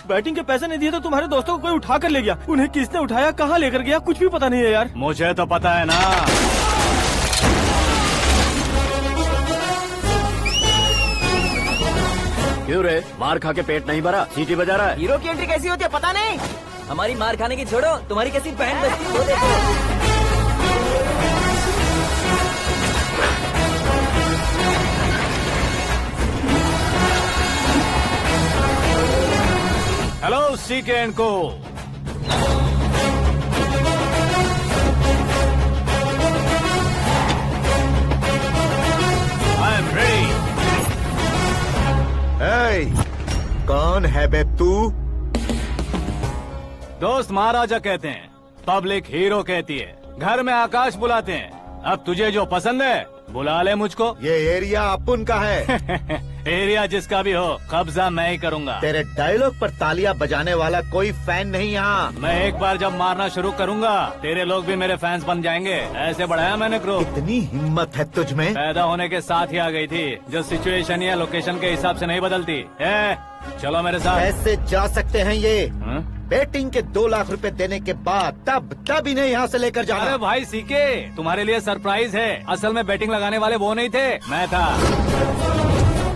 Batting के पैसे नहीं दिए तो तुम्हारे दोस्तों को कोई उठा कर ले गया। उन्हें किसने उठाया, कहाँ लेकर गया, कुछ भी पता नहीं है यार। मुझे तो पता है ना। क्यों रे, मार खा के पेट नहीं भरा, सीटी बजा रहा है? हीरो की एंट्री कैसी होती है पता नहीं। हमारी मार खाने की छोड़ो, तुम्हारी कैसी बैंड बजती है वो देखो। हेलो सीके एंड को। I am ready. कौन है बे तू? दोस्त महाराजा कहते हैं, पब्लिक हीरो कहती है, घर में आकाश बुलाते हैं। अब तुझे जो पसंद है बुला ले मुझको। ये एरिया अपुन का है। एरिया जिसका भी हो, कब्जा मैं ही करूंगा। तेरे डायलॉग पर तालियां बजाने वाला कोई फैन नहीं यहाँ। मैं एक बार जब मारना शुरू करूंगा, तेरे लोग भी मेरे फैंस बन जाएंगे। ऐसे बढ़ाया मैंने ग्रुप। इतनी हिम्मत है तुझ में? पैदा होने के साथ ही आ गई थी, जो सिचुएशन या लोकेशन के हिसाब से नहीं बदलती। चलो मेरे साथ। कैसे जा सकते हैं ये? हाँ? बेटिंग के 2 लाख रुपए देने के बाद तब इन्हें यहाँ से लेकर जाना। अरे भाई सीके, तुम्हारे लिए सरप्राइज है। असल में बैटिंग लगाने वाले वो नहीं थे, मैं था।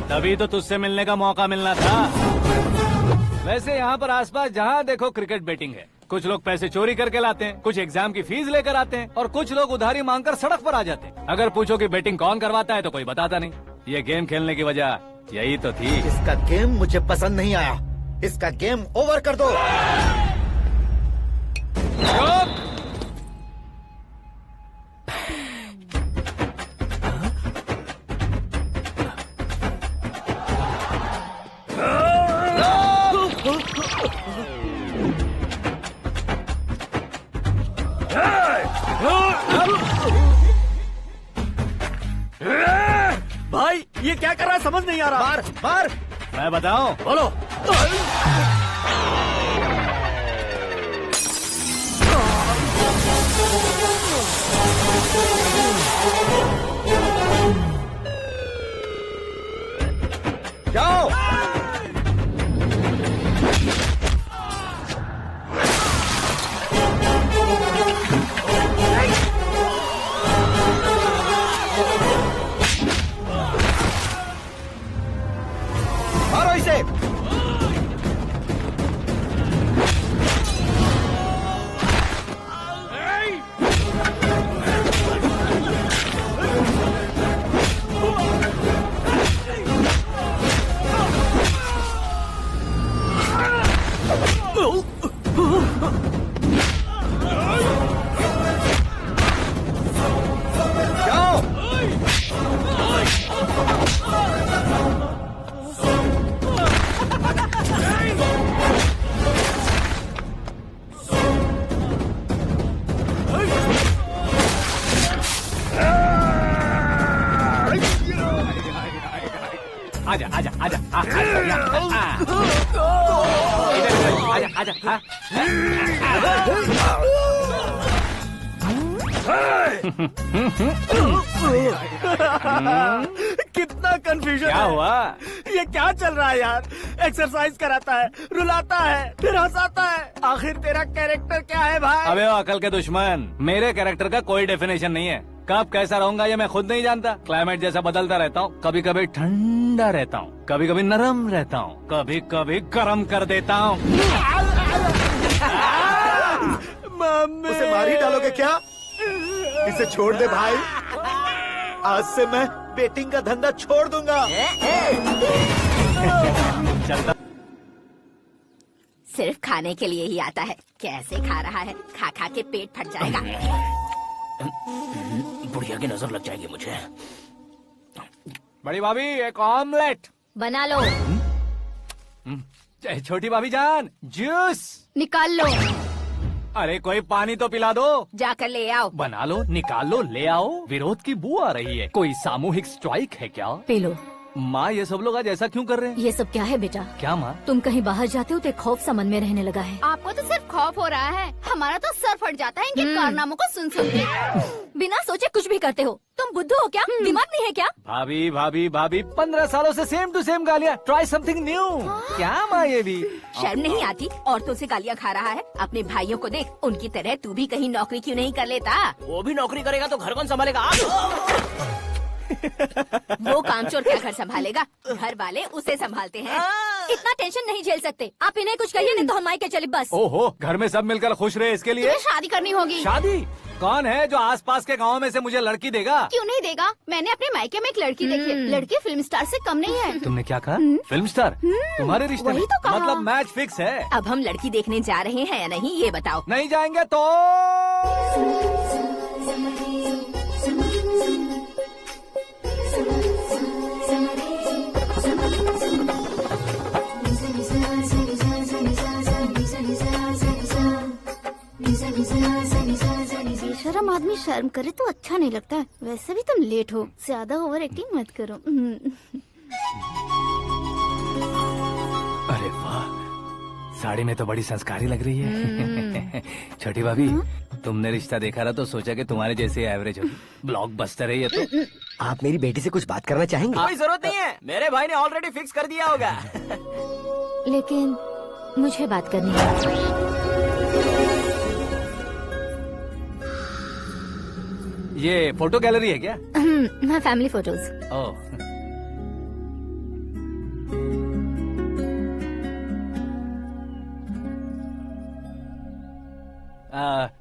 तभी तो तुझसे मिलने का मौका मिलना था। वैसे यहाँ पर आसपास जहाँ देखो क्रिकेट बैटिंग है। कुछ लोग पैसे चोरी करके लाते हैं, कुछ एग्जाम की फीस लेकर आते हैं, और कुछ लोग उधारी मांगकर सड़क पर आ जाते हैं। अगर पूछो कि बैटिंग कौन करवाता है तो कोई बताता नहीं। ये गेम खेलने की वजह यही तो थी। इसका गेम मुझे पसंद नहीं आया। इसका गेम ओवर कर दो। भाई ये क्या कर रहा है, समझ नहीं आ रहा। मार मार। मैं बताऊं? बोलो। जाओ। मारो इसे। आजा आजा आजा आजा आजा। कितना कंफ्यूजन क्या हुआ? ये क्या चल रहा है यार? एक्सरसाइज कराता है, रुलाता है, फिर हंसाता है। आखिर तेरा कैरेक्टर क्या है भाई? अबे ओ अकल के दुश्मन, मेरे कैरेक्टर का कोई डेफिनेशन नहीं है। कब कैसा रहूंगा ये मैं खुद नहीं जानता। क्लाइमेट जैसा बदलता रहता हूँ। कभी कभी ठंडा रहता हूँ, कभी कभी नरम रहता हूँ, कभी कभी गर्म कर देता हूँ। उसे मार ही डालोगे क्या? इसे छोड़ दे भाई। आज से मैं बेटिंग का धंधा छोड़ दूंगा। चलता सिर्फ खाने के लिए ही आता है। कैसे खा रहा है, खा खा के पेट फट जाएगा। बुढ़िया की नजर लग जाएगी मुझे। बड़ी भाभी एक ऑमलेट बना लो। छोटी भाभी जान जूस निकाल लो। अरे कोई पानी तो पिला दो। जाकर ले आओ। बना लो, निकाल लो, ले आओ। विरोध की बू आ रही है। कोई सामूहिक स्ट्राइक है क्या? P low. माँ ये सब लोग आज ऐसा क्यों कर रहे हैं? ये सब क्या है बेटा? क्या माँ? तुम कहीं बाहर जाते हो तो एक खौफ सा मन में रहने लगा है। आपको तो सिर्फ खौफ हो रहा है, हमारा तो सर फट जाता है इनके कारनामों को सुन सुन के। बिना सोचे कुछ भी करते हो। तुम बुद्धू हो क्या? दिमाग नहीं है क्या? भाभी भाभी भाभी 15 सालों से सेम टू सेम गालियाँ। Try something new. क्या माँ ये भी? शर्म नहीं आती? औरतों से गालियाँ खा रहा है। अपने भाइयों को देख, उनकी तरह तू भी कहीं नौकरी क्यों नहीं कर लेता? वो भी नौकरी करेगा तो घर कौन संभालेगा? वो कामचोर क्या घर संभालेगा? घर वाले उसे संभालते हैं। इतना टेंशन नहीं झेल सकते। आप इन्हें कुछ कहिए नहीं तो हम मायके चले बस। ओहो, घर में सब मिलकर खुश रहे इसके लिए। तुम्हें शादी करनी होगी। शादी? कौन है जो आसपास के गाँव में से मुझे लड़की देगा? क्यों नहीं देगा? मैंने अपने मायके में एक लड़की देखी है। लड़की फिल्म स्टार से कम नहीं है। तुमने क्या कहा? Film star? तुम्हारे रिश्ते में? वही तो कहा। मतलब मैच फिक्स है? अब हम लड़की देखने जा रहे हैं या नहीं ये बताओ। नहीं जाएंगे तो? बेशरम आदमी शर्म करे तो अच्छा नहीं लगता है। वैसे भी तुम लेट हो, ज्यादा ओवर एक्टिंग मत करो। अरे वाह, साड़ी में तो बड़ी संस्कारी लग रही है। छोटी भाभी, तुमने रिश्ता देखा था तो सोचा कि तुम्हारे जैसे एवरेज होगी। ब्लॉकबस्टर है ये तो। आप मेरी बेटी से कुछ बात करना चाहेंगे? कोई जरूरत नहीं है, मेरे भाई ने ऑलरेडी फिक्स कर दिया होगा। लेकिन मुझे बात करनी है। ये फोटो गैलरी है क्या? मैं फैमिली फोटोज। ओह,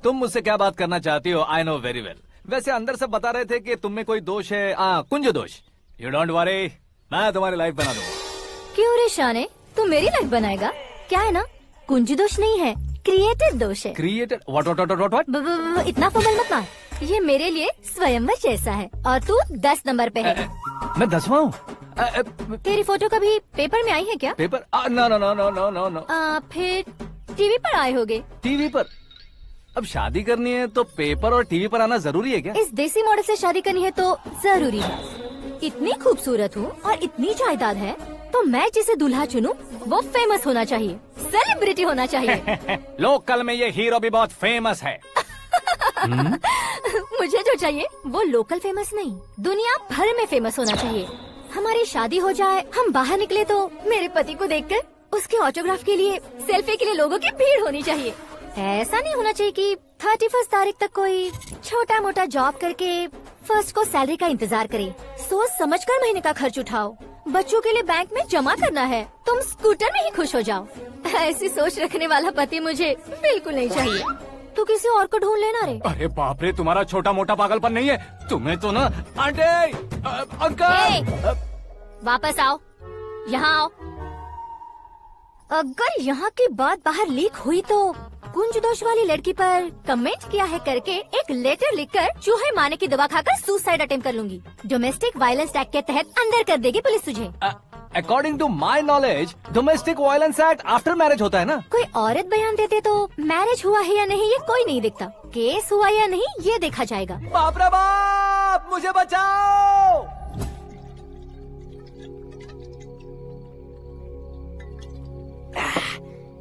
तुम मुझसे क्या बात करना चाहती हो? I know very well. वैसे अंदर से बता रहे थे कि तुम में कोई दोष है। कुंज दोष। यू डोंट वरी, मैं तुम्हारी लाइफ बना दूंगा। क्यों रे शाने, तू मेरी लाइफ बनाएगा? क्या है ना, कुंज दोष नहीं है, क्रिएटेड दोष है। क्रिएटेड? व्हाट? इतना फबल मत मार। ये मेरे लिए स्वयंवर जैसा है और तू 10 नंबर पे है। मैं 10वां हूँ? तेरी फोटो कभी पेपर में आई है क्या? Paper? No no no no no no no. फिर टीवी पर आए होगे। टीवी पर? अब शादी करनी है तो पेपर और टीवी पर आना जरूरी है क्या? इस देसी मॉडल से शादी करनी है तो जरूरी है। इतनी खूबसूरत हूँ और इतनी जायदाद है तो मैं जिसे दूल्हा चुनूं वो फेमस होना चाहिए, सेलिब्रिटी होना चाहिए। लोकल में ये हीरो भी बहुत फेमस है। मुझे जो चाहिए वो लोकल फेमस नहीं, दुनिया भर में फेमस होना चाहिए। हमारी शादी हो जाए, हम बाहर निकले तो मेरे पति को देखकर उसके ऑटोग्राफ के लिए, सेल्फी के लिए लोगों की भीड़ होनी चाहिए। ऐसा नहीं होना चाहिए कि 31 तारीख तक कोई छोटा मोटा जॉब करके फर्स्ट को सैलरी का इंतजार करे। सोच समझकर महीने का खर्च उठाओ। बच्चों के लिए बैंक में जमा करना है, तुम स्कूटर में ही खुश हो जाओ। ऐसी सोच रखने वाला पति मुझे बिल्कुल नहीं चाहिए। तू किसी और को ढूंढ लेना रे। अरे बाप रे, तुम्हारा छोटा मोटा पागलपन नहीं है। तुम्हें तो ना आंटी, अंकल। वापस आओ, यहाँ आओ। अगर यहाँ की बात बाहर लीक हुई तो कुंज दोष वाली लड़की पर कमेंट किया है करके एक लेटर लिखकर चूहे मारने की दवा खाकर सुसाइड अटेम्प्ट कर लूंगी। डोमेस्टिक वायलेंस एक्ट के तहत अंदर कर देगी पुलिस तुझे। According to my knowledge domestic violence act after marriage होता है ना? कोई औरत बयान देते तो मैरिज हुआ है या नहीं ये कोई नहीं देखता, केस हुआ या नहीं ये देखा जाएगा। बाप रे बाप, मुझे बचाओ।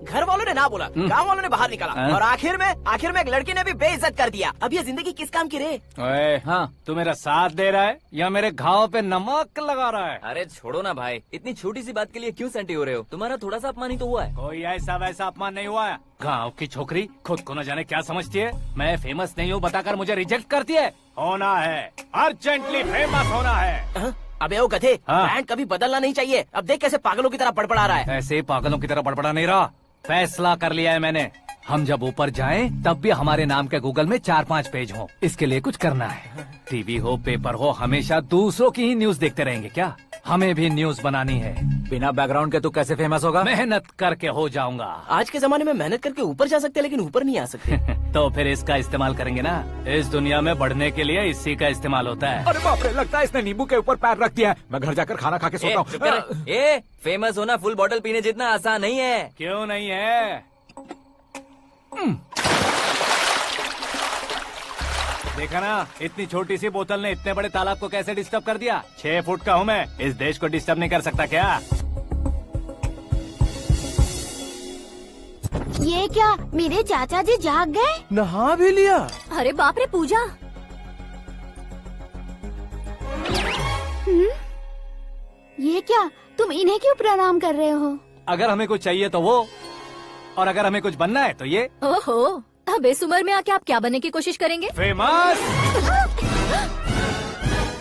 घर वालों ने ना बोला, गांव वालों ने बाहर निकाला और आखिर में एक लड़की ने भी बेइज्जत कर दिया। अब ये जिंदगी किस काम की रे? ओए, हाँ, तू मेरा साथ दे रहा है या मेरे घाव पे नमक लगा रहा है? अरे छोड़ो ना भाई, इतनी छोटी सी बात के लिए क्यों सेंटी हो रहे हो? तुम्हारा थोड़ा सा अपमान ही तो हुआ है। कोई ऐसा वैसा अपमान नहीं हुआ है। गाँव की छोकरी खुद को न जाने क्या समझती है। मैं फेमस नहीं हूँ बताकर मुझे रिजेक्ट करती है। होना है, अर्जेंटली फेमस होना है। अबे ओ गधे, हाँ। ब्रांड कभी बदलना नहीं चाहिए। अब देख कैसे पागलों की तरह बड़बड़ा रहा है। ऐसे पागलों की तरह बड़बड़ा नहीं रहा, फैसला कर लिया है मैंने। हम जब ऊपर जाएं तब भी हमारे नाम के गूगल में 4-5 पेज हो। इसके लिए कुछ करना है। टीवी हो, पेपर हो, हमेशा दूसरों की ही न्यूज देखते रहेंगे क्या? हमें भी न्यूज बनानी है। बिना बैकग्राउंड के तू कैसे फेमस होगा? मेहनत करके हो जाऊंगा। आज के जमाने में मेहनत करके ऊपर जा सकते हैं लेकिन ऊपर नहीं आ सकते। तो फिर इसका इस्तेमाल करेंगे ना। इस दुनिया में बढ़ने के लिए इसी का इस्तेमाल होता है। अरे बाप रे, लगता है इसने नींबू के ऊपर पैर रख दिया है। मैं घर जाकर खाना खा के सोता चुप कर। ए, फेमस होना फुल बॉटल पीने जितना आसान नहीं है। क्यों नहीं है? देखा ना, इतनी छोटी सी बोतल ने इतने बड़े तालाब को कैसे डिस्टर्ब कर दिया। 6 फुट का हूँ मैं, इस देश को डिस्टर्ब नहीं कर सकता क्या? ये क्या, मेरे चाचा जी जाग गए? नहा भी लिया? अरे बाप रे पूजा। ये क्या, तुम इन्हें क्यों प्रणाम कर रहे हो? अगर हमें कुछ चाहिए तो वो, और अगर हमें कुछ बनना है तो ये। ओहो, अब इस उम्र में आके आप क्या बनने की कोशिश करेंगे? फेमस।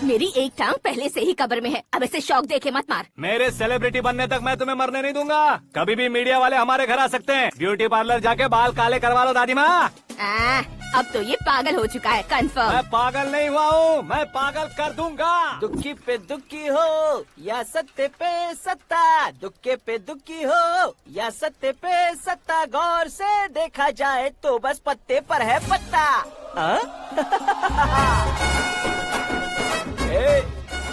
मेरी एक टांग पहले से ही कब्र में है, अब ऐसे शौक देखे मत मार। मेरे सेलिब्रिटी बनने तक मैं तुम्हें मरने नहीं दूंगा। कभी भी मीडिया वाले हमारे घर आ सकते हैं। ब्यूटी पार्लर जाके बाल काले करवा लो दादी माँ। अब तो ये पागल हो चुका है, कंफर्म। मैं पागल नहीं हुआ हूँ, मैं पागल कर दूंगा। दुखी पे दुखी हो या सत्य पे सत्ता, दुखे पे दुखी हो या सत्य पे सत्ता, गौर से देखा जाए तो बस पत्ते पर है पत्ता। ए,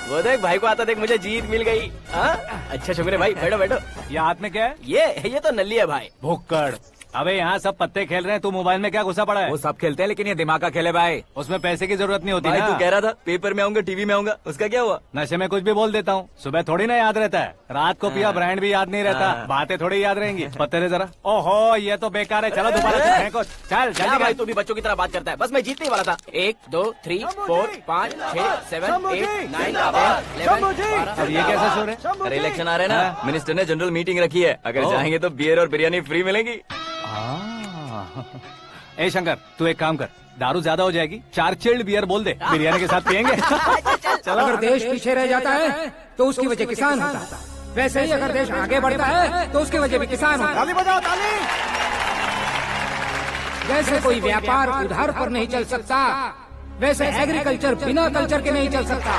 वो देख भाई को आता देख, मुझे जीत मिल गई। अच्छा शुक्र भाई, बैठो बैठो। ये हाथ में क्या है? ये तो नल्ली है भाई। भुक्कड़। अबे यहाँ सब पत्ते खेल रहे हैं, तू मोबाइल में क्या घुसा पड़ा है? वो सब खेलते हैं लेकिन ये दिमाग का खेल है भाई। उसमें पैसे की जरूरत नहीं होती भाई ना। तू कह रहा था पेपर में आऊंगा, टीवी में आऊंगा, उसका क्या हुआ? नशे में कुछ भी बोल देता हूँ, सुबह थोड़ी ना याद रहता है। रात को पिया ब्रांड भी याद नहीं रहता, बातें थोड़ी याद रहेंगी। पत्ते दे जरा। ओहो ये तो बेकार है, चलो दोबारा से फेंको। चल क्या जल्दी भाई कर। तू भी बच्चों की तरह बात करता है। बस मैं जीतने ही वाला था। 1 2 3 4 5 6 7 8 9 10 11 अब ये कैसा शोर है? अरे इलेक्शन आ रहे हैं ना, मिनिस्टर ने जनरल मीटिंग रखी है, अगर जाएंगे तो बियर और बिरयानी फ्री मिलेगी। ए शंकर, तू एक काम कर, दारू ज्यादा हो जाएगी, 4 चिल्ड बियर बोल दे, बिरयानी के साथ पियेंगे। चलो। अगर देश पीछे रह जाता है तो उसकी वजह किसान होता है, वैसे ही अगर देश आगे बढ़ता है तो उसकी वजह भी किसान होता है। ताली बजाओ, ताली। जैसे कोई व्यापार उधार पर नहीं चल सकता, वैसे एग्रीकल्चर बिना कल्चर के नहीं चल सकता।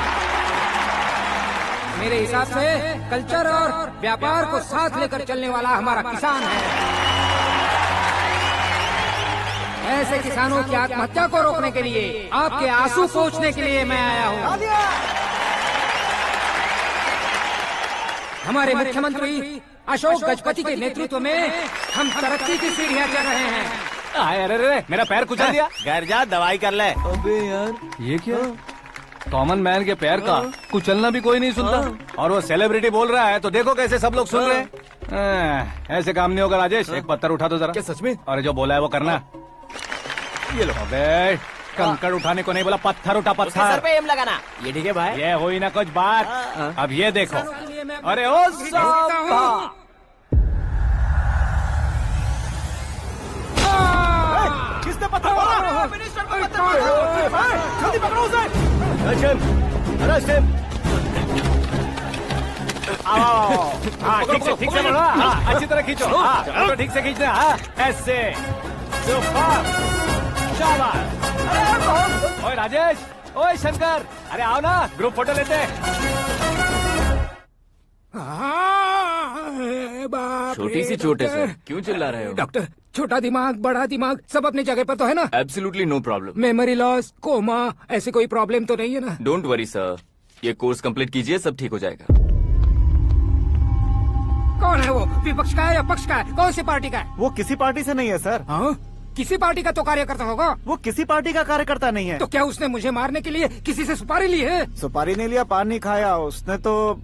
मेरे हिसाब से कल्चर और व्यापार को साथ लेकर चलने वाला हमारा किसान है। ऐसे किसानों की आत्महत्या को रोकने के लिए, आपके आंसू पोंछने के लिए मैं आया हूँ। हमारे मुख्यमंत्री अशोक गजपति के नेतृत्व में हम तरक्की की सीढ़ियाँ चढ़ रहे हैं। अरे अरे मेरा पैर कुचल दिया। घर जा, दवाई कर ले। अबे यार ये क्या? कॉमन मैन के पैर का कुचलना भी कोई नहीं सुनता, और वो सेलिब्रिटी बोल रहा है तो देखो कैसे सब लोग सुन रहे हैं। ऐसे काम नहीं होगा राजेश, एक पत्थर उठा दो जरा। क्या सच में? और जो बोला है वो करना। ये लो। अबे कंकड़ उठाने को नहीं बोला, पत्थर उठा, उसके सर पत्थर। पे एम लगाना। ये ठीक है भाई। ये हुई ना कुछ बात। अब ये देखो। अरे ओ साहब, किसने पत्थर मारा? मिनिस्टर को पत्थर मारा। जल्दी पकड़ो उसे। हाँ ठीक से बोलो। हाँ अच्छी तरह खींचो। हाँ तो ठीक से खींचना। हाँ ऐसे। सुपर। शाबाश। ओए राजेश, ओए शंकर, अरे आओ ना, ग्रुप फोटो लेते हैं। छोटी सी चोट है सर, क्यों चिल्ला रहे हो? डॉक्टर, छोटा दिमाग बड़ा दिमाग सब अपनी जगह पर तो है ना? Absolutely no problem. Memory loss, coma, ऐसी कोई प्रॉब्लम तो नहीं है ना? डोंट वरी सर, ये कोर्स कंप्लीट कीजिए, सब ठीक हो जाएगा। कौन है वो? विपक्ष का है या पक्ष का है? कौन सी पार्टी का है? वो किसी पार्टी से नहीं है सर। हाँ? किसी पार्टी का तो कार्यकर्ता होगा। वो किसी पार्टी का कार्यकर्ता नहीं है। तो क्या उसने मुझे मारने के लिए किसी से सुपारी ली है? सुपारी नहीं लिया, पान नहीं खाया। उसने तो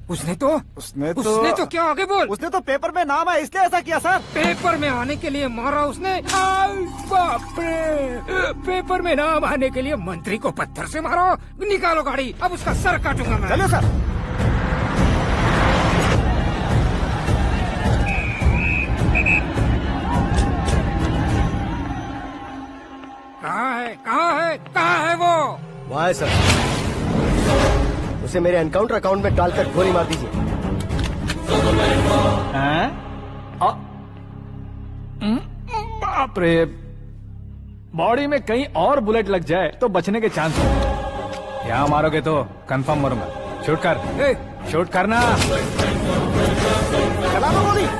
क्या आगे बोल? उसने तो पेपर में नाम है इसलिए ऐसा किया सर। पेपर में आने के लिए मारा उसने? बाप रे! पेपर में नाम आने के लिए मंत्री को पत्थर से मारो? निकालो गाड़ी, अब उसका सर काटूंगा मैं। चलो सर। कहाँ है वो? वहाँ है सर। उसे मेरे एनकाउंटर अकाउंट में डालकर गोली मार दीजिए। बाप रे, बॉडी में कहीं और बुलेट लग जाए तो बचने के चांस हो। यहाँ मारोगे तो कंफर्म मरूंगा। शूट कर, शूट करना।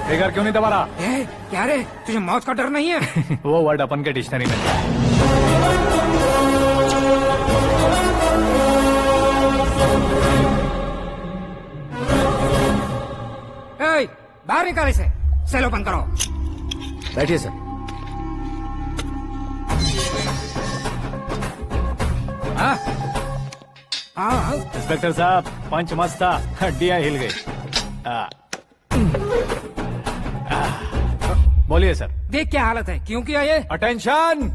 फिगर क्यों नहीं दबा रहा? क्या रे, तुझे मौत का डर नहीं है? वो वर्ड अपन के डिक्शनरी में है। बाहर निकाल इसे, सेल ओपन करो। बैठिए सर। हाँ हाँ इंस्पेक्टर साहब पंच मस्त था, हड्डियां हिल गई। बोलिए सर। देख क्या हालत है, क्यों किया ये? अटेंशन,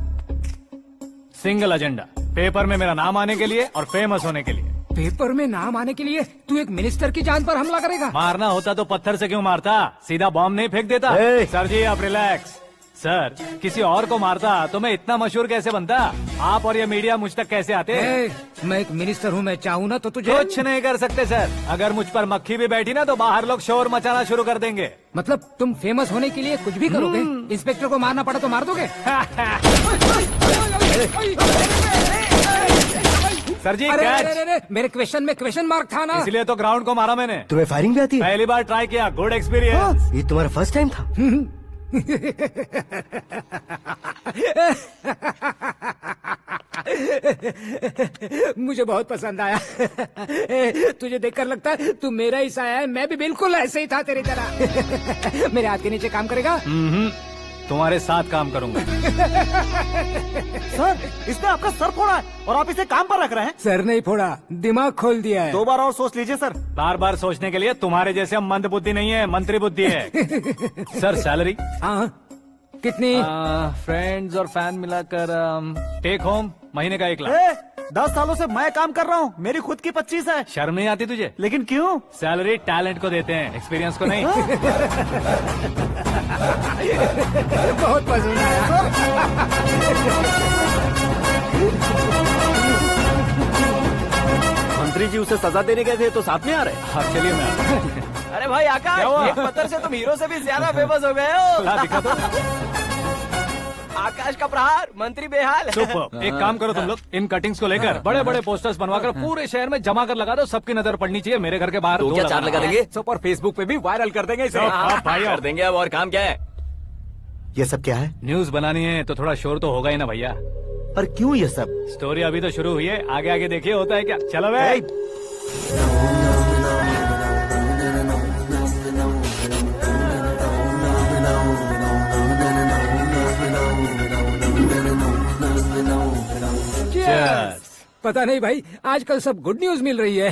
सिंगल एजेंडा, पेपर में मेरा नाम आने के लिए और फेमस होने के लिए। पेपर में नाम आने के लिए तू एक मिनिस्टर की जान पर हमला करेगा? मारना होता तो पत्थर से क्यों मारता, सीधा बॉम्ब नहीं फेंक देता। सर जी आप रिलैक्स। सर किसी और को मारता तो मैं इतना मशहूर कैसे बनता, आप और ये मीडिया मुझ तक कैसे आते? मैं एक मिनिस्टर हूँ, मैं चाहूँ ना तो तुझे कुछ नहीं कर सकते सर। अगर मुझ पर मक्खी भी बैठी ना तो बाहर लोग शोर मचाना शुरू कर देंगे। मतलब तुम फेमस होने के लिए कुछ भी करोगे? इंस्पेक्टर को मारना पड़ा तो मार दोगे? सर जी अरे, कैच। अरे, अरे, मेरे क्वेश्चन में क्वेश्चन मार्क था ना, इसलिए तो ग्राउंड को मारा मैंने। तुम्हें फायरिंग भी आती है? पहली बार ट्राई किया, गुड एक्सपीरियंस। ये तुम्हारा फर्स्ट टाइम था? मुझे बहुत पसंद आया। तुझे देखकर लगता है तू मेरा ही साया है, मैं भी बिल्कुल ऐसे ही था तेरी तरह। मेरे हाथ के नीचे काम करेगा? तुम्हारे साथ काम करूंगा। सर इसने आपका सर फोड़ा है और आप इसे काम पर रख रहे हैं। सर नहीं फोड़ा, दिमाग खोल दिया है। 2 बार और सोच लीजिए सर। बार बार सोचने के लिए तुम्हारे जैसे मंद बुद्धि नहीं है, मंत्री बुद्धि है। Sir salary? हाँ कितनी? फ्रेंड्स और फैन मिलाकर टेक होम महीने का 1 लाख। 10 सालों से मैं काम कर रहा हूँ, मेरी खुद की 25 है। शर्म नहीं आती तुझे? लेकिन क्यों? सैलरी टैलेंट को देते हैं, एक्सपीरियंस को नहीं। बहुत पसंद आया। मंत्री जी उसे सजा देने गए थे तो साथ में आ रहे। हाँ चलिए मैं आता हूं। अरे भाई आकाश, एक पत्थर से तुम हीरो से भी ज्यादा फेमस हो गए हो। ला दिखा दो। आकाश का प्रहार, मंत्री बेहाल। सुपर। एक काम करो तुम लोग, इन कटिंग्स को लेकर बड़े बड़े पोस्टर्स बनवाकर पूरे शहर में जमा कर लगा दो, सबकी नजर पड़नी चाहिए। मेरे घर के बाहर तो क्या 4 लगा देंगे? सब और फेसबुक पे भी वायरल कर देंगे इसे। भाई कर देंगे। अब और काम क्या है? ये सब क्या है? न्यूज बनानी है तो थोड़ा शोर तो होगा ही ना भैया। पर क्यों ये सब? स्टोरी अभी तो शुरू हुई है, आगे आगे देखिए होता है क्या। चलो भाई। पता नहीं भाई, आजकल सब गुड न्यूज मिल रही है।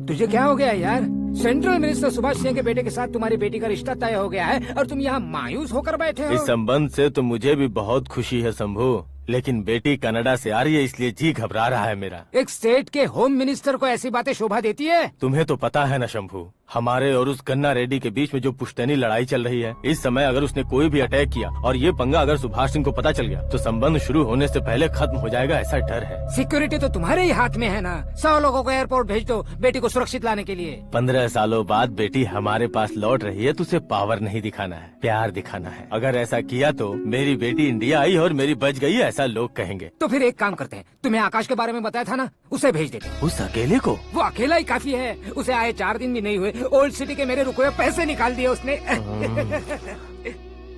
तुझे क्या हो गया यार? सेंट्रल मिनिस्टर सुभाष सिंह के बेटे के साथ तुम्हारी बेटी का रिश्ता तय हो गया है और तुम यहाँ मायूस होकर बैठे हो। इस संबंध से तो मुझे भी बहुत खुशी है शंभू, लेकिन बेटी कनाडा से आ रही है इसलिए जी घबरा रहा है मेरा। एक स्टेट के होम मिनिस्टर को ऐसी बातें शोभा देती है? तुम्हें तो पता है ना शंभू, हमारे और उस गन्ना रेड्डी के बीच में जो पुश्तैनी लड़ाई चल रही है, इस समय अगर उसने कोई भी अटैक किया और ये पंगा अगर सुभाष सिंह को पता चल गया तो संबंध शुरू होने से पहले खत्म हो जाएगा, ऐसा डर है। सिक्योरिटी तो तुम्हारे ही हाथ में है ना। 100 लोगों को एयरपोर्ट भेज दो बेटी को सुरक्षित लाने के लिए। 15 सालों बाद बेटी हमारे पास लौट रही है तो उसे पावर नहीं दिखाना है, प्यार दिखाना है। अगर ऐसा किया तो मेरी बेटी इंडिया आई और मेरी बच गई, ऐसा लोग कहेंगे। तो फिर एक काम करते हैं, तुम्हें आकाश के बारे में बताया था ना, उसे भेज देते। उस अकेले को? वो अकेला ही काफी है, उसे आए 4 दिन भी नहीं हुए, ओल्ड सिटी के मेरे रुके हुए पैसे निकाल दिए उसने।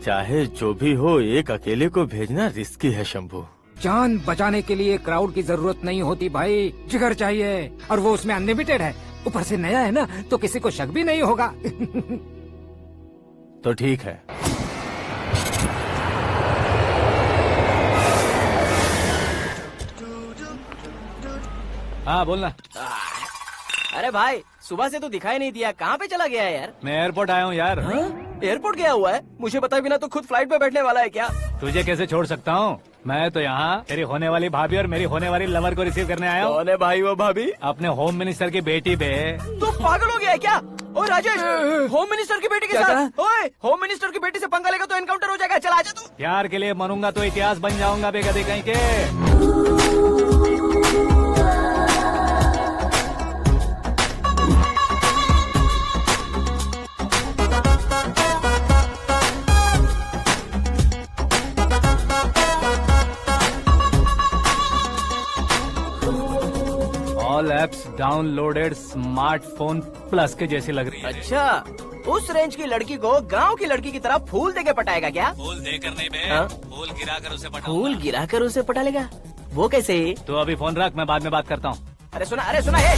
चाहे जो भी हो, एक अकेले को भेजना रिस्की है शंभू। जान बचाने के लिए क्राउड की जरूरत नहीं होती भाई, जिगर चाहिए, और वो उसमें अनलिमिटेड है। ऊपर से नया है ना, तो किसी को शक भी नहीं होगा। तो ठीक है। हाँ बोलना। अरे भाई सुबह से तो दिखाई नहीं दिया, कहाँ पे चला गया है यार? मैं एयरपोर्ट आया हूँ यार। एयरपोर्ट गया हुआ है? मुझे बताए बिना तो खुद फ्लाइट पे बैठने वाला है क्या? तुझे कैसे छोड़ सकता हूँ? मैं तो यहाँ तेरी होने वाली भाभी और मेरी होने वाली लवर को रिसीव करने आया हूँ। कौन है भाई वो भाभी? अपने होम मिनिस्टर की बेटी पे। तू पागल हो गया है क्या? ओए राजेश, होम मिनिस्टर की बेटी के साथ? ओए होम मिनिस्टर की बेटी से पंगा लेगा तो एनकाउंटर हो जाएगा, चल आजा तू। प्यार के लिए मरूंगा तो इतिहास बन जाऊंगा बेगधे कहीं के। All apps downloaded smartphone plus के जैसी लग रही है। अच्छा, उस रेंज की लड़की को गांव की लड़की की तरह फूल देके पटाएगा क्या? फूल देकर नहीं बे, फूल गिराकर उसे पटा। फूल गिराकर उसे पटा लेगा? वो कैसे? तो अभी फोन रख, मैं बाद में बात करता हूँ। अरे सुना है।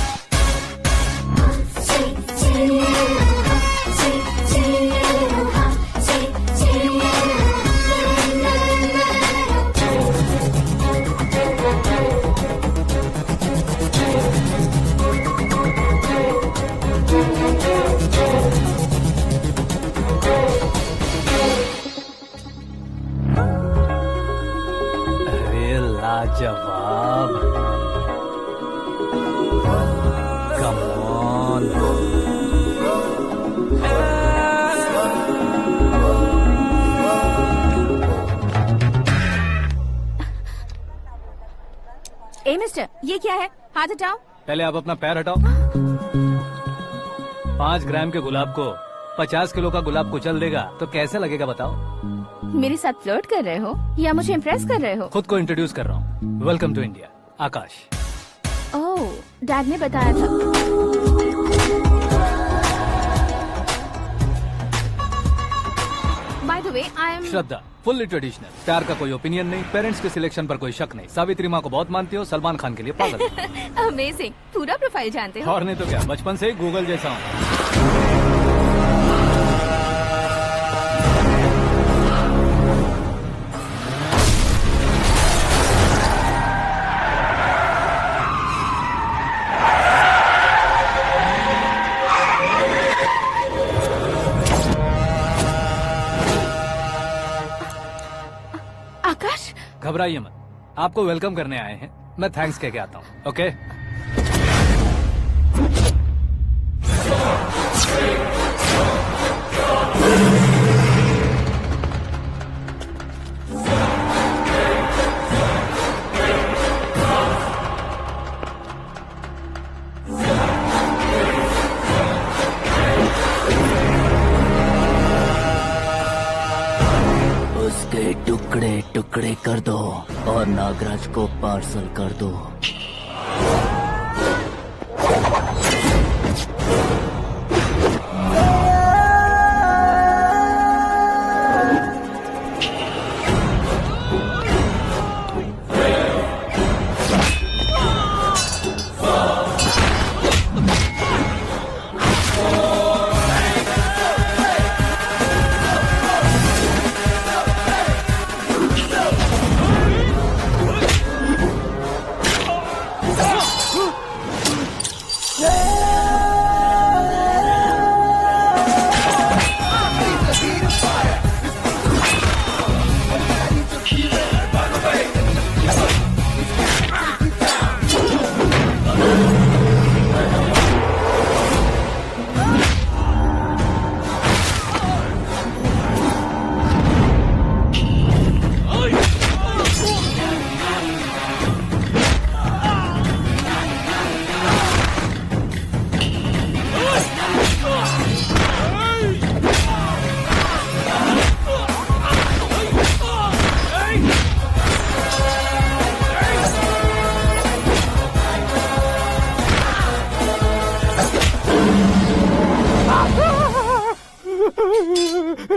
लाजवाब। Come on. ए मिस्टर, ये क्या है? हाथ हटाओ। पहले आप अपना पैर हटाओ। 5 ग्राम के गुलाब को 50 किलो का गुलाब कुचल देगा तो कैसे लगेगा बताओ? मेरे साथ फ्लर्ट कर रहे हो या मुझे इम्प्रेस कर रहे हो? खुद को इंट्रोड्यूस कर रहा हूँ। Welcome to India, Aakash. Oh, dad ने बताया था। By the way, I am Shraddha, fully traditional. प्यार का कोई ओपिनियन नहीं, पेरेंट्स के सिलेक्शन पर कोई शक नहीं। सावित्री माँ को बहुत मानती हो, सलमान खान के लिए पागल हो। अमेजिंग, पूरा प्रोफाइल जानते हो। और नहीं तो क्या, बचपन से ही गूगल जैसा हूँ। आकाश, घबराइए मत, आपको वेलकम करने आए हैं। मैं थैंक्स कह के आता हूँ। ओके? उसके टुकड़े टुकड़े कर दो और नागराज को पार्सल कर दो।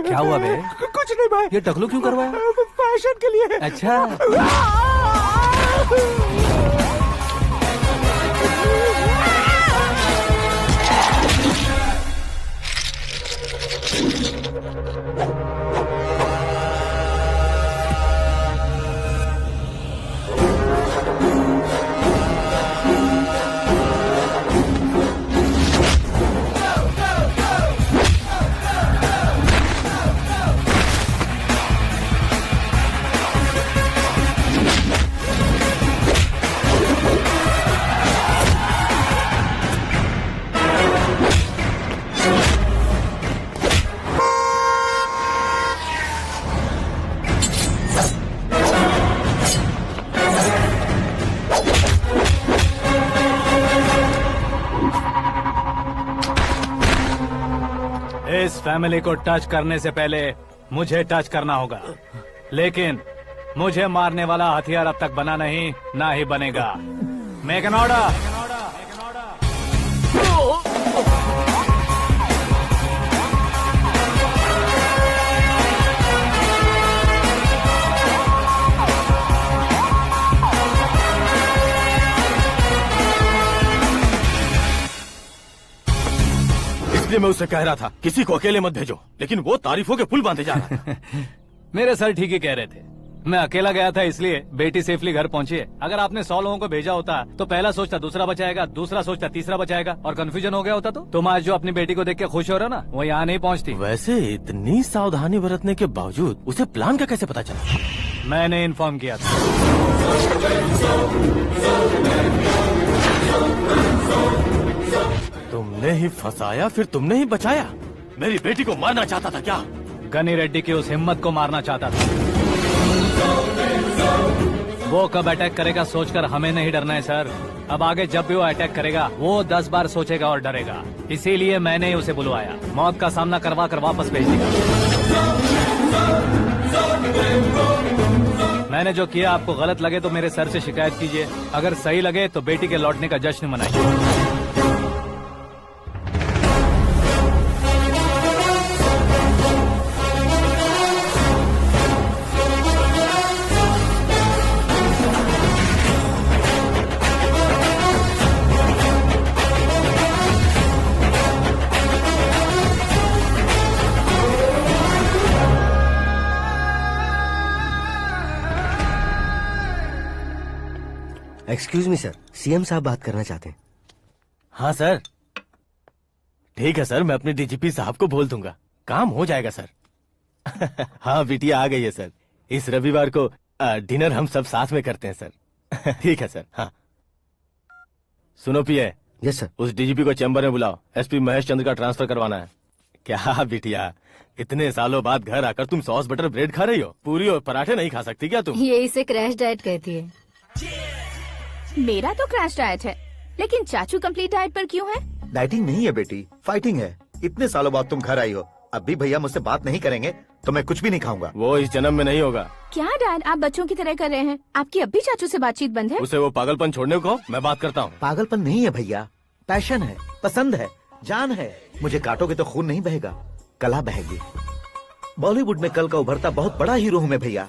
क्या हुआ बे? कुछ नहीं भाई। ये टकलू क्यों करवाया? फैशन के लिए। अच्छा। इस फैमिली को टच करने से पहले मुझे टच करना होगा, लेकिन मुझे मारने वाला हथियार अब तक बना नहीं, ना ही बनेगा। Make an order. इसलिए मैं उससे कह रहा था किसी को अकेले मत भेजो, लेकिन वो तारीफों के पुल बांधे जा रहा था। मेरे सर ठीक ही कह रहे थे। मैं अकेला गया था इसलिए बेटी सेफली घर पहुंची है। अगर आपने 100 लोगों को भेजा होता तो पहला सोचता दूसरा बचाएगा, दूसरा सोचता तीसरा बचाएगा, और कंफ्यूजन हो गया होता तो तुम आज जो अपनी बेटी को देख के खुश हो रहे हो ना, वो यहाँ नहीं पहुँचती। वैसे इतनी सावधानी बरतने के बावजूद उसे प्लान का कैसे पता चला? मैंने इन्फॉर्म किया था। तुमने ही फंसाया, फिर तुमने ही बचाया। मेरी बेटी को मारना चाहता था क्या? गनी रेड्डी की उस हिम्मत को मारना चाहता था। वो कब अटैक करेगा सोचकर हमें नहीं डरना है सर। अब आगे जब भी वो अटैक करेगा वो 10 बार सोचेगा और डरेगा। इसीलिए मैंने ही उसे बुलवाया। मौत का सामना करवा कर वापस भेज दिया। मैंने जो किया आपको गलत लगे तो मेरे सर से शिकायत कीजिए, अगर सही लगे तो बेटी के लौटने का जश्न मनाइए। एक्सक्यूज मी सर, सीएम साहब बात करना चाहते हैं। हाँ सर, ठीक है सर, मैं अपने डीजीपी साहब को बोल दूंगा, काम हो जाएगा सर। हाँ बिटिया आ गई है सर। इस रविवार को डिनर हम सब साथ में करते हैं सर। ठीक है सर। हाँ सुनो पिए। Yes sir. उस डीजीपी को चैम्बर में बुलाओ, एसपी महेश चंद्र का ट्रांसफर करवाना है। क्या बिटिया, इतने सालों बाद घर आकर तुम सॉस बटर ब्रेड खा रही हो? पूरी और पराठे नहीं खा सकती क्या तुम? ये इसे क्रैश डाइट कहती है। मेरा तो क्रैश डाइट है, लेकिन चाचू कंप्लीट डाइट पर क्यों है? डाइटिंग नहीं है बेटी, फाइटिंग है। इतने सालों बाद तुम घर आई हो, अब भी भैया मुझसे बात नहीं करेंगे तो मैं कुछ भी नहीं खाऊंगा। वो इस जन्म में नहीं होगा। क्या डैड, आप बच्चों की तरह कर रहे हैं? आपकी अब भी चाचू से बातचीत बंद है? उसे वो पागलपन छोड़ने को मैं बात करता हूँ। पागलपन नहीं है भैया, पैशन है, पसंद है, जान है। मुझे काटोगे तो खून नहीं बहेगा, कला बहेगी। बॉलीवुड में कल का उभरता बहुत बड़ा हीरो हूँ मैं भैया।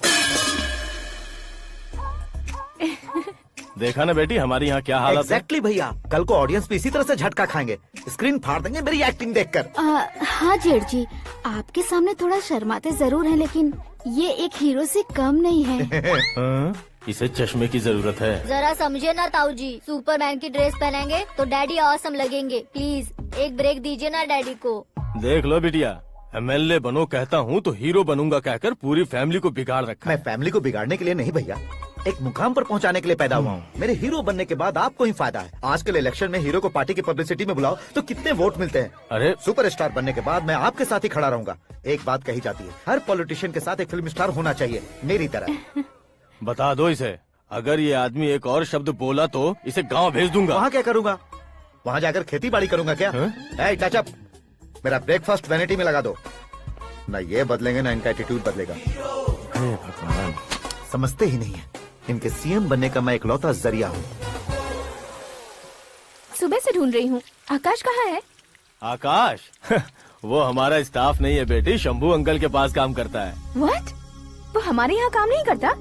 देखा ना बेटी हमारी यहाँ क्या हालत है। एग्जैक्टली भैया, कल को ऑडियंस भी इसी तरह से झटका खाएंगे, स्क्रीन फाड़ देंगे मेरी एक्टिंग देखकर। हाँ जेठ जी, आपके सामने थोड़ा शर्माते जरूर हैं, लेकिन ये एक हीरो से कम नहीं है। इसे चश्मे की जरूरत है। जरा समझे ना ताऊ जी, सुपरमैन की ड्रेस पहनेंगे तो डैडी ऑसम लगेंगे। प्लीज एक ब्रेक दीजिए ना डैडी को। देख लो बिटिया, एमएलए बनो कहता हूँ तो हीरो बनूंगा कहकर पूरी फैमिली को बिगाड़ रखा। मैं फैमिली को बिगाड़ने के लिए नहीं भैया, एक मुकाम पर पहुंचाने के लिए पैदा हुआ हूँ। मेरे हीरो बनने के बाद आपको ही फायदा है। आजकल इलेक्शन में हीरो को पार्टी की पब्लिसिटी में बुलाओ तो कितने वोट मिलते हैं। अरे सुपरस्टार बनने के बाद मैं आपके साथ ही खड़ा रहूंगा। एक बात कही जाती है, हर पॉलिटिशियन के साथ एक फिल्म स्टार होना चाहिए, मेरी तरह। बता दो इसे, अगर ये आदमी एक और शब्द बोला तो इसे गाँव भेज दूंगा। वहाँ क्या करूँगा? वहाँ जाकर खेती बाड़ी करूँगा क्या? टच अप, मेरा ब्रेकफास्ट वैनिटी में लगा दो। न ये बदलेंगे न इनका एटीट्यूड बदलेगा। भगवान, समझते ही नहीं है, इनके सीएम बनने का मैं इकलौता जरिया हूँ। सुबह से ढूंढ रही हूँ, आकाश कहाँ है? आकाश? वो हमारा स्टाफ नहीं है बेटी, शंभू अंकल के पास काम करता है। व्हाट? वो हमारे यहाँ काम नहीं करता?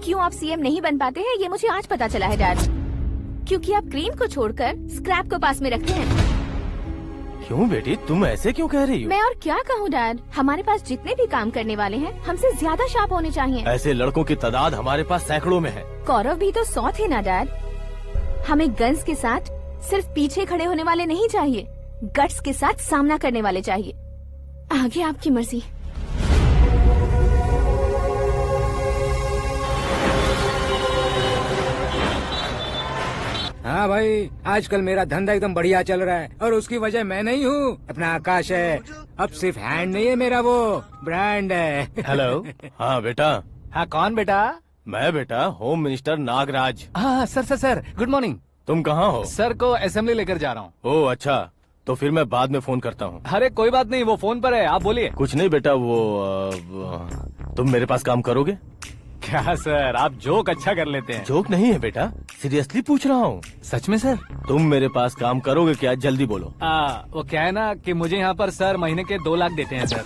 क्यों आप सीएम नहीं बन पाते हैं ये मुझे आज पता चला है डैड। क्योंकि आप क्रीम को छोड़कर स्क्रैप को पास में रखते हैं। क्यों बेटी, तुम ऐसे क्यों कह रही हो? मैं और क्या कहूँ डैड, हमारे पास जितने भी काम करने वाले हैं हमसे ज्यादा शार्प होने चाहिए। ऐसे लड़कों की तादाद हमारे पास सैकड़ों में है। कौरव भी तो 100 थे ना डैड। हमें गन्स के साथ सिर्फ पीछे खड़े होने वाले नहीं चाहिए, गट्स के साथ सामना करने वाले चाहिए। आगे आपकी मर्जी। हाँ भाई, आजकल मेरा धंधा एकदम बढ़िया चल रहा है और उसकी वजह मैं नहीं हूँ, अपना आकाश है। अब सिर्फ हैंड नहीं है मेरा, वो ब्रांड है। हेलो। हाँ बेटा। हाँ कौन बेटा? मैं बेटा होम मिनिस्टर नागराज। हाँ सर गुड मॉर्निंग। तुम कहाँ हो? सर को असेंबली लेकर जा रहा हूँ। ओह अच्छा, तो फिर मैं बाद में फोन करता हूँ। अरे कोई बात नहीं, वो फोन पर है, आप बोलिए। कुछ नहीं बेटा, तुम मेरे पास काम करोगे? क्या सर, आप जोक अच्छा कर लेते हैं। जोक नहीं है बेटा, सीरियसली पूछ रहा हूँ। सच में सर? तुम मेरे पास काम करोगे क्या? जल्दी बोलो। वो क्या है ना कि मुझे यहाँ पर सर महीने के 2 लाख देते हैं सर।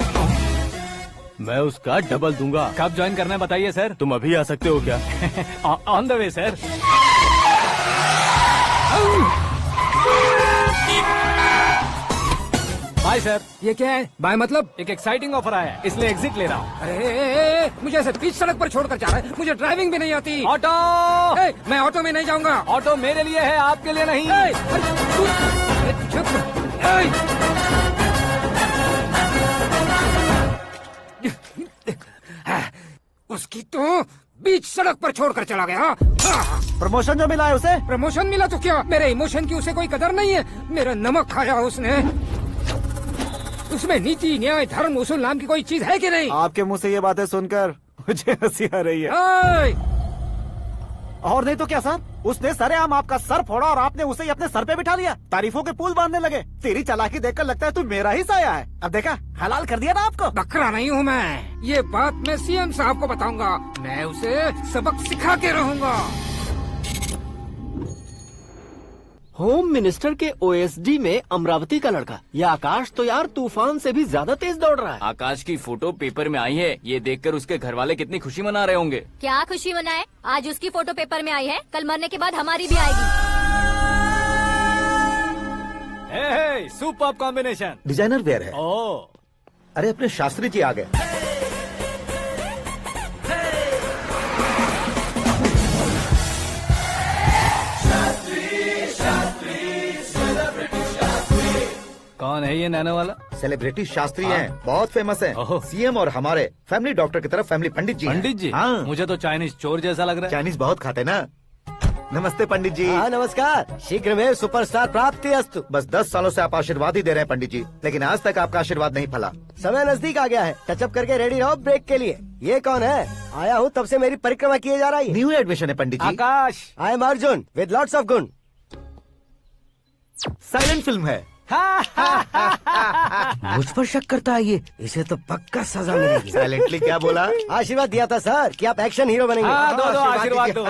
मैं उसका डबल दूंगा। कब ज्वाइन करना है बताइए सर। तुम अभी आ सकते हो क्या? On the way sir. Bye sir. ये क्या है? बाय मतलब? एक एक्साइटिंग ऑफर आया है, इसलिए एग्जिट ले रहा हूँ। अरे मुझे ऐसे बीच सड़क पर छोड़कर जा रहा है, मुझे ड्राइविंग भी नहीं आती। ऑटो! मैं ऑटो में नहीं जाऊंगा। ऑटो मेरे लिए है, आपके लिए नहीं। उसकी तो बीच सड़क पर छोड़कर चला गया। हाँ। प्रमोशन जो मिला है उसे? प्रमोशन मिला तो क्या, मेरे इमोशन की उसे कोई कदर नहीं है। मेरा नमक खाया उसने। उसमें नीति, न्याय, धर्म, उसूल नाम की कोई चीज है कि नहीं? आपके मुंह से ये बातें सुनकर मुझे हंसी आ रही है। और नहीं तो क्या सर, उसने सरेआम आपका सर फोड़ा और आपने उसे ही अपने सर पे बिठा लिया। तारीफों के पुल बांधने लगे। तेरी चालाकी देखकर लगता है तू मेरा ही साया है। अब देखा, हलाल कर दिया ना आपको। बकरा नहीं हूँ मैं। ये बात मैं सीएम साहब को बताऊंगा। मैं उसे सबक सिखा के रहूंगा। होम मिनिस्टर के ओएसडी में अमरावती का लड़का। ये आकाश तो यार तूफान से भी ज्यादा तेज दौड़ रहा है। आकाश की फोटो पेपर में आई है। ये देखकर उसके घर वाले कितनी खुशी मना रहे होंगे। क्या खुशी मनाए? आज उसकी फोटो पेपर में आई है, कल मरने के बाद हमारी भी आएगी। Super combination. डिजाइनर वेयर है। ओह, अरे अपने शास्त्री जी आ गए। कौन है ये नैनो वाला? सेलिब्रिटी शास्त्री हैं, बहुत फेमस हैं। सीएम और हमारे फैमिली डॉक्टर की तरफ फैमिली पंडित जी हैं। पंडित जी? हाँ। मुझे तो चाइनीज चोर जैसा लग रहा है। चाइनीज बहुत खाते ना। नमस्ते पंडित जी। हाँ नमस्कार। शीघ्र में सुपरस्टार प्राप्ति अस्तु। बस 10 सालों से आप आशीर्वाद ही दे रहे हैं पंडित जी, लेकिन आज तक आपका आशीर्वाद नहीं फला। समय नजदीक आ गया है, टचअप करके रेडी रहो ब्रेक के लिए। ये कौन है? आया हूँ तब से मेरी परिक्रमा किए जा रही है। न्यू एडमिशन है Pandit ji. Akash. I am Arjun with lots of गुण। साइलेंट फिल्म है। मुझ पर शक करता है ये, इसे तो पक्का सजा मिलेगी। साइलेंटली क्या बोला? आशीर्वाद दिया था सर कि आप एक्शन हीरो बनेंगे। हाँ, दो आशीर्वाद दो।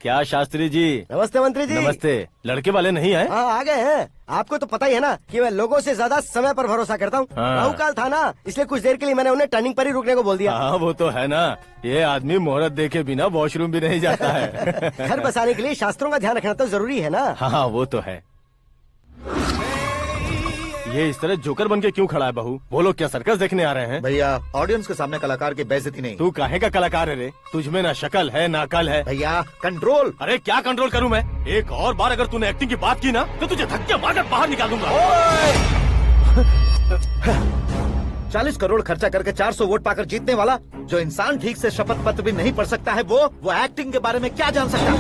क्या शास्त्री जी? नमस्ते मंत्री जी। नमस्ते। लड़के वाले नहीं आए? हाँ आ गए हैं। आपको तो पता ही है ना कि मैं लोगों से ज्यादा समय पर भरोसा करता हूँ। हाँ। राहु काल था ना, इसलिए कुछ देर के लिए मैंने उन्हें टर्निंग पर ही रुकने को बोल दिया। हाँ वो तो है ना, ये आदमी मुहूर्त देखे बिना वॉशरूम भी नहीं जाता है। घर बसाने के लिए शास्त्रों का ध्यान रखना तो जरूरी है ना। हाँ वो तो है। ये इस तरह जोकर बन के क्यों खड़ा है बहू? वो लोग क्या सर्कस देखने आ रहे हैं? भैया ऑडियंस के सामने कलाकार की बेइज्जती नहीं। तू काहे का कलाकार है रे? तुझमें ना शक्ल है ना अकल है। भैया कंट्रोल। अरे क्या कंट्रोल करूं मैं? एक और बार अगर तूने एक्टिंग की बात की ना तो तुझे धक्के मारकर बाहर निकाल दूंगा। 40 करोड़ खर्चा करके 400 वोट पाकर जीतने वाला, जो इंसान ठीक से शपथ पत्र भी नहीं पढ़ सकता है, वो एक्टिंग के बारे में क्या जान सकता है?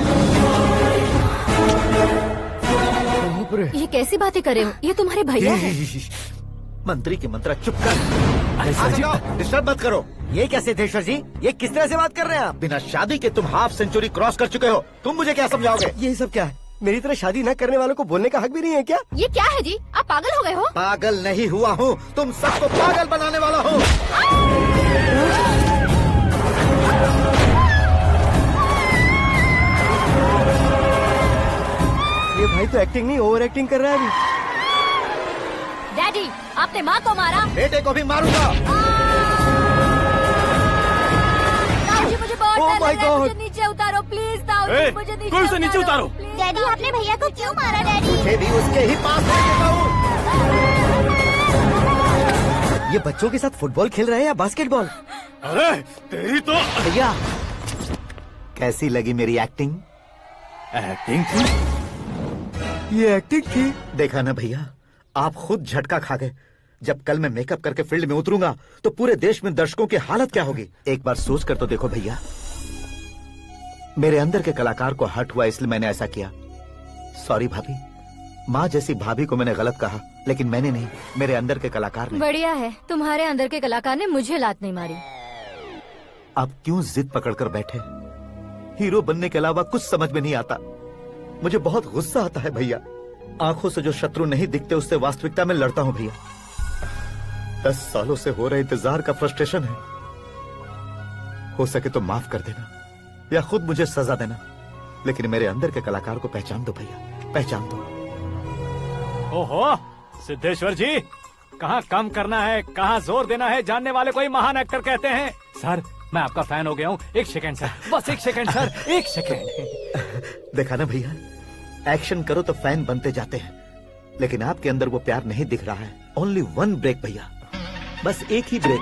ये कैसी बातें कर रहे हो? ये तुम्हारे भैया हैं। मंत्री की मंत्रा चुप कर। डिस्टर्ब मत करो। ये क्या सिद्धेश्वर जी, ये किस तरह से बात कर रहे हैं आप? बिना शादी के तुम हाफ सेंचुरी क्रॉस कर चुके हो, तुम मुझे क्या समझाओगे? ये सब क्या है? मेरी तरह शादी न करने वालों को बोलने का हक भी नहीं है क्या? ये क्या है जी? आप पागल हो गए हो? पागल नहीं हुआ हूँ, तुम सबको पागल बनाने वाला हूँ। ये भाई तो एक्टिंग नहीं ओवर एक्टिंग कर रहा है अभी। डैडी, आपने माँ को मारा। बेटे को भी मारूंगा। ताऊजी मुझे बहुत Oh डर my लग रहा है, God! मुझे नीचे उतारो प्लीज। ताऊजी मुझे कोई उसे नीचे उतारो। डैडी आपने भैया को क्यों मारा? डैडी मुझे भी उसके ही पास लेके जाऊं। ये बच्चों के साथ फुटबॉल खेल रहे हैं या बास्केटबॉल? अरे तेरी तो भैया कैसी लगी मेरी एक्टिंग? एक्टिंग थी? ये एक्टिंग थी? देखा ना भैया, आप खुद झटका खा गए। जब कल मैं मेकअप करके फील्ड में उतरूंगा तो पूरे देश में दर्शकों की हालत क्या होगी? एक बार सोच कर तो देखो भैया। मेरे अंदर के कलाकार को हर्ट हुआ इसलिए मैंने ऐसा किया। सॉरी भाभी। माँ जैसी भाभी को मैंने गलत कहा, लेकिन मैंने नहीं, मेरे अंदर के कलाकार ने। बढ़िया है, तुम्हारे अंदर के कलाकार ने मुझे लात नहीं मारी। आप क्यों जिद पकड़कर बैठे? हीरो बनने के अलावा कुछ समझ में नहीं आता। मुझे बहुत गुस्सा आता है भैया। आंखों से जो शत्रु नहीं दिखते उससे वास्तविकता में लड़ता हूँ भैया। 10 सालों से हो रहे इंतजार का फ्रस्ट्रेशन है। हो सके तो माफ कर देना या खुद मुझे सजा देना, लेकिन मेरे अंदर के कलाकार को पहचान दो भैया, पहचान दो। ओहो सिद्धेश्वर जी, कहाँ कम करना है कहाँ जोर देना है जानने वाले को ही महान एक्टर कहते हैं। सर मैं आपका फैन हो गया हूँ। एक सेकंड सर, बस एक सेकंड सर, एक सेकंड। देखा ना भैया, एक्शन करो तो फैन बनते जाते हैं, लेकिन आपके अंदर वो प्यार नहीं दिख रहा है। ओनली 1 ब्रेक भैया, बस एक ही ब्रेक।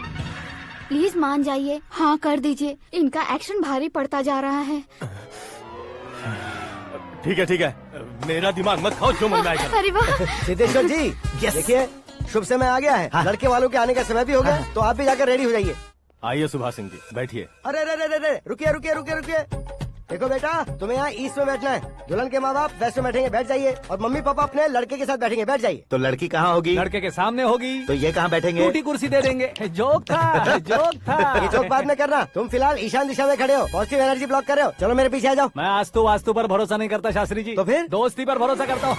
प्लीज मान जाइए, हाँ कर दीजिए। इनका एक्शन भारी पड़ता जा रहा है। ठीक है, मेरा दिमाग मत खाओ, जो मन में आएगा। अरे वाह सिद्धेश्वर जी, देखिए शुभ समय आ गया है। लड़के वालों के आने का समय भी हो गया, तो आप भी जाकर रेडी हो जाइए। आइए सुभाष सिंह जी, बैठिए। अरे रे रे रे रे, रुकिए रुकिए रुकिए रुकिए। देखो बेटा, तुम्हें यहाँ ईस्ट में बैठना है। दुल्हन के माँ बाप वेस्ट में बैठेंगे, बैठ जाइए। और मम्मी पापा अपने लड़के के साथ बैठेंगे, बैठ जाइए। तो लड़की कहाँ होगी? लड़के के सामने होगी। तो ये कहाँ बैठेंगे? टूटी कुर्सी दे देंगे। जोक था, जोक था। ये जोक बाद में करना। तुम फिलहाल ईशान दिशा में खड़े हो, पॉजिटिव एनर्जी ब्लॉक कर रहे हो। चलो मेरे पीछे आ जाओ। मैं आस्तु वास्तु पर भरोसा नहीं करता शास्त्री जी। तो फिर? दोस्ती पर भरोसा करता हूँ।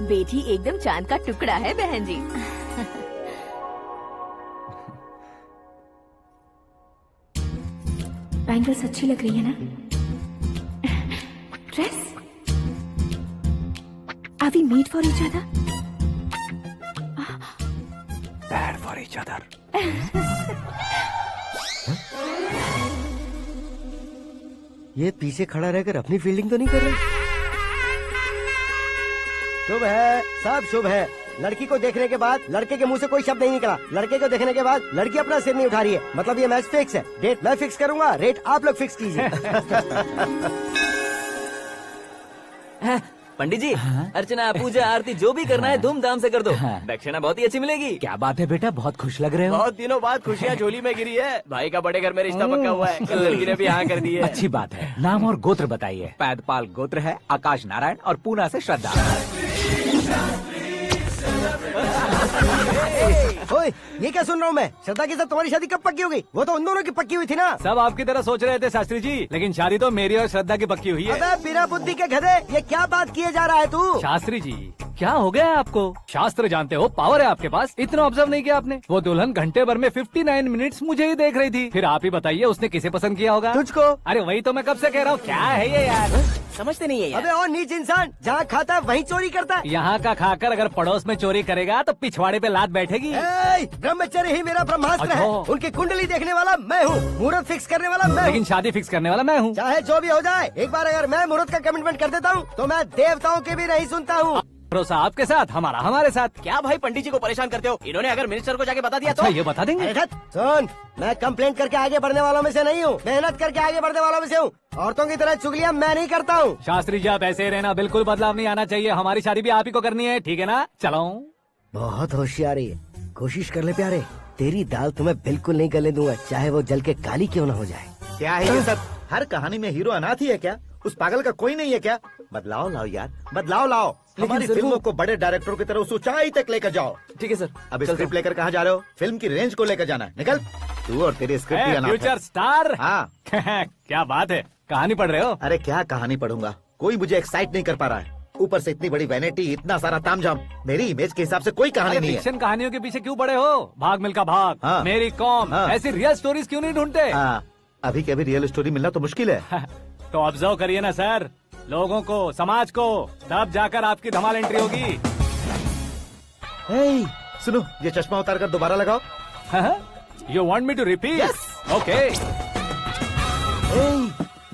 बेटी एकदम चांद का टुकड़ा है बहन जी। बैंगल्स अच्छी लग रही है ना? Dress? Are we made for each other? Bad for each other. ये पीछे खड़ा रहकर अपनी फील्डिंग तो नहीं कर रहा? शुभ है, सब शुभ है। लड़की को देखने के बाद लड़के के मुंह से कोई शब्द नहीं निकला। लड़के को देखने के बाद लड़की अपना सिर नहीं उठा रही है। मतलब ये मैच फिक्स है। डेट मैं फिक्स करूंगा, रेट आप लोग फिक्स कीजिए। पंडित जी, अर्चना पूजा आरती जो भी करना है धूमधाम से कर दो। दक्षिणा बहुत ही अच्छी मिलेगी। क्या बात है बेटा, बहुत खुश लग रहे हो। बहुत दिनों बाद खुशियाँ झोली में गिरी है। भाई का बड़े घर में रिश्ता पक्का हुआ है। कल लड़की ने भी हाँ कर दी है। अच्छी बात है। नाम और गोत्र बताइए। पैदपाल गोत्र है, आकाश नारायण और पूना से श्रद्धा। ओए, ये क्या सुन रहा हूँ मैं? श्रद्धा के साथ तुम्हारी शादी कब पक्की हो गई? वो तो उन दोनों की पक्की हुई थी ना। सब आपकी तरह सोच रहे थे शास्त्री जी, लेकिन शादी तो मेरी और श्रद्धा की पक्की हुई है। अबे बिना बुद्धि के गधे, ये क्या बात किए जा रहा है तू? शास्त्री जी, क्या हो गया है आपको? शास्त्र जानते हो, पावर है आपके पास। इतना ऑब्जर्व नहीं किया आपने? वो दुल्हन घंटे भर में 59 मिनट्स मुझे ही देख रही थी। फिर आप ही बताइए उसने किसे पसंद किया होगा? तुझको। अरे वही तो मैं कब से कह रहा हूँ, क्या है ये यार? समझते नहीं है यार। अबे और नीच इंसान, जहाँ खाता है वहीं चोरी करता है। यहाँ का खाकर अगर पड़ोस में चोरी करेगा तो पिछवाड़े पे लात बैठेगी। ब्रह्मचर्य ही मेरा ब्रह्मास्त्र है। अच्छा। उनकी कुंडली देखने वाला मैं हूँ, मुहूर्त फिक्स करने वाला मैं हूँ। लेकिन शादी फिक्स करने वाला मैं हूँ। चाहे जो भी हो जाए, एक बार अगर मैं मुहूर्त का कमिटमेंट कर देता हूँ तो मैं देवताओं के भी नहीं सुनता हूँ। भरोसा आपके साथ, हमारा हमारे साथ। क्या भाई पंडित जी को परेशान करते हो? इन्होंने अगर मिनिस्टर को जाके बता दिया अच्छा, तो ये बता देंगे? सुन, मैं कंप्लेंट करके आगे बढ़ने वालों में से नहीं हूँ, मेहनत करके आगे बढ़ने वालों में से हूँ। औरतों की तरह चुगलियाँ मैं नहीं करता हूँ। शास्त्री जी आप ऐसे ही रहना, बिल्कुल बदलाव नहीं आना चाहिए। हमारी शादी भी आप ही को करनी है, ठीक है ना? चलो। बहुत होशियारी है, कोशिश कर ले प्यारे। तेरी दाल तुम्हें बिल्कुल नहीं गलने दूंगा, चाहे वो जल के काली क्यों न हो जाए। क्या है ये सब? हर कहानी में हीरो अनाथ ही है क्या? उस पागल का कोई नहीं है क्या? बदलाव लाओ यार, बदलाव लाओ। हमारी फिल्मों को बड़े डायरेक्टरों की तरह उस ऊंचाई तक लेकर जाओ। ठीक है सर। अब स्क्रिप्ट लेकर कहाँ जा रहे हो? फिल्म की रेंज को लेकर जाना है। निकल तू और तेरे स्क्रिप्ट भी अनाथ है। Future star. हाँ। क्या बात है, कहानी पढ़ रहे हो? अरे क्या कहानी पढ़ूंगा, कोई मुझे एक्साइट नहीं कर पा रहा है। ऊपर से इतनी बड़ी वैनिटी, इतना सारा तामझाम। मेरी इमेज के हिसाब से कोई कहानी नहीं है। फिक्शन कहानियों के पीछे क्यों पड़े हो? भाग मिल्खा भाग, हाँ। मेरी कॉम, हाँ। ऐसी रियल स्टोरीज क्यों नहीं ढूंढते? हाँ, अभी के अभी रियल स्टोरी मिलना तो मुश्किल है। तो ऑब्जर्व करिए ना सर, लोगों को, समाज को, तब जाकर आपकी धमाल एंट्री होगी। सुनो, ये चश्मा उतार कर दोबारा लगाओ। You want me to repeat? Okay.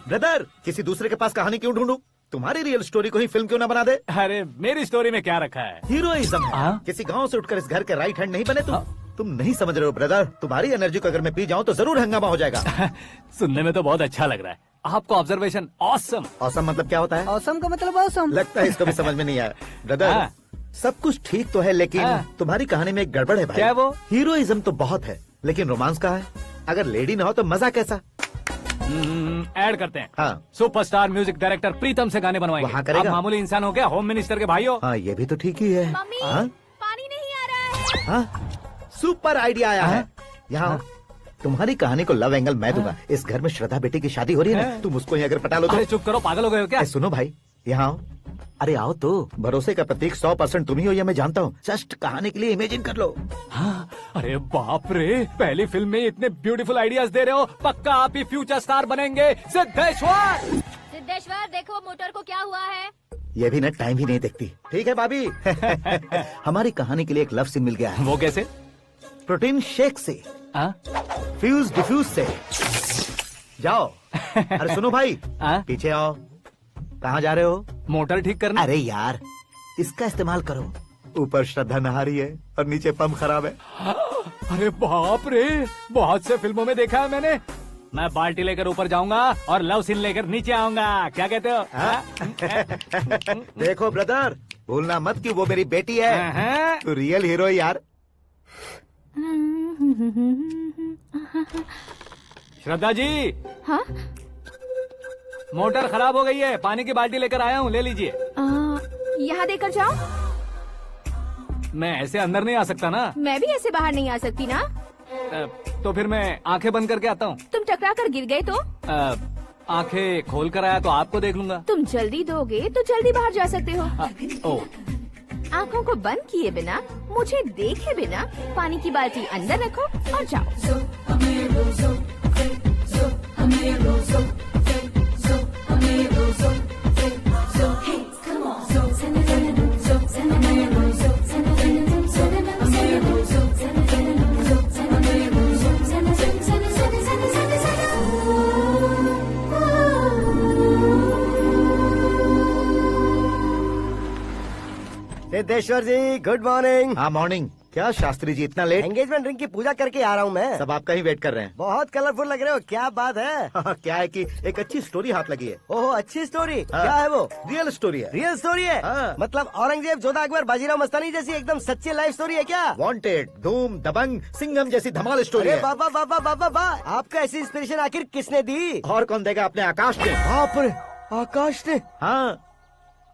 Brother, किसी दूसरे के पास कहानी क्यों ढूंढूं? तुम्हारी रियल स्टोरी को ही फिल्म क्यों ना बना दे? अरे मेरी स्टोरी में क्या रखा है? हीरोइज्म है। किसी गांव से उठकर इस घर के राइट हैंड नहीं बने तुम। तुम नहीं समझ रहे हो ब्रदर, तुम्हारी एनर्जी को अगर मैं पी जाऊं तो जरूर हंगामा हो जाएगा। सुनने में तो बहुत अच्छा लग रहा है आपको। Observation awesome. ऑसम मतलब क्या होता है? ऑसम का मतलब ऑसम। लगता है इसको भी समझ में नहीं आया। ब्रदर, सब कुछ ठीक तो है, लेकिन तुम्हारी कहानी में एक गड़बड़ है भाई। क्या वो? हीरोइज्म तो बहुत है, लेकिन रोमांस का है। अगर लेडी ना हो तो मजा कैसा? ऐड करते हैं। हाँ। सुपरस्टार म्यूजिक डायरेक्टर प्रीतम से गाने बनवाएंगे। वहाँ करेगा? आप मामूली इंसान हो क्या? होम मिनिस्टर के भाई हो। हाँ, ये भी तो ठीक ही है। मम्मी, हाँ? पानी नहीं आ रहा है। हाँ? सुपर आइडिया आया है। यहाँ तुम्हारी कहानी को लव एंगल मैं दूंगा। इस घर में श्रद्धा बेटी की शादी हो रही है ना, तुम उसको ही अगर पटा लो तो। अरे चुप करो, पागल हो गए हो क्या? सुनो भाई, यहाँ आओ। अरे आओ तो। भरोसे का प्रतीक 100% तुम ही हो, ये मैं जानता हूँ। जस्ट कहानी के लिए इमेजिन कर लो। हाँ, अरे बाप रे, पहली फिल्म में इतने ब्यूटीफुल आइडियाज दे रहे हो। पक्का आप ही फ्यूचर स्टार बनेंगे। सिद्धेश्वर, सिद्धेश्वर देखो मोटर को क्या हुआ है? ये भी ना टाइम ही नहीं देखती। ठीक है भाभी। हमारी कहानी के लिए एक लव सीन मिल गया है। वो कैसे? प्रोटीन शेक से, फ्यूज डिफ्यूज से। जाओ। अरे सुनो भाई, पीछे आओ। कहाँ जा रहे हो? मोटर ठीक करना। अरे यार, इसका इस्तेमाल करो। ऊपर श्रद्धा नहा रही है और नीचे पंप खराब है। अरे बाप रे, बहुत से फिल्मों में देखा है मैंने। मैं बाल्टी लेकर ऊपर जाऊंगा और लव सीन लेकर नीचे आऊंगा। क्या कहते हो? देखो ब्रदर, भूलना मत कि वो मेरी बेटी है। तू रियल हीरो है यार। श्रद्धा जी। हाँ? मोटर खराब हो गई है, पानी की बाल्टी लेकर आया हूँ, ले लीजिए। यहाँ देकर जाओ। मैं ऐसे अंदर नहीं आ सकता ना। मैं भी ऐसे बाहर नहीं आ सकती ना। तो फिर मैं आंखें बंद करके आता हूँ। तुम टकरा कर गिर गए तो? आंखें खोल कर आया तो आपको देख लूंगा। तुम जल्दी दोगे तो जल्दी बाहर जा सकते हो। आंखों को बंद किए बिना, मुझे देखे बिना पानी की बाल्टी अंदर रखो और जाओ। सिद्धेश्वर जी, गुड मॉर्निंग। हाँ मॉर्निंग। क्या शास्त्री जी इतना लेट? एंगेजमेंट रिंग की पूजा करके आ रहा हूँ मैं। सब आपका ही वेट कर रहे हैं। बहुत कलरफुल लग रहे हो, क्या बात है? क्या है कि एक अच्छी स्टोरी हाथ लगी है। ओहो, अच्छी स्टोरी। क्या है वो? रियल स्टोरी है। रियल स्टोरी है? मतलब औरंगजेब, जोधा अकबर, बाजीराव मस्तानी जैसी एकदम सच्ची लाइफ स्टोरी है क्या? वांटेड, धूम, दबंग, सिंघम जैसी धमाल स्टोरी है। बाबा बाबा बाबा वाह, आपका ऐसी इंस्पिरेशन आखिर किसने दी? और कौन देगा? अपने आकाश ने। बाप रे, आकाश ने? हाँ।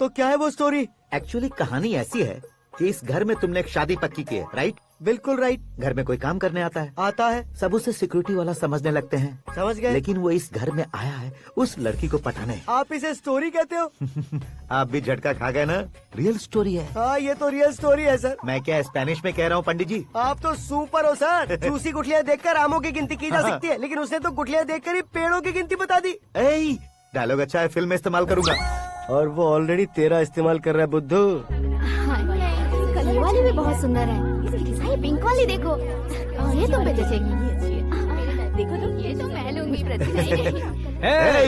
तो क्या है वो स्टोरी? एक्चुअली कहानी ऐसी है कि इस घर में तुमने एक शादी पक्की की है, राइट? बिल्कुल राइट। घर में कोई काम करने आता है? आता है। सब उसे सिक्योरिटी वाला समझने लगते हैं। समझ गए। लेकिन वो इस घर में आया है उस लड़की को पटाने। आप इसे स्टोरी कहते हो? आप भी झटका खा गए ना। रियल स्टोरी है। हाँ, ये तो रियल स्टोरी है सर। मैं क्या स्पेनिश में कह रहा हूँ पंडित जी? आप तो सुपर हो सर। चूसी गुठलियाँ देखकर आमों की गिनती की जा सकती है, लेकिन उसने तो गुठलियाँ देखकर ही पेड़ों की गिनती बता दी। डायलॉग अच्छा है, फिल्म में इस्तेमाल करूंगा। और वो ऑलरेडी तेरा इस्तेमाल कर रहा है बुद्धू। ये वाली भी बहुत सुंदर है। इसकी डिजाइन पिंक वाली देखो। और ये तुम पे जचेगी। देखो तो ये तो मैं लूंगी।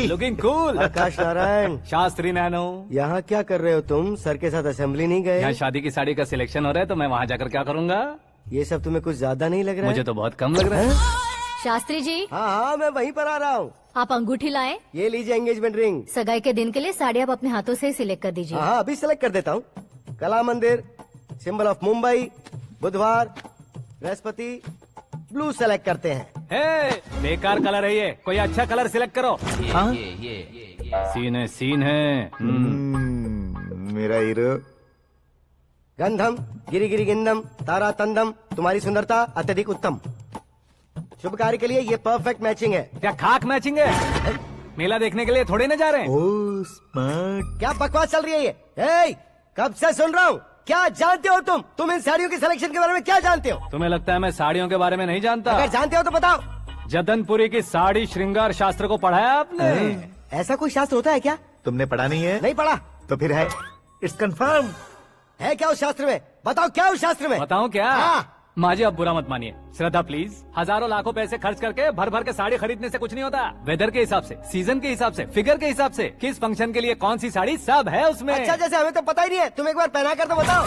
Looking cool. Akash Narayan. Shastri Nano. यहाँ क्या कर रहे हो तुम? सर के साथ असेंबली नहीं गए? यहाँ शादी की साड़ी का सिलेक्शन हो रहा है तो मैं वहाँ जाकर क्या करूँगा? ये सब तुम्हें कुछ ज्यादा नहीं लग रहा है? मुझे तो बहुत कम लग रहा है। शास्त्री जी। हाँ हाँ, मैं वहीं पर आ रहा हूँ। आप अंगूठी लाएं। ये लीजिए एंगेजमेंट रिंग। सगाई के दिन के लिए साड़ी आप अपने हाथों से सिलेक्ट कर दीजिए। हाँ, अभी सिलेक्ट कर देता हूँ। कला मंदिर, सिंबल ऑफ मुंबई, बुधवार, बृहस्पति, ब्लू सेलेक्ट करते हैं। बेकार कलर है ये, कोई अच्छा कलर सिलेक्ट करो। सीन है। मेरा हीरो। गंधम, गिरी गिरी गिंदम, तारा तंदम, तुम्हारी सुंदरता अत्यधिक उत्तम। शुभ कार्य के लिए ये परफेक्ट मैचिंग है। क्या खाक मैचिंग है? मेला देखने के लिए थोड़े न जा रहे हैं। Oh smart. क्या बकवास चल रही है ये? कब से सुन रहा हूँ। क्या जानते हो तुम इन साड़ियों की सिलेक्शन के बारे में क्या जानते हो? तुम्हें लगता है मैं साड़ियों के बारे में नहीं जानता? अगर जानते हो तो बताओ। जदनपुरी की साड़ी श्रृंगार शास्त्र को पढ़ा है आपने? ऐसा कोई शास्त्र होता है क्या? तुमने पढ़ा नहीं है? नहीं पढ़ा। तो फिर है। It's confirm. है क्या उस शास्त्र में? बताओ क्या उस शास्त्र में? बताऊं क्या? माँ जी, आप बुरा मत मानिए। श्रद्धा प्लीज। हजारों लाखों पैसे खर्च करके भर भर के साड़ी खरीदने से कुछ नहीं होता। वेदर के हिसाब से, सीजन के हिसाब से, फिगर के हिसाब से, किस फंक्शन के लिए कौन सी साड़ी, सब है उसमें। अच्छा, जैसे हमें तो पता ही नहीं है। तुम एक बार पहना कर तो बताओ।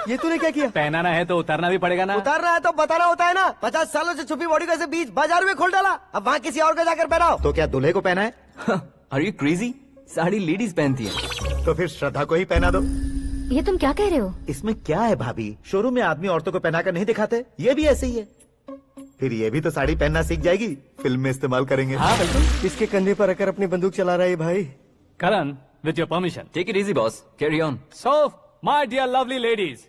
ये तूने क्या किया? पहनाना है तो उतारना भी पड़ेगा ना। उतारना है तो बताना होता है ना। 50 सालों से छुपी बॉडी को ऐसे बीच बाजार में खोल डाला। अब वहाँ किसी और को जाकर पहनाओ। तो क्या दूल्हे को पहना है? Are you crazy? Sari ladies पहनती है। तो फिर श्रद्धा को ही पहना दो। ये तुम क्या कह रहे हो? इसमें क्या है भाभी? शोरूम में आदमी औरतों को पहनाकर नहीं दिखाते? ये भी ऐसे ही है। फिर ये भी तो साड़ी पहनना सीख जाएगी, फिल्म में इस्तेमाल करेंगे। हाँ बिल्कुल। इसके कंधे पर रखकर अपनी बंदूक चला रहा है भाई। Karan, with your permission. Take it easy boss, carry on. So my dear lovely ladies,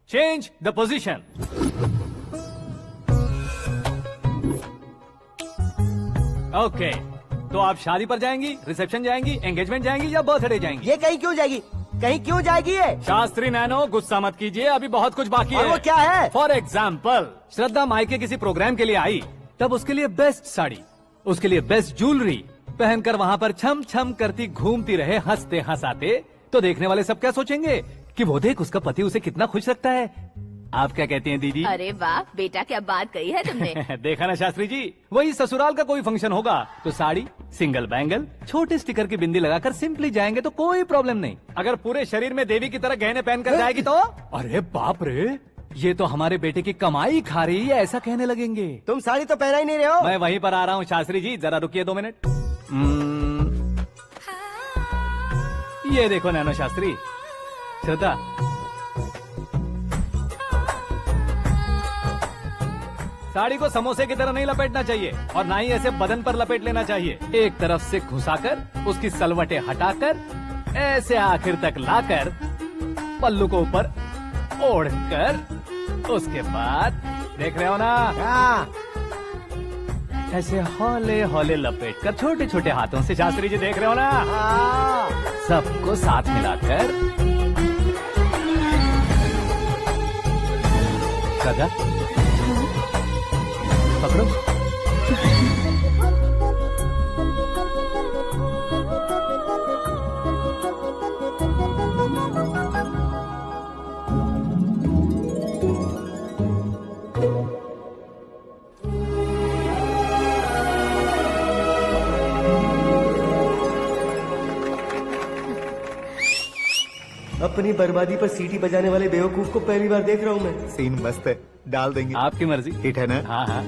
change the position. Okay, तो आप शादी पर जाएंगी, रिसेप्शन जाएंगी, एंगेजमेंट जाएंगी या बर्थडे जाएंगी? ये कहीं क्यों जाएगी? कहीं क्यों जाएगी ये? शास्त्री नैनो गुस्सा मत कीजिए, अभी बहुत कुछ बाकी और है। वो क्या है? फॉर एग्जाम्पल, श्रद्धा मायके किसी प्रोग्राम के लिए आई, तब उसके लिए बेस्ट साड़ी, उसके लिए बेस्ट ज्वेलरी पहनकर वहाँ पर छम छम करती घूमती रहे हंसते हंसाते, तो देखने वाले सब क्या सोचेंगे कि वो देख उसका पति उसे कितना खुश रखता है। आप क्या कहती हैं दीदी? अरे वाह बेटा, क्या बात कही है तुमने। देखा ना शास्त्री जी, वही ससुराल का कोई फंक्शन होगा तो साड़ी, सिंगल बैंगल, छोटे स्टिकर की बिंदी लगाकर सिंपली जाएंगे तो कोई प्रॉब्लम नहीं। अगर पूरे शरीर में देवी की तरह गहने पहनकर जाएगी तो अरे बाप रे, ये तो हमारे बेटे की कमाई खा रही है, ऐसा कहने लगेंगे। तुम साड़ी तो पहना ही नहीं रहे हो। मैं वहीं पर आ रहा हूँ शास्त्री जी, जरा रुकिए 2 मिनट। ये देखो नैनो शास्त्री, श्रद्धा साड़ी को समोसे की तरह नहीं लपेटना चाहिए और ना ही ऐसे बदन पर लपेट लेना चाहिए। एक तरफ से घुसाकर उसकी सलवटें हटाकर ऐसे आखिर तक लाकर पल्लू को ऊपर ओढ़कर उसके बाद देख रहे हो ना, ऐसे हौले हौले लपेट कर छोटे छोटे हाथों से, शास्त्री जी देख रहे हो ना, सबको साथ मिलाकर सदा पकड़ो। अपनी बर्बादी पर सीटी बजाने वाले बेवकूफ को पहली बार देख रहा हूँ मैं। सीन मस्त है, डाल देंगे। आपकी मर्जी। हिट है ना? हाँ हाँ।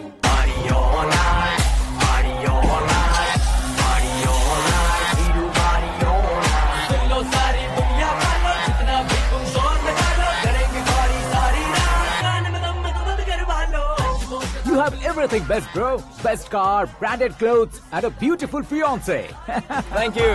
You have everything best, bro. Best car, branded clothes, and a beautiful fiance. Thank you.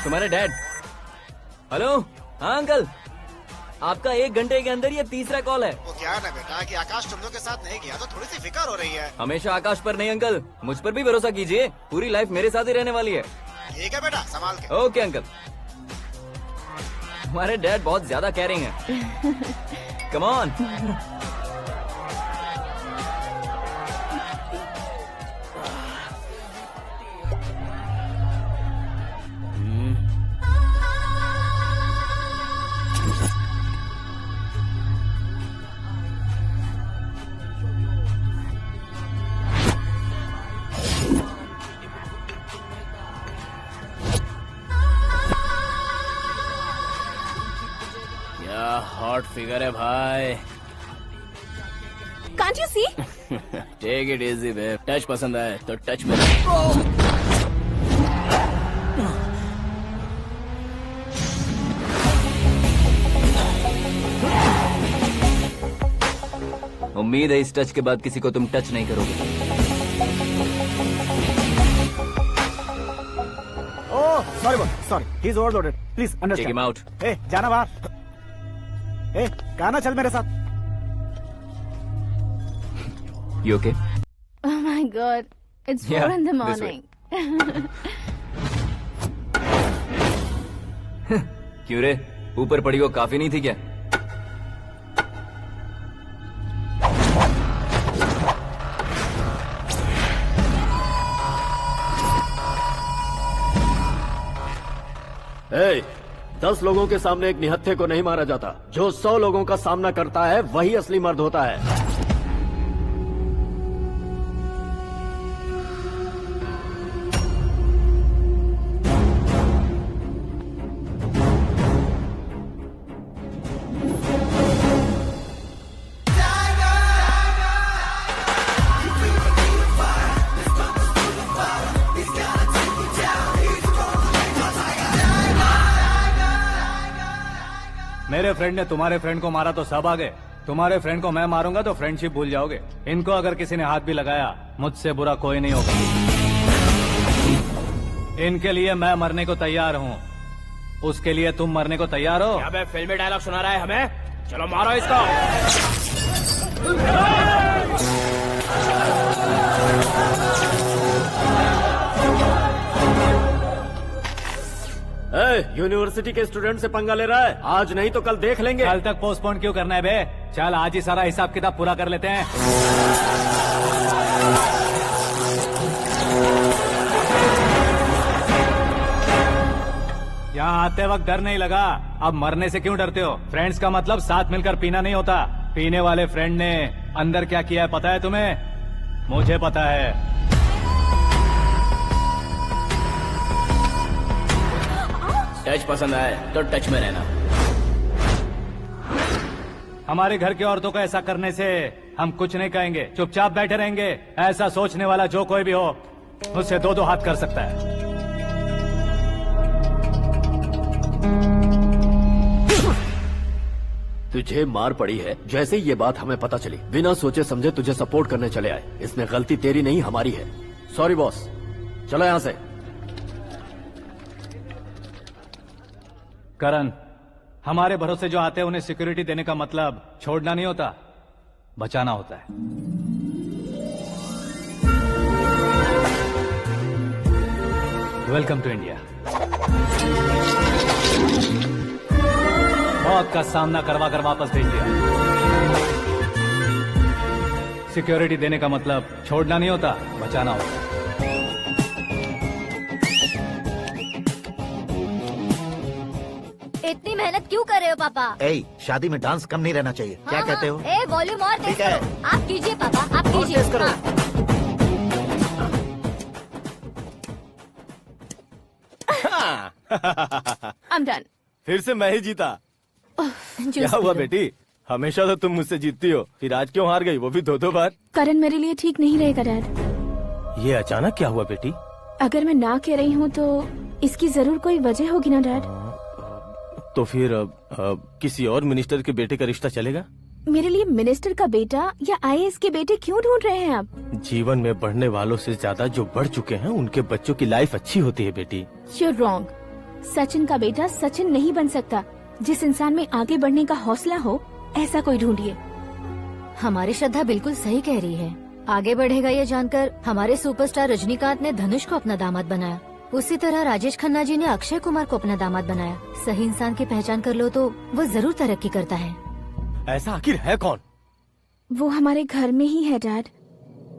तुम्हारे डैड। हेलो, हाँ अंकल, आपका 1 घंटे के अंदर ये तीसरा कॉल है। वो क्या है ना बेटा कि आकाश तुम लोग के साथ नहीं गया तो थोड़ी सी फिक्र हो रही है। हमेशा आकाश पर नहीं अंकल, मुझ पर भी भरोसा कीजिए, पूरी लाइफ मेरे साथ ही रहने वाली है। ठीक है बेटा, संभाल के। Okay uncle. हमारे डैड बहुत ज्यादा केयरिंग है। Come on. हॉट फिगर है भाई। Can't you see? Take it easy babe, touch पसंद आए तो टच में। उम्मीद है इस टच के बाद किसी को तुम टच नहीं करोगे। Oh sorry, he is overloaded, please take understand. Him out. ए जाना बाहर। ए गाना चल मेरे साथ। You okay? Oh my God, it's 4 Yeah, in the this way. morning. क्यों रे, ऊपर पड़ी वो काफी नहीं थी क्या? ए, 10 लोगों के सामने एक निहत्थे को नहीं मारा जाता। जो 100 लोगों का सामना करता है वही असली मर्द होता है। मेरे फ्रेंड ने तुम्हारे फ्रेंड को मारा तो सब आ गए, तुम्हारे फ्रेंड को मैं मारूंगा तो फ्रेंडशिप भूल जाओगे। इनको अगर किसी ने हाथ भी लगाया, मुझसे बुरा कोई नहीं होगा। इनके लिए मैं मरने को तैयार हूँ, उसके लिए तुम मरने को तैयार हो? क्या बे फिल्मी डायलॉग सुना रहा है हमें? चलो मारो इसको। यूनिवर्सिटी के स्टूडेंट से पंगा ले रहा है। आज नहीं तो कल देख लेंगे। कल तक पोस्टपोन क्यों करना है बे? चल आज ही सारा हिसाब किताब पूरा कर लेते हैं। यहाँ आते वक्त डर नहीं लगा, अब मरने से क्यों डरते हो? फ्रेंड्स का मतलब साथ मिलकर पीना नहीं होता। पीने वाले फ्रेंड ने अंदर क्या किया है पता है तुम्हें? मुझे पता है। टच पसंद आए तो टच में रहना। हमारे घर की औरतों को ऐसा करने से हम कुछ नहीं कहेंगे, चुपचाप बैठे रहेंगे। ऐसा सोचने वाला जो कोई भी हो उससे दो हाथ कर सकता है। तुझे मार पड़ी है जैसे ये बात हमें पता चली, बिना सोचे समझे तुझे सपोर्ट करने चले आए। इसमें गलती तेरी नहीं हमारी है। सॉरी बॉस, चलो यहाँ से। करण, हमारे भरोसे जो आते हैं उन्हें सिक्योरिटी देने का मतलब छोड़ना नहीं होता, बचाना होता है। Welcome to India. मौत का सामना करवा कर वापस भेज दिया। सिक्योरिटी देने का मतलब छोड़ना नहीं होता, बचाना होता है। इतनी मेहनत क्यों कर रहे हो पापा? ए, शादी में डांस कम नहीं रहना चाहिए। क्या कहते हो? ए, वॉल्यूम और तेज ठीक है। करो। आप कीजिए पापा, आप कीजिए। तेज करो। I'm done. फिर से मैं ही जीता। क्या हुआ बेटी? हमेशा तो तुम मुझसे जीतती हो, फिर आज क्यों हार गई, वो भी 2-2 बार? करण मेरे लिए ठीक नहीं रहेगा डैड। ये अचानक क्या हुआ बेटी? अगर मैं ना कह रही हूँ तो इसकी जरूर कोई वजह होगी ना डैड। तो फिर किसी और मिनिस्टर के बेटे का रिश्ता चलेगा? मेरे लिए मिनिस्टर का बेटा या आईएएस के बेटे क्यों ढूंढ रहे हैं आप? जीवन में बढ़ने वालों से ज्यादा जो बढ़ चुके हैं उनके बच्चों की लाइफ अच्छी होती है बेटी। You're wrong. सचिन का बेटा सचिन नहीं बन सकता। जिस इंसान में आगे बढ़ने का हौसला हो ऐसा कोई ढूंढिए। हमारी श्रद्धा बिल्कुल सही कह रही है। आगे बढ़ेगा ये जानकर हमारे सुपरस्टार रजनीकांत ने धनुष को अपना दामाद बनाया। उसी तरह राजेश खन्ना जी ने अक्षय कुमार को अपना दामाद बनाया। सही इंसान की पहचान कर लो तो वो जरूर तरक्की करता है। ऐसा आखिर है कौन? वो हमारे घर में ही है डैड।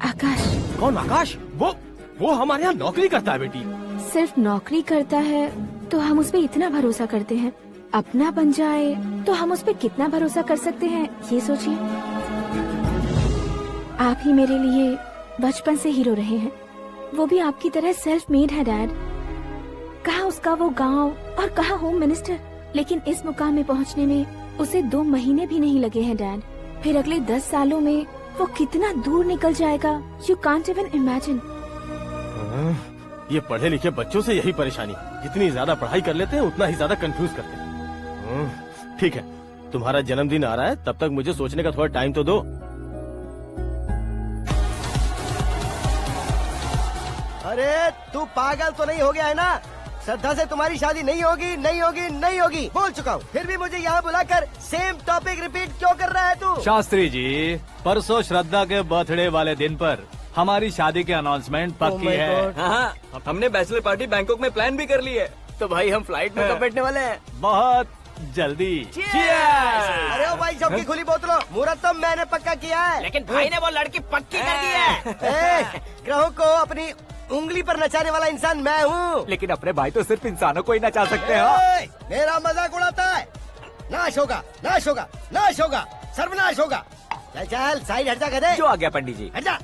आकाश। कौन आकाश? वो हमारे यहाँ नौकरी करता है बेटी। सिर्फ नौकरी करता है तो हम उस पर इतना भरोसा करते हैं। अपना बन जाए तो हम उस पर कितना भरोसा कर सकते हैं ये सोचिए। आप ही मेरे लिए बचपन से हीरो रहे हैं। वो भी आपकी तरह सेल्फ मेड है डैड। कहाँ उसका वो गांव और कहाँ होम मिनिस्टर, लेकिन इस मुकाम में पहुँचने में उसे 2 महीने भी नहीं लगे हैं डैड। फिर अगले 10 सालों में वो कितना दूर निकल जाएगा, यू कांट इवन इमेजिन। ये पढ़े लिखे बच्चों से यही परेशानी, जितनी ज्यादा पढ़ाई कर लेते हैं उतना ही ज्यादा कंफ्यूज करते हैं। ठीक है, तुम्हारा जन्मदिन आ रहा है, तब तक मुझे सोचने का थोड़ा टाइम तो दो। अरे तू पागल तो नहीं हो गया है ना? श्रद्धा से तुम्हारी शादी नहीं होगी, नहीं होगी, नहीं होगी, बोल चुका हूँ। फिर भी मुझे यहाँ बुलाकर सेम टॉपिक रिपीट क्यों कर रहा है तू? शास्त्री जी, परसों श्रद्धा के बर्थडे वाले दिन पर हमारी शादी की अनाउंसमेंट पक्की है। हाँ, हमने बैचलर पार्टी बैंकॉक में प्लान भी कर ली है। तो भाई हम फ्लाइट में कब बैठने वाले हैं? बहुत जल्दी। अरे ओ भाई साहब की खुली बोतलों, मुहूर्त तो मैंने पक्का किया है। लेकिन भाई ने वो लड़की पक्की कर दी है। ग्रहों को अपनी उंगली पर नचाने वाला इंसान मैं हूँ। लेकिन अपने भाई तो सिर्फ इंसानों को ही नचा सकते हैं। मेरा मजाक उड़ाता है। नाश होगा, नाश होगा, नाश होगा, सर्वनाश होगा। चल चल साइड हट जा गधे। जो आ गया पंडित जी। हट जा।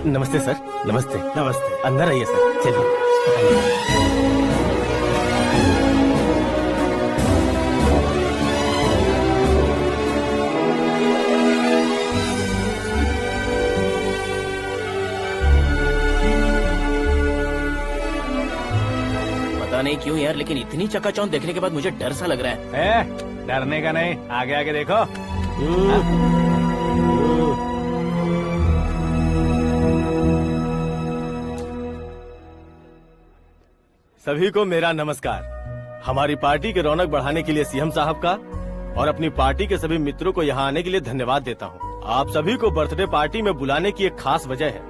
नमस्ते सर। नमस्ते। नमस्ते। अंदर आइए सर, चलिए। पता नहीं क्यों यार, लेकिन इतनी चकाचौंध देखने के बाद मुझे डर सा लग रहा है। डरने का नहीं, आगे आगे देखो। सभी को मेरा नमस्कार। हमारी पार्टी की रौनक बढ़ाने के लिए सीएम साहब का और अपनी पार्टी के सभी मित्रों को यहाँ आने के लिए धन्यवाद देता हूँ। आप सभी को बर्थडे पार्टी में बुलाने की एक खास वजह है।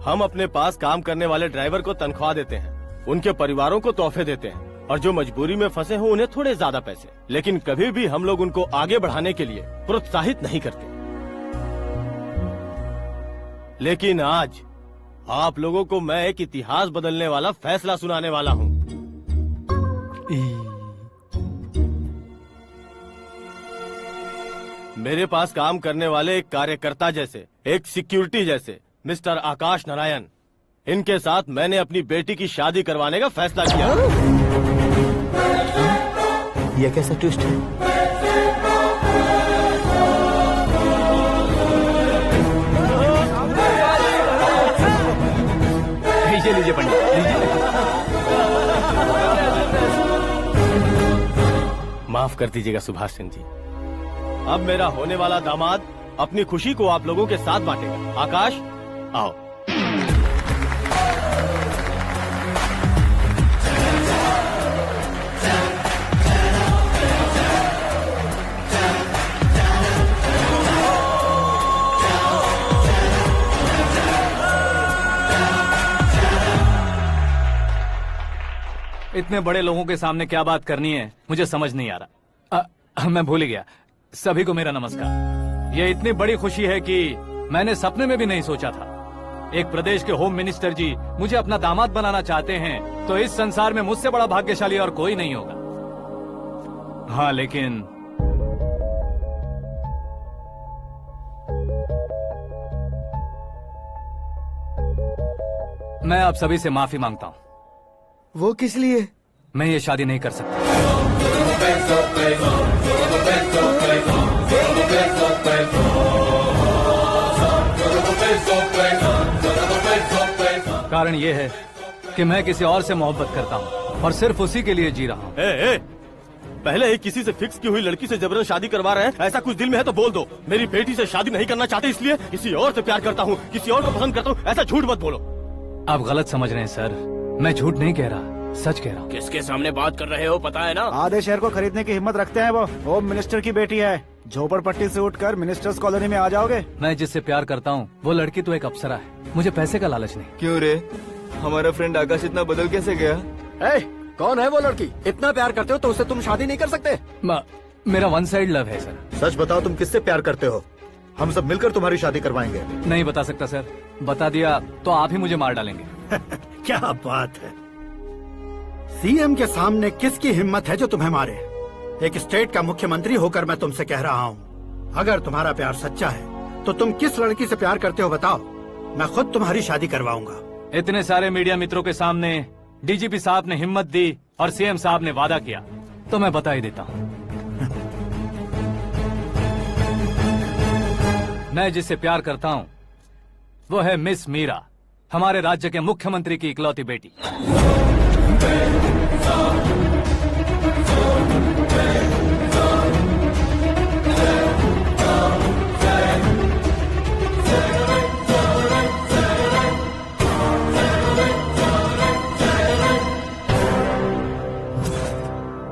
हम अपने पास काम करने वाले ड्राइवर को तनख्वाह देते हैं, उनके परिवारों को तोहफे देते हैं और जो मजबूरी में फंसे हो उन्हें थोड़े ज्यादा पैसे, लेकिन कभी भी हम लोग उनको आगे बढ़ाने के लिए प्रोत्साहित नहीं करते। लेकिन आज आप लोगों को मैं एक इतिहास बदलने वाला फैसला सुनाने वाला हूँ। मेरे पास काम करने वाले एक कार्यकर्ता जैसे, एक सिक्योरिटी जैसे मिस्टर आकाश नारायण, इनके साथ मैंने अपनी बेटी की शादी करवाने का फैसला किया। यह कैसा ट्विस्ट है? लीजिए पंडित, लीजिए। माफ कर दीजिएगा सुभाष सिंह जी। अब मेरा होने वाला दामाद अपनी खुशी को आप लोगों के साथ बांटेगा। आकाश, आओ। इतने बड़े लोगों के सामने क्या बात करनी है मुझे समझ नहीं आ रहा। मैं भूल ही गया। सभी को मेरा नमस्कार। ये इतनी बड़ी खुशी है कि मैंने सपने में भी नहीं सोचा था। एक प्रदेश के होम मिनिस्टर जी मुझे अपना दामाद बनाना चाहते हैं तो इस संसार में मुझसे बड़ा भाग्यशाली और कोई नहीं होगा। हाँ, लेकिन मैं आप सभी से माफी मांगता हूँ। वो किस लिए? मैं ये शादी नहीं कर सकता। कारण ये है कि मैं किसी और से मोहब्बत करता हूँ और सिर्फ उसी के लिए जी रहा हूँ। पहले ही किसी से फिक्स की हुई लड़की से जबरन शादी करवा रहे हैं। ऐसा कुछ दिल में है तो बोल दो। मेरी बेटी से शादी नहीं करना चाहते इसलिए किसी और से प्यार करता हूँ, किसी और को पसंद करता हूँ, ऐसा झूठ मत बोलो। आप गलत समझ रहे हैं सर। मैं झूठ नहीं कह रहा, सच कह रहा हूँ। किसके सामने बात कर रहे हो पता है ना? आधे शहर को खरीदने की हिम्मत रखते हैं वो। होम मिनिस्टर की बेटी है। झोपड़पट्टी से उठकर मिनिस्टर्स कॉलोनी में आ जाओगे। मैं जिससे प्यार करता हूँ वो लड़की तो एक अप्सरा है। मुझे पैसे का लालच नहीं। क्यों रे, हमारा फ्रेंड आकाश इतना बदल कैसे गया? कौन है वो लड़की? इतना प्यार करते हो तो उससे तुम शादी नहीं कर सकते? मेरा वन साइड लव है सर। सच बताओ, तुम किससे प्यार करते हो? हम सब मिलकर तुम्हारी शादी करवाएंगे। नहीं बता सकता सर। बता दिया तो आप ही मुझे मार डालेंगे। क्या बात है। सीएम के सामने किसकी हिम्मत है जो तुम्हें मारे? एक स्टेट का मुख्यमंत्री होकर मैं तुमसे कह रहा हूँ, अगर तुम्हारा प्यार सच्चा है तो तुम किस लड़की से प्यार करते हो बताओ। मैं खुद तुम्हारी शादी करवाऊंगा। इतने सारे मीडिया मित्रों के सामने डीजीपी साहब ने हिम्मत दी और सीएम साहब ने वादा किया तो मैं बता ही देता हूँ। मैं जिससे प्यार करता हूँ वो है मिस मीरा, हमारे राज्य के मुख्यमंत्री की इकलौती बेटी।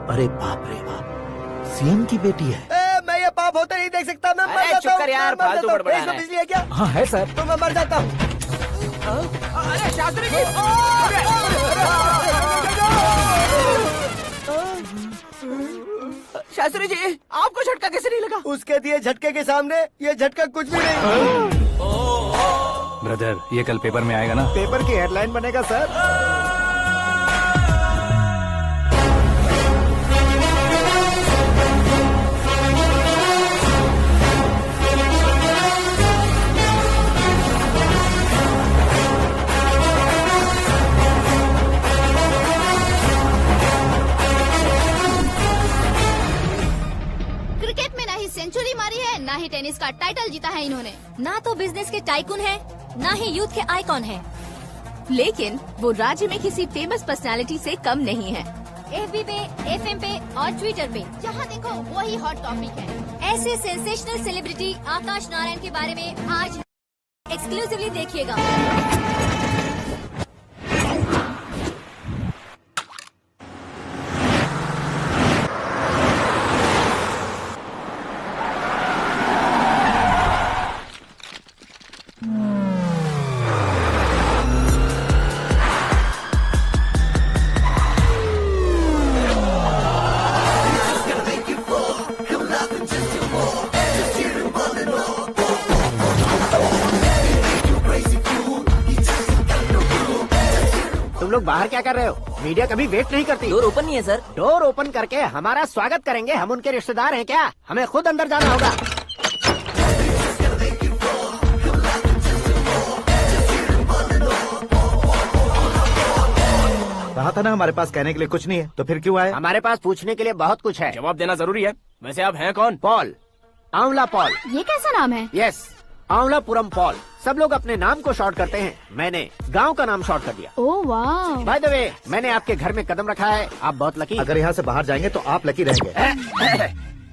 अरे बाप रे बाप, सीएम की बेटी है। मैं ये पाप होते नहीं देख सकता। मैं मर जाता हूँ। यार, फालतू बड़बड़ा रहा है। बिजली है क्या? हाँ है सर। तो मैं मर जाता हूँ। अरे शास्त्री जी! शास्त्री जी, आपको झटका कैसे नहीं लगा? उसके दिए झटके के सामने ये झटका कुछ भी नहीं। ब्रदर, ये कल पेपर में आएगा ना? पेपर की हेडलाइन बनेगा सर। सेंचुरी मारी है, ना ही टेनिस का टाइटल जीता है इन्होंने। ना तो बिजनेस के टाइकून है, ना ही यूथ के आइकॉन है। लेकिन वो राज्य में किसी फेमस पर्सनालिटी से कम नहीं है। FB पे, FM पे और ट्विटर पे, जहाँ देखो वही हॉट टॉपिक है। ऐसे सेंसेशनल सेलिब्रिटी आकाश नारायण के बारे में आज एक्सक्लूसिवली देखिएगा। लोग बाहर क्या कर रहे हो? मीडिया कभी वेट नहीं करती। डोर ओपन नहीं है सर। डोर ओपन करके हमारा स्वागत करेंगे। हम उनके रिश्तेदार हैं क्या? हमें खुद अंदर जाना होगा। कहा था ना हमारे पास कहने के लिए कुछ नहीं है, तो फिर क्यों आए? हमारे पास पूछने के लिए बहुत कुछ है। जवाब देना जरूरी है। वैसे आप हैं कौन? पॉल, आंवला पॉल। ये कैसा नाम है? Yes, Aanwalapuram Paul. सब लोग अपने नाम को शॉर्ट करते हैं, मैंने गांव का नाम शॉर्ट कर दिया। ओह वाह। बाय द वे, मैंने आपके घर में कदम रखा है, आप बहुत लकी। अगर यहाँ से बाहर जाएंगे तो आप लकी रहेंगे।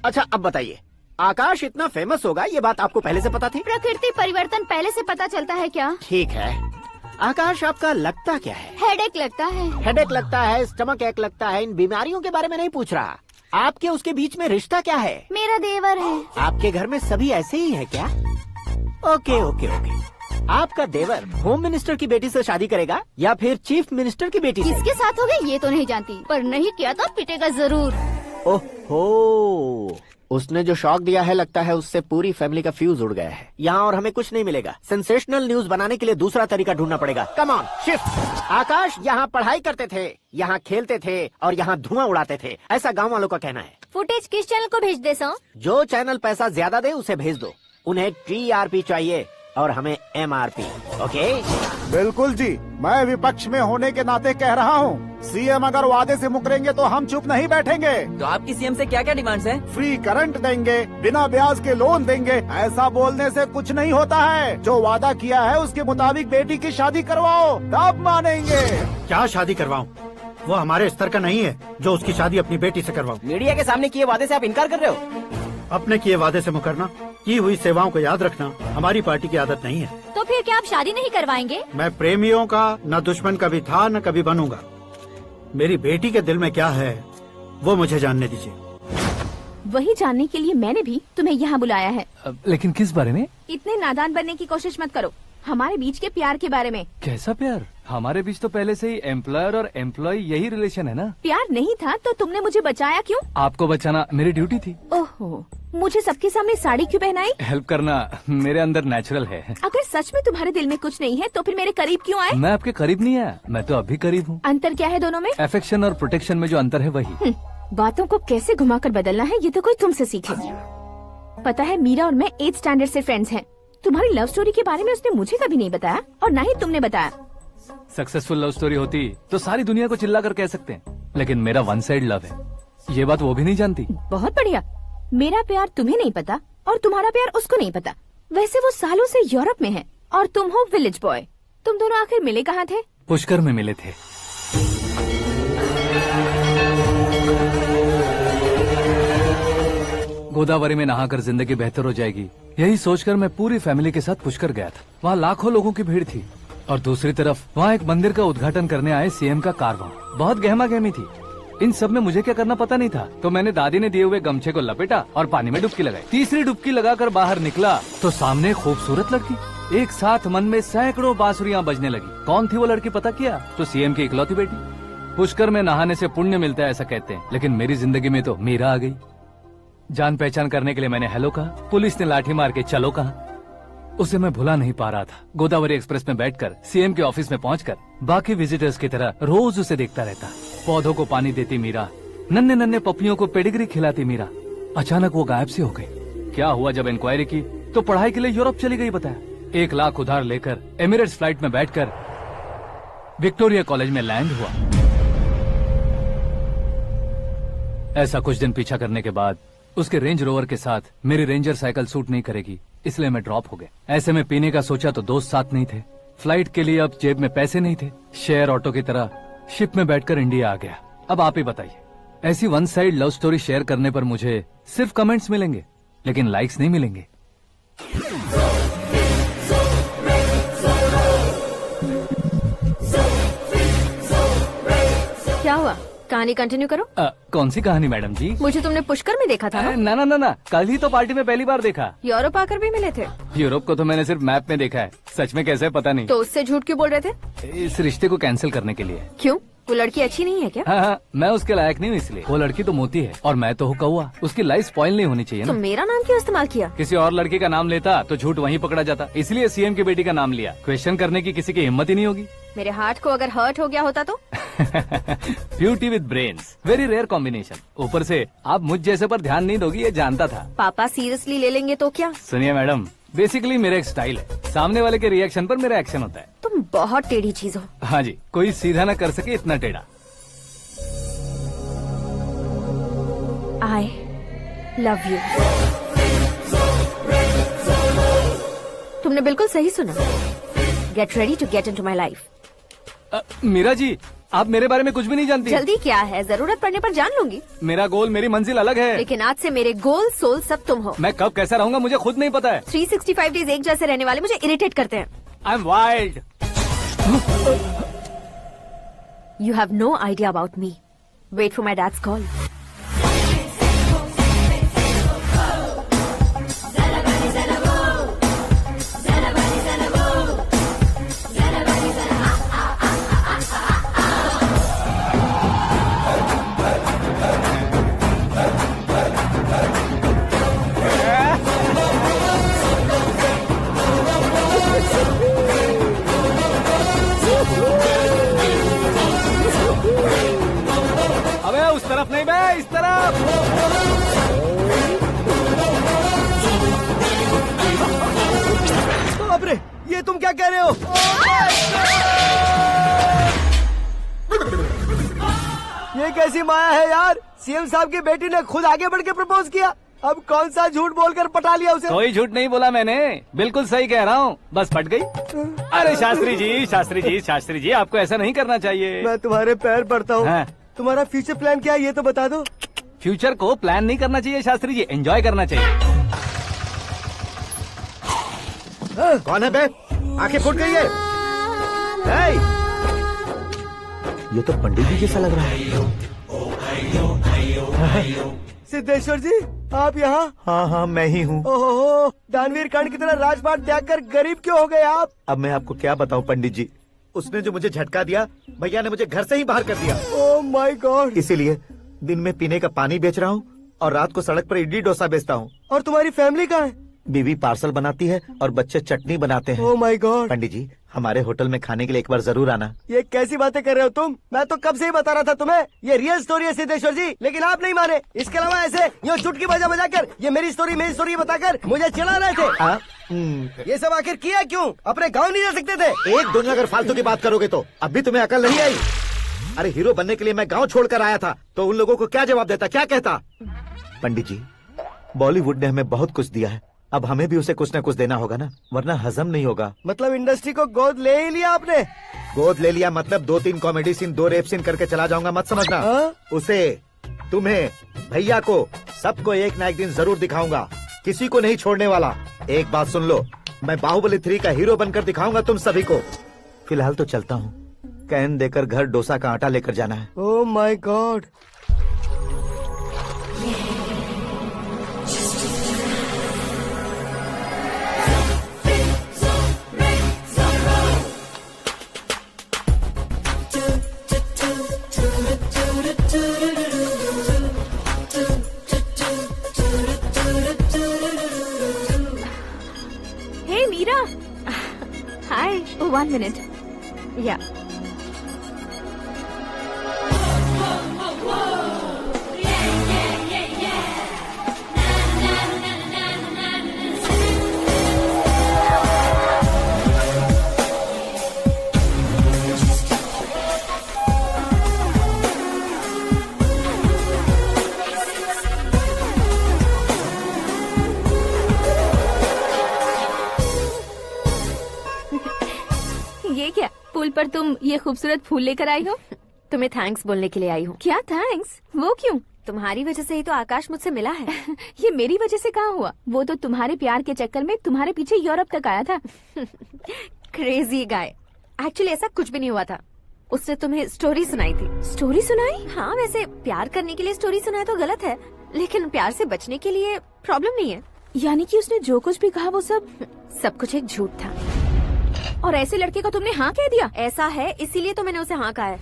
अच्छा अब बताइए, आकाश इतना फेमस होगा ये बात आपको पहले से पता थी? प्रकृति परिवर्तन पहले से पता चलता है क्या? ठीक है, आकाश आपका लगता क्या है? हेडेक लगता है। हेडेक लगता है, स्टमक एक लगता है। इन बीमारियों के बारे में नहीं पूछ रहा, आपके उसके बीच में रिश्ता क्या है? मेरा देवर है। आपके घर में सभी ऐसे ही है क्या? Okay okay okay. आपका देवर होम मिनिस्टर की बेटी से शादी करेगा या फिर चीफ मिनिस्टर की बेटी से? किसके साथ होगा ये तो नहीं जानती, पर नहीं किया तो पिटेगा जरूर। ओहो, उसने जो शॉक दिया है लगता है उससे पूरी फैमिली का फ्यूज उड़ गया है। यहाँ और हमें कुछ नहीं मिलेगा। सेंसेशनल न्यूज बनाने के लिए दूसरा तरीका ढूंढना पड़ेगा। Come on shift. आकाश यहाँ पढ़ाई करते थे, यहाँ खेलते थे और यहाँ धुआं उड़ाते थे, ऐसा गाँव वालों का कहना है। फुटेज किस चैनल को भेज दे सो? जो चैनल पैसा ज्यादा दे उसे भेज दो। उन्हें TRP चाहिए और हमें MRP। ओके? बिल्कुल जी, मैं विपक्ष में होने के नाते कह रहा हूँ, सीएम अगर वादे से मुकरेंगे तो हम चुप नहीं बैठेंगे। तो आपकी सीएम से क्या क्या डिमांड्स हैं? फ्री करंट देंगे, बिना ब्याज के लोन देंगे। ऐसा बोलने से कुछ नहीं होता है। जो वादा किया है उसके मुताबिक बेटी की शादी करवाओ, तब मानेंगे। क्या शादी करवाऊं? वो हमारे स्तर का नहीं है जो उसकी शादी अपनी बेटी से करवाऊं। मीडिया के सामने किए वादे से आप इनकार कर रहे हो? अपने किए वादे से मुकरना, की हुई सेवाओं को याद रखना हमारी पार्टी की आदत नहीं है। तो फिर क्या आप शादी नहीं करवाएंगे? मैं प्रेमियों का न दुश्मन कभी था न कभी बनूंगा। मेरी बेटी के दिल में क्या है वो मुझे जानने दीजिए। वही जानने के लिए मैंने भी तुम्हें यहाँ बुलाया है। लेकिन किस बारे में? इतने नादान बनने की कोशिश मत करो। हमारे बीच के प्यार के बारे में। कैसा प्यार? हमारे बीच तो पहले से ही एम्प्लॉयर और एम्प्लॉय यही रिलेशन है ना। प्यार नहीं था तो तुमने मुझे बचाया क्यों? आपको बचाना मेरी ड्यूटी थी। ओहो, मुझे सबके सामने साड़ी क्यों पहनाई? हेल्प करना मेरे अंदर नेचुरल है। अगर सच में तुम्हारे दिल में कुछ नहीं है तो फिर मेरे करीब क्यों आए? मैं आपके करीब नहीं आया, मैं तो अभी करीब हूँ। अंतर क्या है दोनों में? अफेक्शन और प्रोटेक्शन में जो अंतर है वही। बातों को कैसे घुमाकर बदलना है ये तो कोई तुमसे सीखे। पता है, मीरा और मैं 8th स्टैंडर्ड से फ्रेंड्स हैं। तुम्हारी लव स्टोरी के बारे में उसने मुझे कभी नहीं बताया और न ही तुमने बताया। सक्सेसफुल लव स्टोरी होती तो सारी दुनिया को चिल्ला कर कह सकते हैं, लेकिन मेरा वन साइड लव है, ये बात वो भी नहीं जानती। बहुत बढ़िया। मेरा प्यार तुम्हें नहीं पता और तुम्हारा प्यार उसको नहीं पता। वैसे वो सालों से यूरोप में है और तुम हो विलेज बॉय। तुम दोनों आखिर मिले कहाँ थे? पुष्कर में मिले थे। गोदावरी में नहाकर जिंदगी बेहतर हो जाएगी, यही सोचकर मैं पूरी फैमिली के साथ पुष्कर गया था। वहाँ लाखों लोगों की भीड़ थी और दूसरी तरफ वहाँ एक मंदिर का उद्घाटन करने आए सीएम का कारवां। बहुत गहमा गहमी थी। इन सब में मुझे क्या करना पता नहीं था, तो मैंने दादी ने दिए हुए गमछे को लपेटा और पानी में डुबकी लगाई। तीसरी डुबकी लगाकर बाहर निकला तो सामने खूबसूरत लड़की। एक साथ मन में सैकड़ों बांसुरियां बजने लगी। कौन थी वो लड़की पता किया? तो सीएम की इकलौती बेटी। पुष्कर में नहाने से पुण्य मिलता है ऐसा कहते हैं, लेकिन मेरी जिंदगी में तो मीरा आ गई। जान पहचान करने के लिए मैंने हेलो कहा, पुलिस ने लाठी मार के चलो कहा। उसे मैं भुला नहीं पा रहा था। गोदावरी एक्सप्रेस में बैठकर सीएम के ऑफिस में पहुंचकर बाकी विजिटर्स की तरह रोज उसे देखता रहता। पौधों को पानी देती मीरा, नन्हे नन्हे पपियों को पेडिग्री खिलाती मीरा। अचानक वो गायब सी हो गई। क्या हुआ? जब इंक्वायरी की तो पढ़ाई के लिए यूरोप चली गई बताया। 1 लाख उधार लेकर एमिरेट्स फ्लाइट में बैठकर विक्टोरिया कॉलेज में लैंड हुआ। ऐसा कुछ दिन पीछा करने के बाद उसके रेंज रोवर के साथ मेरी रेंजर साइकिल सूट नहीं करेगी, इसलिए मैं ड्रॉप हो गया। ऐसे में पीने का सोचा तो दोस्त साथ नहीं थे। फ्लाइट के लिए अब जेब में पैसे नहीं थे। शेयर ऑटो की तरह शिप में बैठकर इंडिया आ गया। अब आप ही बताइए, ऐसी one side love story share करने पर मुझे सिर्फ कमेंट्स मिलेंगे लेकिन लाइक्स नहीं मिलेंगे। क्या हुआ? कहानी कंटिन्यू करो। कौन सी कहानी मैडम जी? मुझे तुमने पुष्कर में देखा था ना? ना, कल ही तो पार्टी में पहली बार देखा। यूरोप आकर भी मिले थे? यूरोप को तो मैंने सिर्फ मैप में देखा है, सच में कैसे पता नहीं। तो उससे झूठ क्यों बोल रहे थे? इस रिश्ते को कैंसिल करने के लिए। क्यों? वो लड़की अच्छी नहीं है क्या? हाँ, मैं उसके लायक नहीं हूँ इसलिए। वो लड़की तो मोती है और मैं तो हूँ कौवा। उसकी लाइफ स्पॉइल नहीं होनी चाहिए तो ना। मेरा नाम क्यों इस्तेमाल किया? किसी और लड़की का नाम लेता तो झूठ वहीं पकड़ा जाता, इसलिए सीएम की बेटी का नाम लिया। क्वेश्चन करने की किसी की हिम्मत ही नहीं होगी। मेरे हार्ट को अगर हर्ट हो गया होता तो? Beauty with brains, very rare combination. ऊपर से आप मुझ जैसे पर ध्यान नहीं दोगी ये जानता था। पापा सीरियसली ले लेंगे तो क्या? सुनिए मैडम, बेसिकली मेरा एक स्टाइल है, सामने वाले के रिएक्शन पर मेरा एक्शन होता है। तुम बहुत टेढ़ी चीज हो। हाँ जी, कोई सीधा न कर सके इतना टेढ़ा। I love you। तुमने बिल्कुल सही सुना। Get ready to get into my life। Meera ji, आप मेरे बारे में कुछ भी नहीं जानती। जल्दी क्या है, जरूरत पड़ने पर जान लूंगी। मेरा गोल, मेरी मंजिल अलग है। लेकिन आज से मेरे गोल सोल सब तुम हो। मैं कब कैसा रहूंगा मुझे खुद नहीं पता है। 365 डेज एक जैसे रहने वाले मुझे इरिटेट करते हैं। I am wild. You have no idea about me। Wait for my dad's call। अबे उस तरफ नहीं बे, इस तरफ। बाप रे, ये तुम क्या कह रहे हो? ये कैसी माया है यार? सीएम साहब की बेटी ने खुद आगे बढ़ के प्रपोज किया। अब कौन सा झूठ बोलकर पटा लिया उसे? कोई झूठ नहीं बोला मैंने, बिल्कुल सही कह रहा हूँ, बस पट गई। अरे शास्त्री जी आपको ऐसा नहीं करना चाहिए। मैं तुम्हारे पैर पड़ता हूँ। हाँ। तुम्हारा फ्यूचर प्लान क्या है ये तो बता दो। फ्यूचर को प्लान नहीं करना चाहिए शास्त्री जी, एंजॉय करना चाहिए। कौन है बे? आंखें फूट गई है। हे! ये तो पंडित जी जैसा लग रहा है। सिद्धेश्वर जी, आप यहाँ? हाँ, मैं ही हूँ। ओहो, दानवीर कांड की तरह राजपाट त्याग कर गरीब क्यों हो गए आप? अब मैं आपको क्या बताऊँ पंडित जी, उसने जो मुझे झटका दिया, भैया ने मुझे घर से ही बाहर कर दिया। Oh my God. इसीलिए दिन में पीने का पानी बेच रहा हूँ और रात को सड़क पर इडली डोसा बेचता हूँ। और तुम्हारी फैमिली कहाँ है? बीवी पार्सल बनाती है और बच्चे चटनी बनाते हैं। Oh my God. पंडित जी, हमारे होटल में खाने के लिए एक बार जरूर आना। ये कैसी बातें कर रहे हो तुम? मैं तो कब से ही बता रहा था तुम्हें, ये रियल स्टोरी है सिद्धेश्वर जी, लेकिन आप नहीं माने। इसके अलावा ऐसे यूँ चुटकी बजा कर ये मेरी स्टोरी बताकर मुझे चिढ़ा रहे थे। ये सब आखिर किया क्यों? अपने गाँव नहीं जा सकते थे? एक दो अगर फालतू की बात करोगे तो अब भी तुम्हें अकल नहीं आई। अरे हीरो बनने के लिए मैं गाँव छोड़कर आया था तो उन लोगों को क्या जवाब देता, क्या कहता? पंडित जी, बॉलीवुड ने हमें बहुत कुछ दिया है, अब हमें भी उसे कुछ न कुछ देना होगा ना, वरना हजम नहीं होगा। मतलब इंडस्ट्री को गोद ले ही लिया आपने? गोद ले लिया मतलब 2-3 कॉमेडी सीन, 2 रेप सीन करके चला जाऊंगा मत समझना। उसे, तुम्हें, भैया को, सबको एक ना एक दिन जरूर दिखाऊंगा, किसी को नहीं छोड़ने वाला। एक बात सुन लो, मैं बाहुबली 3 का हीरो बनकर दिखाऊंगा तुम सभी को। फिलहाल तो चलता हूँ, कैन देकर घर डोसा का आटा लेकर जाना है। Oh my God. Hey Meera. Hi. Oh, 1 minute. Yeah. ये क्या, पुल पर तुम ये खूबसूरत फूल लेकर आई हो? तुम्हें थैंक्स बोलने के लिए आई हूँ। क्या थैंक्स? वो क्यों? तुम्हारी वजह से ही तो आकाश मुझसे मिला है। ये मेरी वजह से कहाँ हुआ? वो तो तुम्हारे प्यार के चक्कर में तुम्हारे पीछे यूरोप तक आया था। Crazy guy. एक्चुअली ऐसा कुछ भी नहीं हुआ था। उसने तुम्हें स्टोरी सुनाई थी। स्टोरी सुनाई? हाँ, वैसे प्यार करने के लिए स्टोरी सुनाए तो गलत है, लेकिन प्यार से बचने के लिए प्रॉब्लम नहीं है। यानी कि उसने जो कुछ भी कहा वो सब कुछ एक झूठ था। और ऐसे लड़के को तुमने हाँ कह दिया? ऐसा है, इसीलिए तो मैंने उसे हाँ कहा है।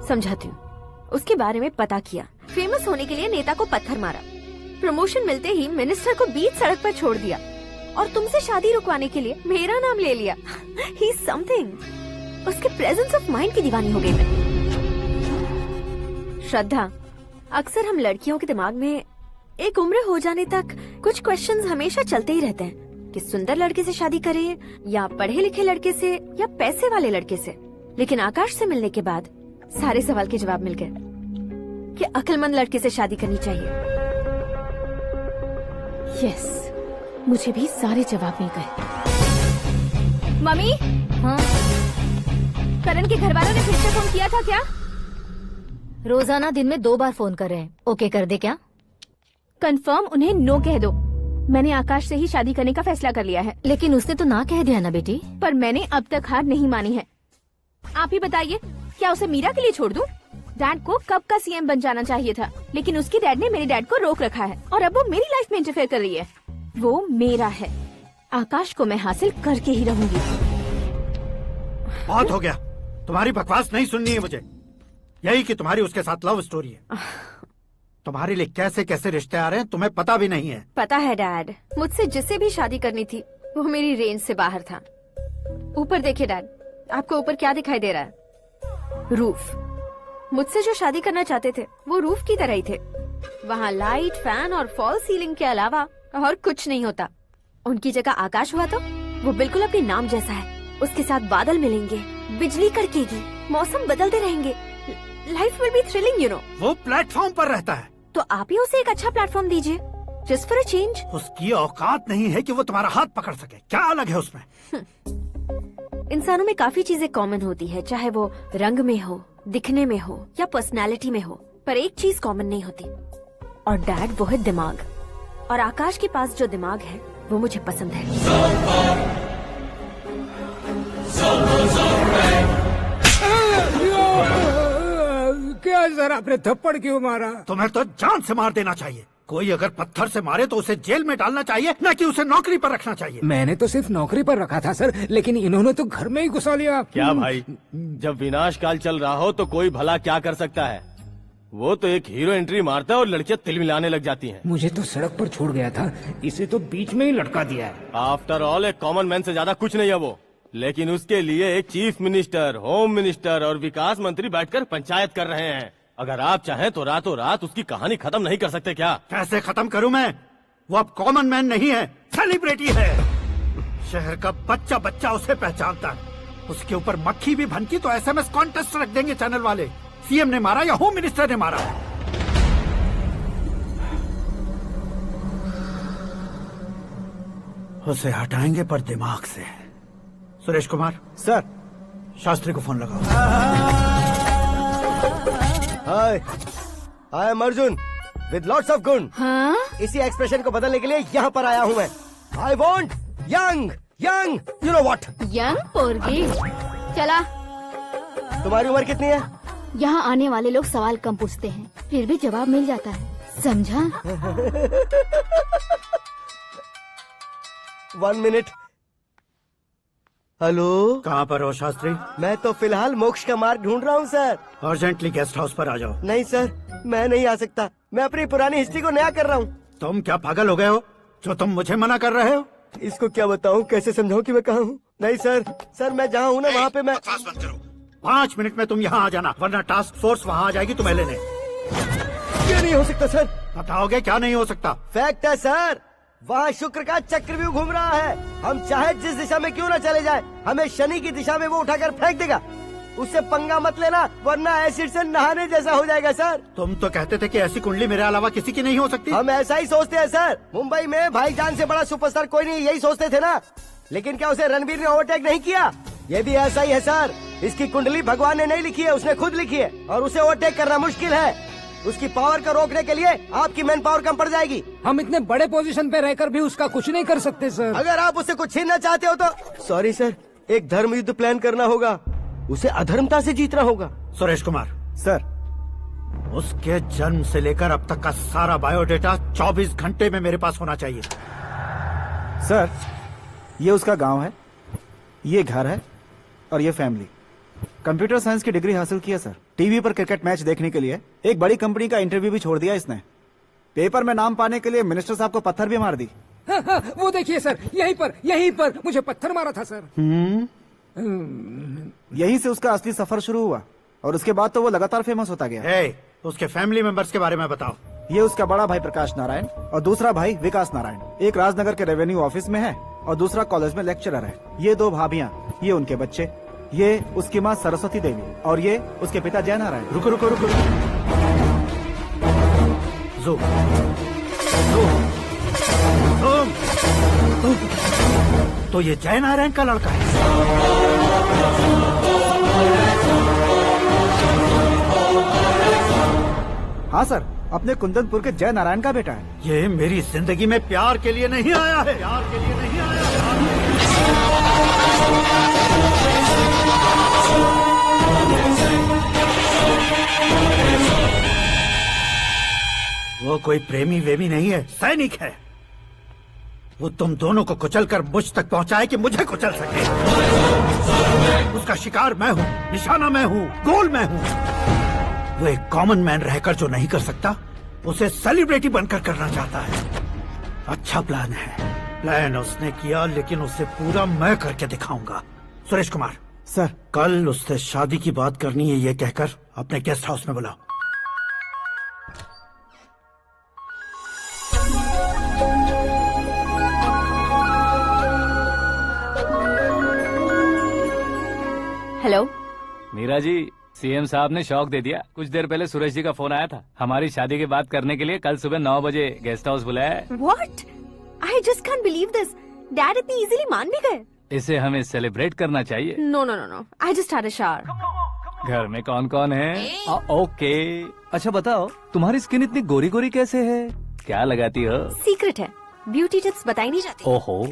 समझाती हूँ। उसके बारे में पता किया। फेमस होने के लिए नेता को पत्थर मारा। प्रमोशन मिलते ही मिनिस्टर को बीच सड़क पर छोड़ दिया और तुमसे शादी रुकवाने के लिए मेरा नाम ले लिया। ही समथिंग। उसके प्रेजेंस ऑफ माइंड की दीवानी हो गई मैं। श्रद्धा, अक्सर हम लड़कियों के दिमाग में एक उम्र हो जाने तक कुछ क्वेश्चंस हमेशा चलते ही रहते हैं कि सुंदर लड़के से शादी करें या पढ़े लिखे लड़के से या पैसे वाले लड़के से। लेकिन आकाश से मिलने के बाद सारे सवाल के जवाब मिल गए कि अक्लमंद लड़के से शादी करनी चाहिए। यस, मुझे भी सारे जवाब मिल गए। मम्मी, हाँ? करण के घर वालों ने फिर से फोन किया था क्या? रोजाना दिन में 2 बार फोन कर रहे हैं। ओके कर दे क्या? कंफर्म उन्हें नो कह दो। मैंने आकाश से ही शादी करने का फैसला कर लिया है। लेकिन उसने तो ना कह दिया ना बेटी। पर मैंने अब तक हार नहीं मानी है। आप ही बताइए, क्या उसे मीरा के लिए छोड़ दूं? डैड को कब का सीएम बन जाना चाहिए था, लेकिन उसके डैड ने मेरे डैड को रोक रखा है और अब वो मेरी लाइफ में इंटरफेयर कर रही है। वो मेरा है। आकाश को मैं हासिल करके ही रहूंगी। बहुत हो गया, तुम्हारी बकवास नहीं सुननी है मुझे। यही कि तुम्हारी उसके साथ लव स्टोरी है। तुम्हारे लिए कैसे कैसे रिश्ते आ रहे हैं तुम्हें पता भी नहीं है। पता है डैड, मुझसे जिससे भी शादी करनी थी वो मेरी रेंज से बाहर था। ऊपर देखिए डैड, आपको ऊपर क्या दिखाई दे रहा है? रूफ। मुझसे जो शादी करना चाहते थे वो रूफ की तरह ही थे। वहाँ लाइट, फैन और फॉल सीलिंग के अलावा और कुछ नहीं होता। उनकी जगह आकाश हुआ तो वो बिल्कुल अपने नाम जैसा है। उसके साथ बादल मिलेंगे, बिजली कड़केगी, मौसम बदलते रहेंगे। Life will be thrilling, you know. वो प्लेटफॉर्म पर रहता है तो आप ही उसे एक अच्छा प्लेटफॉर्म दीजिए, जस्ट फॉर अ चेंज। उसकी औकात नहीं है कि वो तुम्हारा हाथ पकड़ सके। क्या अलग है उसमें? इंसानों में काफी चीजें कॉमन होती है, चाहे वो रंग में हो, दिखने में हो या पर्सनालिटी में हो, पर एक चीज कॉमन नहीं होती, और डैड वो है दिमाग। और आकाश के पास जो दिमाग है वो मुझे पसंद है। क्या सर, आपने थप्पड़ क्यों मारा? तुम्हें तो जान से मार देना चाहिए। कोई अगर पत्थर से मारे तो उसे जेल में डालना चाहिए, न कि उसे नौकरी पर रखना चाहिए। मैंने तो सिर्फ नौकरी पर रखा था सर, लेकिन इन्होंने तो घर में ही घुसा लिया। क्या भाई, जब विनाश काल चल रहा हो तो कोई भला क्या कर सकता है? वो तो एक हीरो एंट्री मारता है और लड़कियां तिल मिलाने लग जाती हैं। मुझे तो सड़क पर छोड़ गया था, इसे तो बीच में ही लटका दिया है। आफ्टर ऑल एक कॉमन मैन से ज्यादा कुछ नहीं है वो। लेकिन उसके लिए एक चीफ मिनिस्टर, होम मिनिस्टर और विकास मंत्री बैठकर पंचायत कर रहे हैं। अगर आप चाहें तो रातों रात उसकी कहानी खत्म नहीं कर सकते क्या? कैसे खत्म करूं मैं? वो अब कॉमन मैन नहीं है, सेलिब्रिटी है। शहर का बच्चा बच्चा उसे पहचानता है। उसके ऊपर मक्खी भी भनकी तो एसएमएस कॉन्टेस्ट रख देंगे चैनल वाले। सीएम ने मारा या होम मिनिस्टर ने मारा? उसे हटाएंगे पर दिमाग से। सुरेश कुमार सर, शास्त्री को फोन लगाओ। Hi, I am Arjun with lots of गुण। हाँ? इसी एक्सप्रेशन को बदलने के लिए यहाँ पर आया हूँ मैं। I want young young, you know what? Young पोरगी। चला। तुम्हारी उम्र कितनी है? यहाँ आने वाले लोग सवाल कम पूछते हैं, फिर भी जवाब मिल जाता है, समझा? 1 मिनट। हेलो, कहाँ पर हो शास्त्री? मैं तो फिलहाल मोक्ष का मार्ग ढूंढ रहा हूँ सर। अर्जेंटली गेस्ट हाउस पर आ जाओ। नहीं सर, मैं नहीं आ सकता। मैं अपनी पुरानी हिस्ट्री को नया कर रहा हूँ। तुम क्या पागल हो गए हो जो तुम मुझे मना कर रहे हो? इसको क्या बताऊँ, कैसे समझाऊँ कि मैं कहाँ हूँ? नहीं सर, सर मैं जहाँ हूँ ना वहाँ पे मैं। 5 मिनट में तुम यहाँ आ जाना, वरना टास्क फोर्स वहाँ आ जाएगी तुम्हें लेने। क्यों नहीं हो सकता सर? बताओगे क्या नहीं हो सकता? फैक्ट है सर, वहाँ शुक्र का चक्रव्यूह घूम रहा है। हम चाहे जिस दिशा में क्यों न चले जाए, हमें शनि की दिशा में वो उठाकर फेंक देगा। उससे पंगा मत लेना, वरना एसिड से नहाने जैसा हो जाएगा सर। तुम तो कहते थे कि ऐसी कुंडली मेरे अलावा किसी की नहीं हो सकती। हम ऐसा ही सोचते हैं सर। मुंबई में भाईजान से बड़ा सुपरस्टार कोई नहीं, यही सोचते थे ना। लेकिन क्या उसे रणबीर ने ओवरटेक नहीं किया? ये भी ऐसा ही है सर। इसकी कुंडली भगवान ने नहीं लिखी है, उसने खुद लिखी है और उसे ओवरटेक करना मुश्किल है। उसकी पावर को रोकने के लिए आपकी मैन पावर कम पड़ जाएगी। हम इतने बड़े पोजीशन पे रहकर भी उसका कुछ नहीं कर सकते सर। अगर आप उससे कुछ छीनना चाहते हो तो सॉरी सर, एक धर्म युद्ध प्लान करना होगा। उसे अधर्मता से जीतना होगा। सुरेश कुमार सर, उसके जन्म से लेकर अब तक का सारा बायोडेटा 24 घंटे में मेरे पास होना चाहिए। सर, ये उसका गांव है, ये घर है और ये फैमिली। कंप्यूटर साइंस की डिग्री हासिल किया सर। टीवी पर क्रिकेट मैच देखने के लिए एक बड़ी कंपनी का इंटरव्यू भी छोड़ दिया इसने। पेपर में नाम पाने के लिए मिनिस्टर साहब को पत्थर भी मार दी। हाँ, वो देखिए सर, यहीं पर मुझे पत्थर मारा था सर। यहीं से उसका असली सफर शुरू हुआ और उसके बाद तो वो लगातार फेमस होता गया। उसके फैमिली मेंबर्स के बारे में बताओ। ये उसका बड़ा भाई प्रकाश नारायण और दूसरा भाई विकास नारायण। एक राजनगर के रेवेन्यू ऑफिस में है और दूसरा कॉलेज में लेक्चरर है। ये 2 भाभियां, ये उनके बच्चे, ये उसकी माँ सरस्वती देवी और ये उसके पिता जय नारायण। रुको रुको रुको, ज़ूम। तो ये जय नारायण का लड़का है। हाँ सर, अपने कुंदनपुर के जय नारायण का बेटा है। ये मेरी जिंदगी में प्यार के लिए नहीं आया है। प्यार के लिए नहीं आया है। वो कोई प्रेमी वेमी नहीं है, सैनिक है। वो तुम दोनों को कुचलकर मुझ तक पहुंचाए कि मुझे कुचल सके। उसका शिकार मैं हूँ, निशाना मैं हूँ, गोल मैं हूँ। वो एक कॉमन मैन रहकर जो नहीं कर सकता, उसे सेलिब्रिटी बनकर करना चाहता है। अच्छा प्लान है। प्लान उसने किया, लेकिन उसे पूरा मैं करके दिखाऊंगा। सुरेश कुमार सर, कल उससे शादी की बात करनी है, ये कहकर अपने गेस्ट हाउस में बुलाओ। हेलो मीरा जी, सीएम साहब ने शौक दे दिया। कुछ देर पहले सुरेश जी का फोन आया था, हमारी शादी की बात करने के लिए कल सुबह 9 बजे गेस्ट हाउस बुलाया है। What? I just can't believe this. Dad इतनी इजीली मान भी गए। इसे हमें सेलिब्रेट करना चाहिए। No no no no, I just had a shower. घर में कौन कौन है? ओके, अच्छा बताओ, तुम्हारी स्किन इतनी गोरी गोरी कैसे है? क्या लगाती हो? सीक्रेट है, ब्यूटी टिप्स बताई नहीं जाती। ओहो,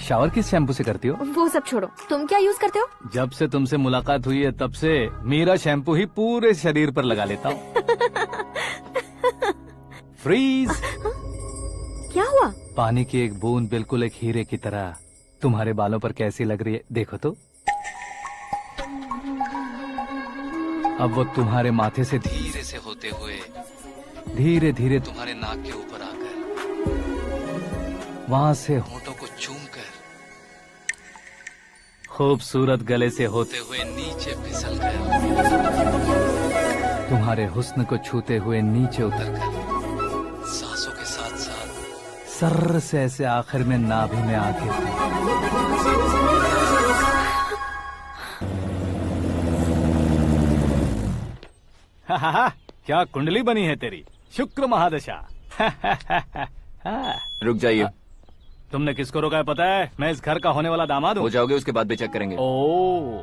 शावर किस शैम्पू से करती हो? वो सब छोड़ो, तुम क्या यूज करते हो? जब से तुमसे मुलाकात हुई है तब से मेरा शैम्पू ही पूरे शरीर पर लगा लेता हूँ। फ्रीज। क्या हुआ? पानी की एक बूंद बिल्कुल एक हीरे की तरह तुम्हारे बालों पर कैसी लग रही है, देखो तो। अब वो तुम्हारे माथे से धीरे से होते हुए धीरे धीरे तुम्हारे नाक के ऊपर आकर वहां से होठों को चूमकर खूबसूरत गले से होते हुए नीचे फिसलकर तुम्हारे हुस्न को छूते हुए नीचे उतरकर सांसों के साथ साथ सर्र से ऐसे आखिर में नाभि में आके क्या कुंडली बनी है तेरी, शुक्र महादशा। रुक जाइए। तुमने किसको रोका है पता है? मैं इस घर का होने वाला दामाद हूँ। हो जाओगे उसके बाद भी चेक करेंगे। ओ,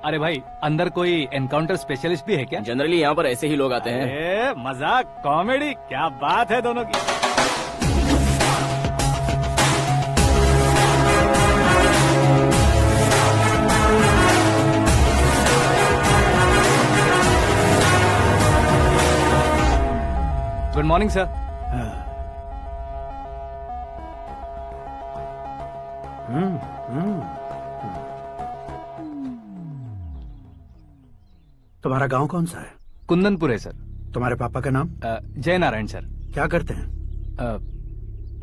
अरे भाई, अंदर कोई एनकाउंटर स्पेशलिस्ट भी है क्या? जनरली यहाँ पर ऐसे ही लोग आते हैं। मजाक, कॉमेडी, क्या बात है दोनों की। Good morning sir. तुम्हारा गांव कौन सा है? कुंदनपुर है सर। तुम्हारे पापा का नाम? जय नारायण सर। क्या करते हैं?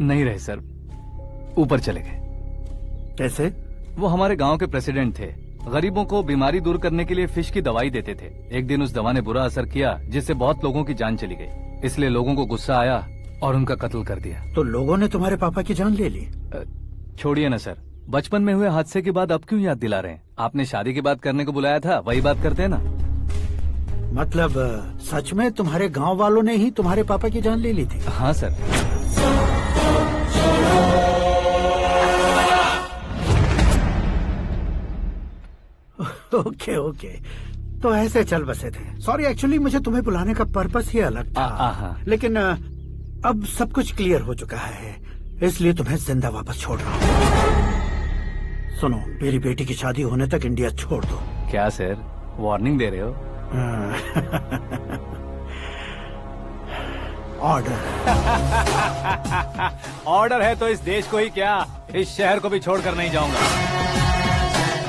नहीं रहे सर, ऊपर चले गए। कैसे? वो हमारे गांव के प्रेसिडेंट थे। गरीबों को बीमारी दूर करने के लिए फिश की दवाई देते थे। एक दिन उस दवा ने बुरा असर किया जिससे बहुत लोगों की जान चली गई। इसलिए लोगों को गुस्सा आया और उनका कत्ल कर दिया। तो लोगों ने तुम्हारे पापा की जान ले ली? छोड़िए ना सर, बचपन में हुए हादसे के बाद अब क्यों याद दिला रहे हैं? आपने शादी की बात करने को बुलाया था, वही बात करते हैं ना। मतलब सच में तुम्हारे गांव वालों ने ही तुम्हारे पापा की जान ले ली थी? हाँ सर। ओके ओके, तो ऐसे चल बसे थे। सॉरी, एक्चुअली मुझे तुम्हें बुलाने का पर्पस ही अलग था, लेकिन अब सब कुछ क्लियर हो चुका है, इसलिए तुम्हें जिंदा वापस छोड़ रहा हूँ। सुनो, मेरी बेटी की शादी होने तक इंडिया छोड़ दो। क्या सर, वार्निंग दे रहे हो? ऑर्डर। ऑर्डर है तो इस देश को ही क्या, इस शहर को भी छोड़कर नहीं जाऊंगा।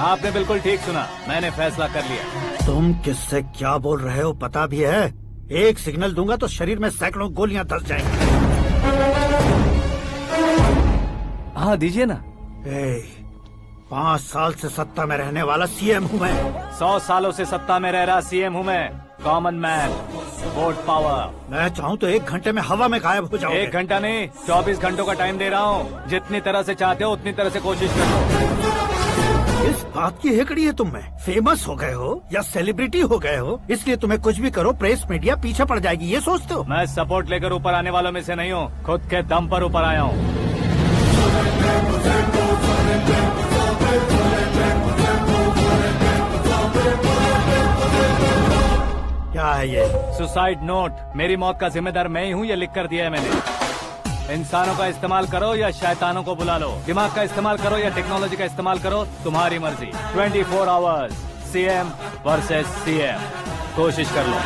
आपने बिल्कुल ठीक सुना, मैंने फैसला कर लिया। तुम किससे क्या बोल रहे हो पता भी है? एक सिग्नल दूंगा तो शरीर में सैकड़ों गोलियां धस जाएंगी। हाँ दीजिए ना। 5 साल से सत्ता में रहने वाला सीएम हूँ मैं। 100 सालों से सत्ता में रह रहा सीएम हूँ मैं। Common man, vote power. मैं चाहूँ तो 1 घंटे में हवा में गायब हो जाऊँ। 1 घंटा नहीं, 24 घंटों का टाइम दे रहा हूँ। जितनी तरह से चाहते हो उतनी तरह से कोशिश करो। इस बात की हेकड़ी है तुम में? फेमस हो गए हो या सेलिब्रिटी हो गए हो, इसलिए तुम्हें कुछ भी करो प्रेस मीडिया पीछे पड़ जाएगी, ये सोचते हो? मैं सपोर्ट लेकर ऊपर आने वालों में से नहीं हूँ, खुद के दम पर ऊपर आया हूँ। क्या है ये? Suicide note. मेरी मौत का जिम्मेदार मैं ही हूँ, ये लिख कर दिया है मैंने। इंसानों का इस्तेमाल करो या शैतानों को बुला लो, दिमाग का इस्तेमाल करो या टेक्नोलॉजी का इस्तेमाल करो, तुम्हारी मर्जी। 24 आवर्स सीएम वर्सेस सीएम, कोशिश कर लो।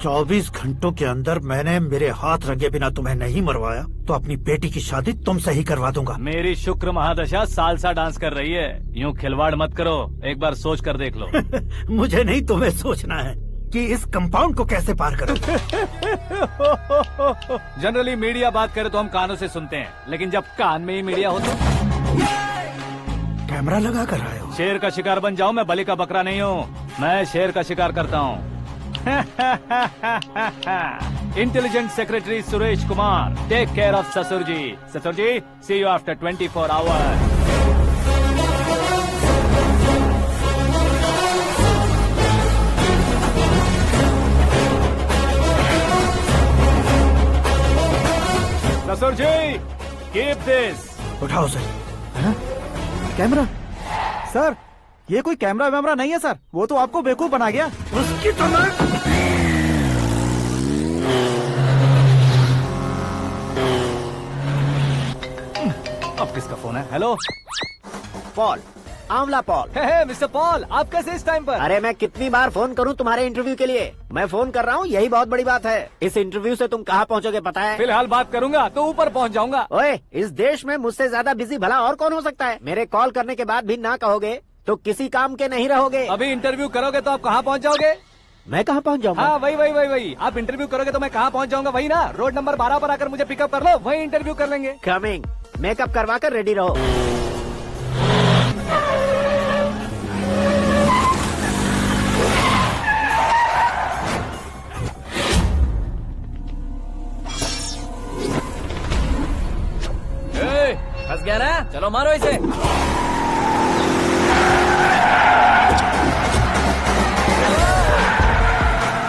24 घंटों के अंदर मैंने मेरे हाथ रंगे बिना तुम्हें नहीं मरवाया तो अपनी बेटी की शादी तुमसे ही करवा दूंगा। मेरी शुक्र महादशा सालसा डांस कर रही है, यूँ खिलवाड़ मत करो, एक बार सोच कर देख लो। मुझे नहीं, तुम्हें सोचना है कि इस कंपाउंड को कैसे पार करो। जनरली मीडिया बात करे तो हम कानों से सुनते हैं, लेकिन जब कान में ही मीडिया हो तो कैमरा लगा कर आए हो। शेर का शिकार बन जाऊं, मैं बलि का बकरा नहीं हूँ, मैं शेर का शिकार करता हूँ। Intelligent secretary Suresh Kumar, take care of ससुर जी। ससुर जी, सी यू आफ्टर 24 आवर्स। ससुर जी, कीप दिस। उठाओ सर। कैमरा? सर, ये कोई कैमरा वैमरा नहीं है सर, वो तो आपको बेवकूफ बना गया। उसकी तो मैं... अब किसका फोन है? हेलो पॉल, आंवला पॉल। हे मिस्टर पॉल, आप कैसे इस टाइम पर? अरे मैं कितनी बार फोन करूं तुम्हारे इंटरव्यू के लिए? मैं फोन कर रहा हूं, यही बहुत बड़ी बात है। इस इंटरव्यू से तुम कहां पहुंचोगे पता है? फिलहाल बात करूंगा तो ऊपर पहुंच जाऊंगा। ओए, इस देश में मुझसे ज्यादा बिजी भला और कौन हो सकता है? मेरे कॉल करने के बाद भी ना कहोगे तो किसी काम के नहीं रहोगे। अभी इंटरव्यू करोगे तो आप कहाँ पहुँच जाओगे? मैं कहाँ पहुँच जाऊंगा? हाँ वही। आप इंटरव्यू करोगे तो मैं कहाँ पहुँच जाऊंगा? वही ना, रोड नंबर 12 पर आकर मुझे पिकअप कर लो, वही इंटरव्यू कर लेंगे। कमिंग। मेकअप करवा कर रेडी रहो। फंस गया ना, चलो मारो इसे।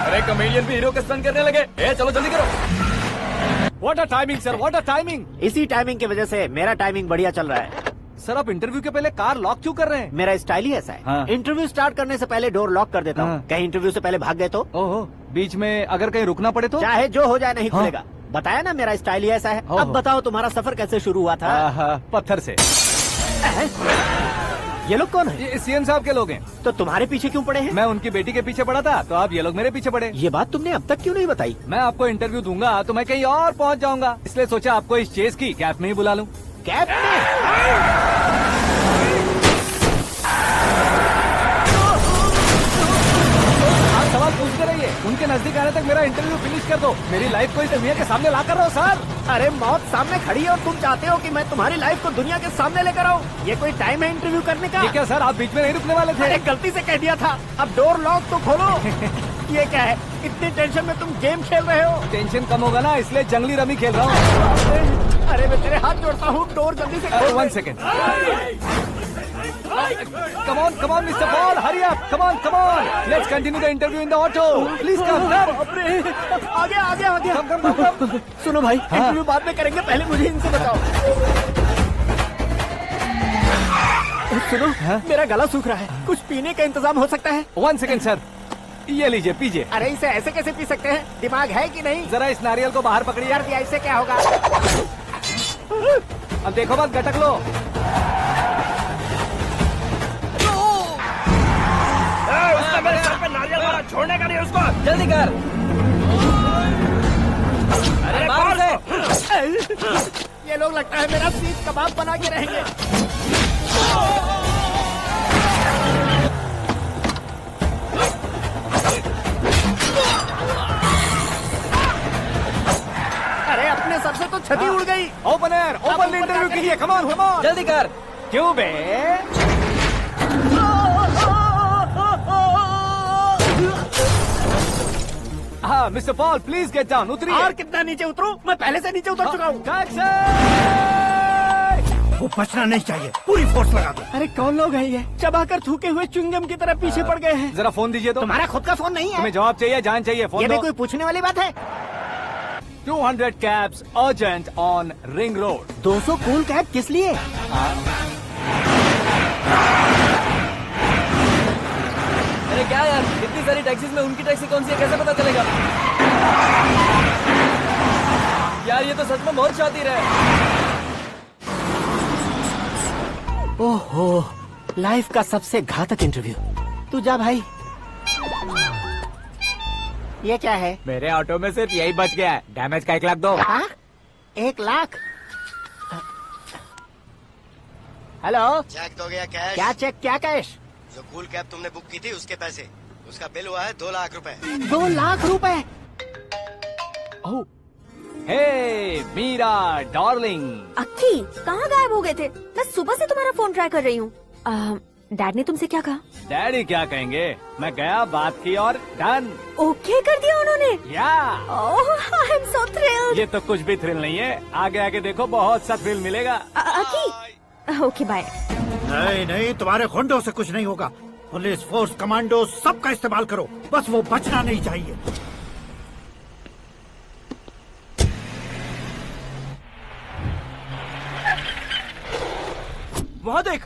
अरे कॉमेडियन भी हीरो का स्टंट करने लगे। चलो जल्दी करो। What a timing sir, what a timing. इसी टाइमिंग की वजह से मेरा टाइमिंग बढ़िया चल रहा है। सर, आप इंटरव्यू के पहले कार लॉक क्यों कर रहे हैं? मेरा स्टाइल ही ऐसा है। हाँ। इंटरव्यू स्टार्ट करने से पहले डोर लॉक कर देता हूँ। कहीं इंटरव्यू से पहले भाग गए तो? ओहो, बीच में अगर कहीं रुकना पड़े तो? चाहे जो हो जाए नहीं खुलेगा। बताया ना, मेरा स्टाइल ही ऐसा है। अब बताओ तुम्हारा सफर कैसे शुरू हुआ था? पत्थर से। ये लोग कौन है? ये सीएम साहब के लोग हैं। तो तुम्हारे पीछे क्यों पड़े हैं? मैं उनकी बेटी के पीछे पड़ा था, तो आप ये लोग मेरे पीछे पड़े। ये बात तुमने अब तक क्यों नहीं बताई? मैं आपको इंटरव्यू दूंगा तो मैं कहीं और पहुंच जाऊंगा, इसलिए सोचा आपको इस चेस की कैप में ही बुला लूं। कैप में? सवाल पूछते रहिए, उनके नजदीक आने तक मेरा इंटरव्यू फिनिश कर दो। मेरी लाइफ को इस दुनिया के सामने ला कर रहो सर। अरे मौत सामने खड़ी है और तुम चाहते हो कि मैं तुम्हारी लाइफ को दुनिया के सामने लेकर आऊं? ये कोई टाइम है इंटरव्यू करने का? ये क्या सर, आप बीच में नहीं रुकने वाले थे? अरे गलती से कह दिया था, अब डोर लॉक तो खोलो। ये क्या है, इतनी टेंशन में तुम गेम खेल रहे हो? टेंशन कम होगा ना, इसलिए जंगली रमी खेल रहा हूँ। अरे मैं तेरे हाथ जोड़ता हूँ, डोर जल्दी से खोलो। 1 second. Come on, Mr. Paul, hurry up! Come on! Let's continue the interview in the auto. Please come. आगे। Come. सुनो भाई, इंटरव्यू बाद में करेंगे, पहले मुझे इनसे बताओ। सुनो, मेरा गला सूख रहा है, कुछ पीने का इंतजाम हो सकता है? 1 सेकेंड सर, ये लीजिए पीजिए। अरे इसे ऐसे कैसे पी सकते हैं? दिमाग है कि नहीं? जरा इस नारियल को बाहर पकड़िए। यार इससे क्या होगा? अब देखो मत, गटक लो। उसका मेरे सर पे नारियल मारा, छोड़ने का नहीं उसको। जल्दी कर। अरे मार उसे। ये लोग लगता है मेरा सीख कबाब बना के रहेंगे। अरे अपने सर से तो छती उड़ गई। ओपन एयर, ओपन इंटरव्यू कीजिए। कम ऑन कम ऑन, जल्दी कर। क्यों बे? हाँ mister Paul, please get down. उतरिए। और कितना नीचे उतरूं? मैं पहले से नीचे उतर चुका हूँ। वो बचना नहीं चाहिए, पूरी फोर्स लगा दो। अरे कौन लोग हैं ये? चबाकर थूके हुए च्युइंगम की तरह पीछे पड़ गए हैं। जरा फोन दीजिए तो। तुम्हारा खुद का फोन नहीं है? तुम्हें जवाब चाहिए, जान चाहिए, फोन ये दो। भी कोई पूछने वाली बात है? 200 cabs urgent on Ring Road। 200 cool cab किस लिए? अरे क्या यार, इतनी सारी टैक्सीज में उनकी टैक्सी कौन सी है, कैसे पता चलेगा? यार ये तो सच में बहुत शातिर है। ओहो, लाइफ का सबसे घातक इंटरव्यू। तू जा भाई। ये क्या है? मेरे ऑटो में सिर्फ यही बच गया है, डैमेज का 1 लाख दो। 1 लाख? हेलो, चेक तो गया कैश। क्या चेक, क्या कैश? जो कूल कैब तुमने बुक की थी उसके पैसे, उसका बिल हुआ है 2 लाख रुपए। 2 लाख रुपए? ओह, हे मीरा डार्लिंग। अक्की, कहाँ गायब हो गए थे? मैं सुबह से तुम्हारा फोन ट्राई कर रही हूँ। डैड ने तुमसे क्या कहा? डैडी क्या कहेंगे, मैं गया, बात की और डन। ओके कर दिया उन्होंने? या। ओह, आई एम सो थ्रिल्ड। ये तो कुछ भी थ्रिल नहीं है, आगे आगे देखो बहुत सा थ्रिल मिलेगा। अक्की, ओके बाय। नहीं नहीं, तुम्हारे गुंडों से कुछ नहीं होगा। पुलिस फोर्स, कमांडो, सबका इस्तेमाल करो, बस वो बचना नहीं चाहिए। वहाँ देख।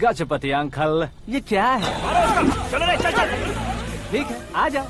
गजपति अंकल, ये क्या है? चलो रे, चल चल। ठीक है, आ जा।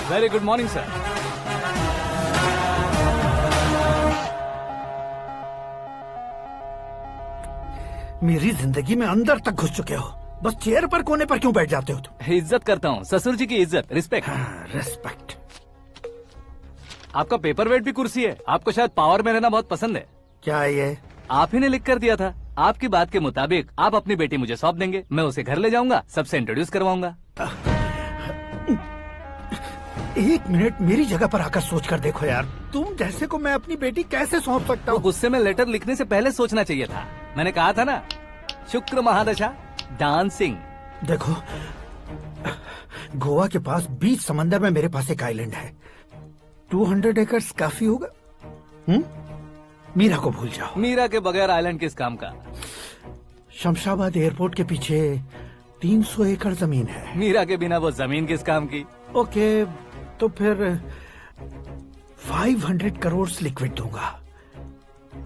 Very good morning sir. मेरी जिंदगी में अंदर तक घुस चुके हो, बस चेयर पर कोने पर क्यों बैठ जाते हो तुम? इज्जत करता हूँ, ससुर जी की इज्जत, रिस्पेक्ट। रिस्पेक्ट। आपका पेपर वेट भी कुर्सी है। आपको शायद पावर में रहना बहुत पसंद है। क्या ये? आप ही ने लिख कर दिया था। आपकी बात के मुताबिक आप अपनी बेटी मुझे सौंप देंगे, मैं उसे घर ले जाऊंगा, सबसे इंट्रोड्यूस करवाऊंगा। 1 मिनट मेरी जगह पर आकर सोच कर देखो यार, तुम जैसे को मैं अपनी बेटी कैसे सौंप सकता हूँ? गुस्से में लेटर लिखने से पहले सोचना चाहिए था। मैंने कहा था ना, शुक्र महादशा डांसिंग। देखो, गोवा के पास बीच समंदर में मेरे पास एक आइलैंड है, 200 एकर्स काफी होगा। मीरा को भूल जाओ। मीरा के बगैर आइलैंड किस काम का? शमशाबाद एयरपोर्ट के पीछे 300 एकड़ जमीन है। मीरा के बिना वो जमीन किस काम की? ओके, तो फिर 500 करोड़ लिक्विड दूंगा,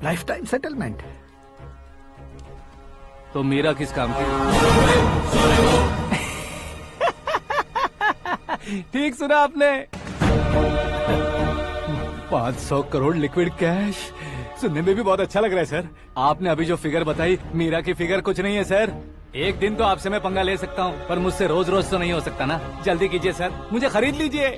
लाइफ टाइम सेटलमेंट। तो मीरा किस काम की? ठीक सुना आपने, 500 करोड़ लिक्विड कैश। सुनने में भी बहुत अच्छा लग रहा है सर। आपने अभी जो फिगर बताई, मीरा की फिगर कुछ नहीं है सर। एक दिन तो आपसे मैं पंगा ले सकता हूँ, पर मुझसे रोज रोज तो नहीं हो सकता ना। जल्दी कीजिए सर, मुझे खरीद लीजिए।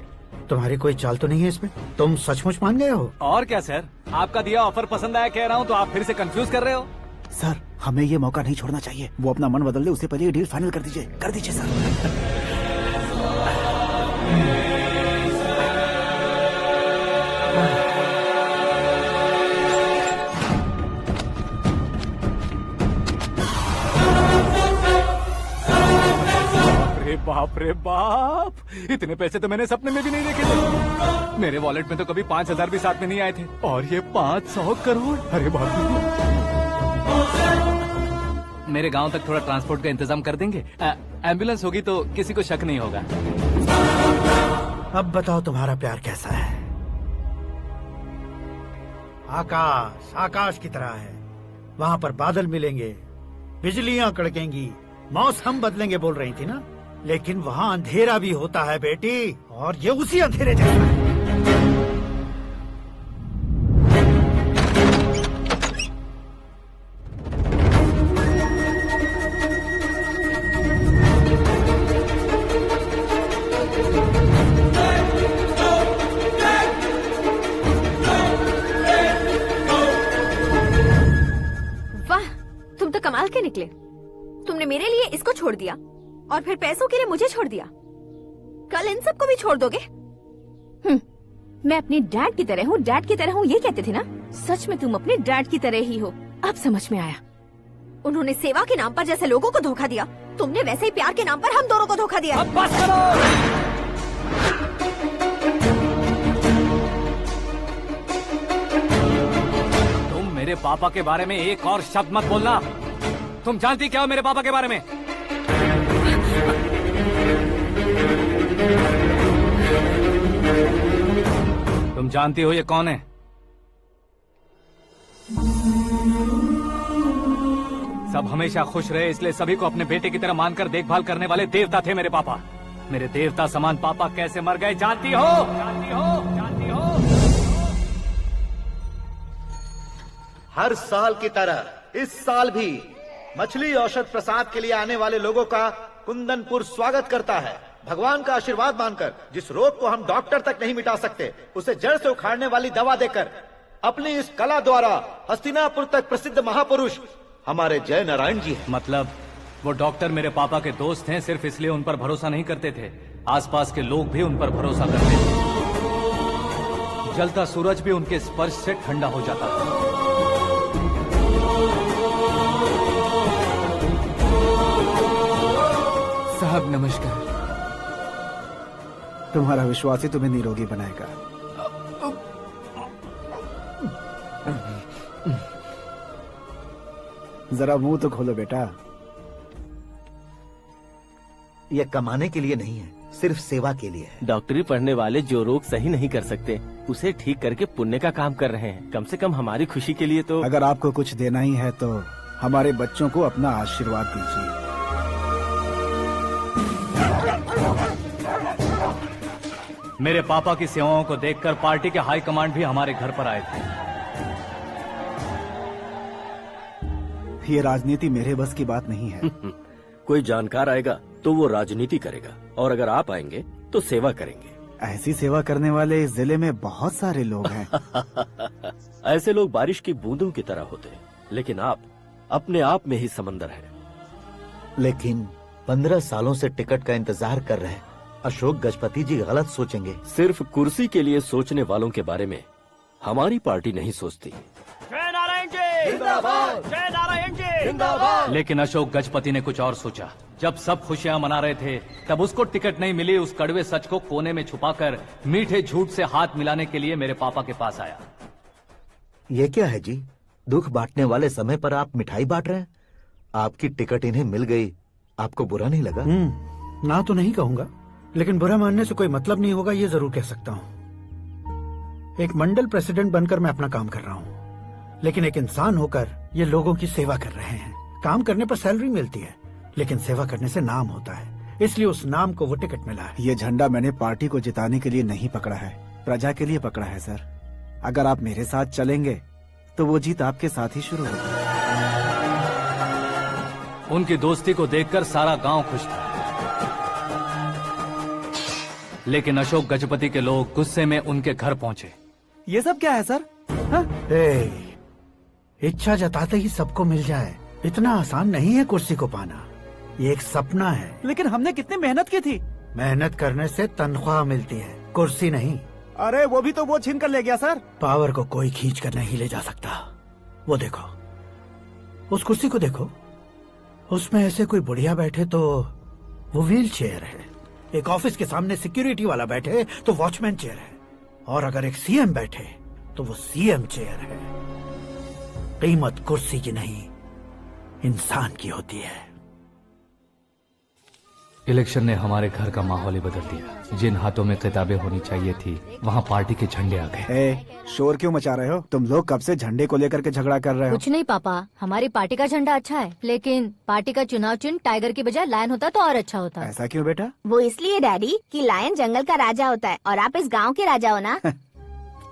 तुम्हारी कोई चाल तो नहीं है इसमें? तुम सचमुच मान गए हो? और क्या सर, आपका दिया ऑफर पसंद आया कह रहा हूँ, तो आप फिर से कंफ्यूज कर रहे हो। सर, हमें ये मौका नहीं छोड़ना चाहिए। वो अपना मन बदल दे, उससे पहले ये डील फाइनल कर दीजिए। कर दीजिए सर। बाप रे बाप, इतने पैसे तो मैंने सपने में भी नहीं देखे थे। मेरे वॉलेट में तो कभी 5000 भी साथ में नहीं आए थे, और ये 500 करोड़। अरे बाप रे। मेरे गांव तक थोड़ा ट्रांसपोर्ट का इंतजाम कर देंगे? एम्बुलेंस होगी तो किसी को शक नहीं होगा। अब बताओ तुम्हारा प्यार कैसा है? आकाश आकाश की तरह है, वहाँ पर बादल मिलेंगे, बिजलियां कड़केंगी, मौसम बदलेंगे बोल रही थी ना, लेकिन वहाँ अंधेरा भी होता है बेटी, और ये उसी अंधेरे जैसा है। वाह, तुम तो कमाल के निकले। तुमने मेरे लिए इसको छोड़ दिया और फिर पैसों के लिए मुझे छोड़ दिया। कल इन सबको भी छोड़ दोगे? मैं अपने डैड की तरह हूँ, डैड की तरह हूँ, ये कहते थे ना। सच में तुम अपने डैड की तरह ही हो, अब समझ में आया। उन्होंने सेवा के नाम पर जैसे लोगों को धोखा दिया, तुमने वैसे ही प्यार के नाम पर हम दोनों को धोखा दिया। अब बस करो। तुम मेरे पापा के बारे में एक और शब्द मत बोलना। तुम जानती क्या हो मेरे पापा के बारे में? तुम जानती हो ये कौन है? सब हमेशा खुश रहे, इसलिए सभी को अपने बेटे की तरह मानकर देखभाल करने वाले देवता थे मेरे पापा। मेरे देवता समान पापा कैसे मर गए जानती हो? जानती हो? जानती हो? हर साल की तरह इस साल भी मछली औषध प्रसाद के लिए आने वाले लोगों का कुंदनपुर स्वागत करता है। भगवान का आशीर्वाद मानकर जिस रोग को हम डॉक्टर तक नहीं मिटा सकते, उसे जड़ से उखाड़ने वाली दवा देकर अपनी इस कला द्वारा हस्तिनापुर तक प्रसिद्ध महापुरुष हमारे जय नारायण जी हैं। मतलब वो डॉक्टर मेरे पापा के दोस्त हैं, सिर्फ इसलिए उन पर भरोसा नहीं करते थे, आसपास के लोग भी उन पर भरोसा करते थे। जलता सूरज भी उनके स्पर्श से ठंडा हो जाता था। साहब नमस्कार। तुम्हारा विश्वास ही तुम्हें निरोगी बनाएगा। जरा मुंह तो खोलो बेटा। यह कमाने के लिए नहीं है, सिर्फ सेवा के लिए है। डॉक्टरी पढ़ने वाले जो रोग सही नहीं कर सकते, उसे ठीक करके पुण्य का काम कर रहे हैं। कम से कम हमारी खुशी के लिए तो। अगर आपको कुछ देना ही है तो हमारे बच्चों को अपना आशीर्वाद दीजिए। मेरे पापा की सेवाओं को देखकर पार्टी के हाई कमांड भी हमारे घर पर आए थे। ये राजनीति मेरे बस की बात नहीं है। कोई जानकार आएगा तो वो राजनीति करेगा, और अगर आप आएंगे तो सेवा करेंगे। ऐसी सेवा करने वाले इस जिले में बहुत सारे लोग हैं। ऐसे लोग बारिश की बूंदों की तरह होते हैं, लेकिन आप अपने आप में ही समंदर हैं। लेकिन 15 सालों से टिकट का इंतजार कर रहे अशोक गजपति जी गलत सोचेंगे। सिर्फ कुर्सी के लिए सोचने वालों के बारे में हमारी पार्टी नहीं सोचती। जय नारायण जी जिंदाबाद, जय नारायण जी जिंदाबाद। लेकिन अशोक गजपति ने कुछ और सोचा। जब सब खुशियां मना रहे थे तब उसको टिकट नहीं मिली। उस कड़वे सच को कोने में छुपाकर मीठे झूठ से हाथ मिलाने के लिए मेरे पापा के पास आया। ये क्या है जी? दुख बांटने वाले समय पर आप मिठाई बांट रहे हैं। आपकी टिकट इन्हें मिल गई, आपको बुरा नहीं लगा? ना तो नहीं कहूंगा, लेकिन बुरा मानने से कोई मतलब नहीं होगा, ये जरूर कह सकता हूँ। एक मंडल प्रेसिडेंट बनकर मैं अपना काम कर रहा हूँ, लेकिन एक इंसान होकर ये लोगों की सेवा कर रहे हैं। काम करने पर सैलरी मिलती है, लेकिन सेवा करने से नाम होता है, इसलिए उस नाम को वो टिकट मिला है। ये झंडा मैंने पार्टी को जिताने के लिए नहीं पकड़ा है, प्रजा के लिए पकड़ा है सर। अगर आप मेरे साथ चलेंगे तो वो जीत आपके साथ ही शुरू होगी। उनकी दोस्ती को देखकर सारा गांव खुश था, लेकिन अशोक गजपति के लोग गुस्से में उनके घर पहुंचे। ये सब क्या है सर? इच्छा जताते ही सबको मिल जाए, इतना आसान नहीं है कुर्सी को पाना। ये एक सपना है। लेकिन हमने कितनी मेहनत की थी। मेहनत करने से तनख्वाह मिलती है, कुर्सी नहीं। अरे वो भी तो वो छीन कर ले गया सर। पावर को कोई खींच कर नहीं ले जा सकता। वो देखो, उस कुर्सी को देखो, उसमें ऐसे कोई बुढ़िया बैठे तो वो व्हील चेयर है। एक ऑफिस के सामने सिक्योरिटी वाला बैठे तो वॉचमैन चेयर है, और अगर एक सीएम बैठे तो वो सीएम चेयर है। कीमत कुर्सी की नहीं, इंसान की होती है। इलेक्शन ने हमारे घर का माहौल ही बदल दिया। जिन हाथों में किताबें होनी चाहिए थी, वहाँ पार्टी के झंडे आ गए। शोर क्यों मचा रहे हो? तुम लोग कब से झंडे को लेकर के झगड़ा कर रहे हो? कुछ नहीं पापा, हमारी पार्टी का झंडा अच्छा है, लेकिन पार्टी का चुनाव चिन्ह टाइगर की बजाय लायन होता तो और अच्छा होता। ऐसा क्यों बेटा? वो इसलिए डैडी कि लायन जंगल का राजा होता है और आप इस गांव के राजा हो ना।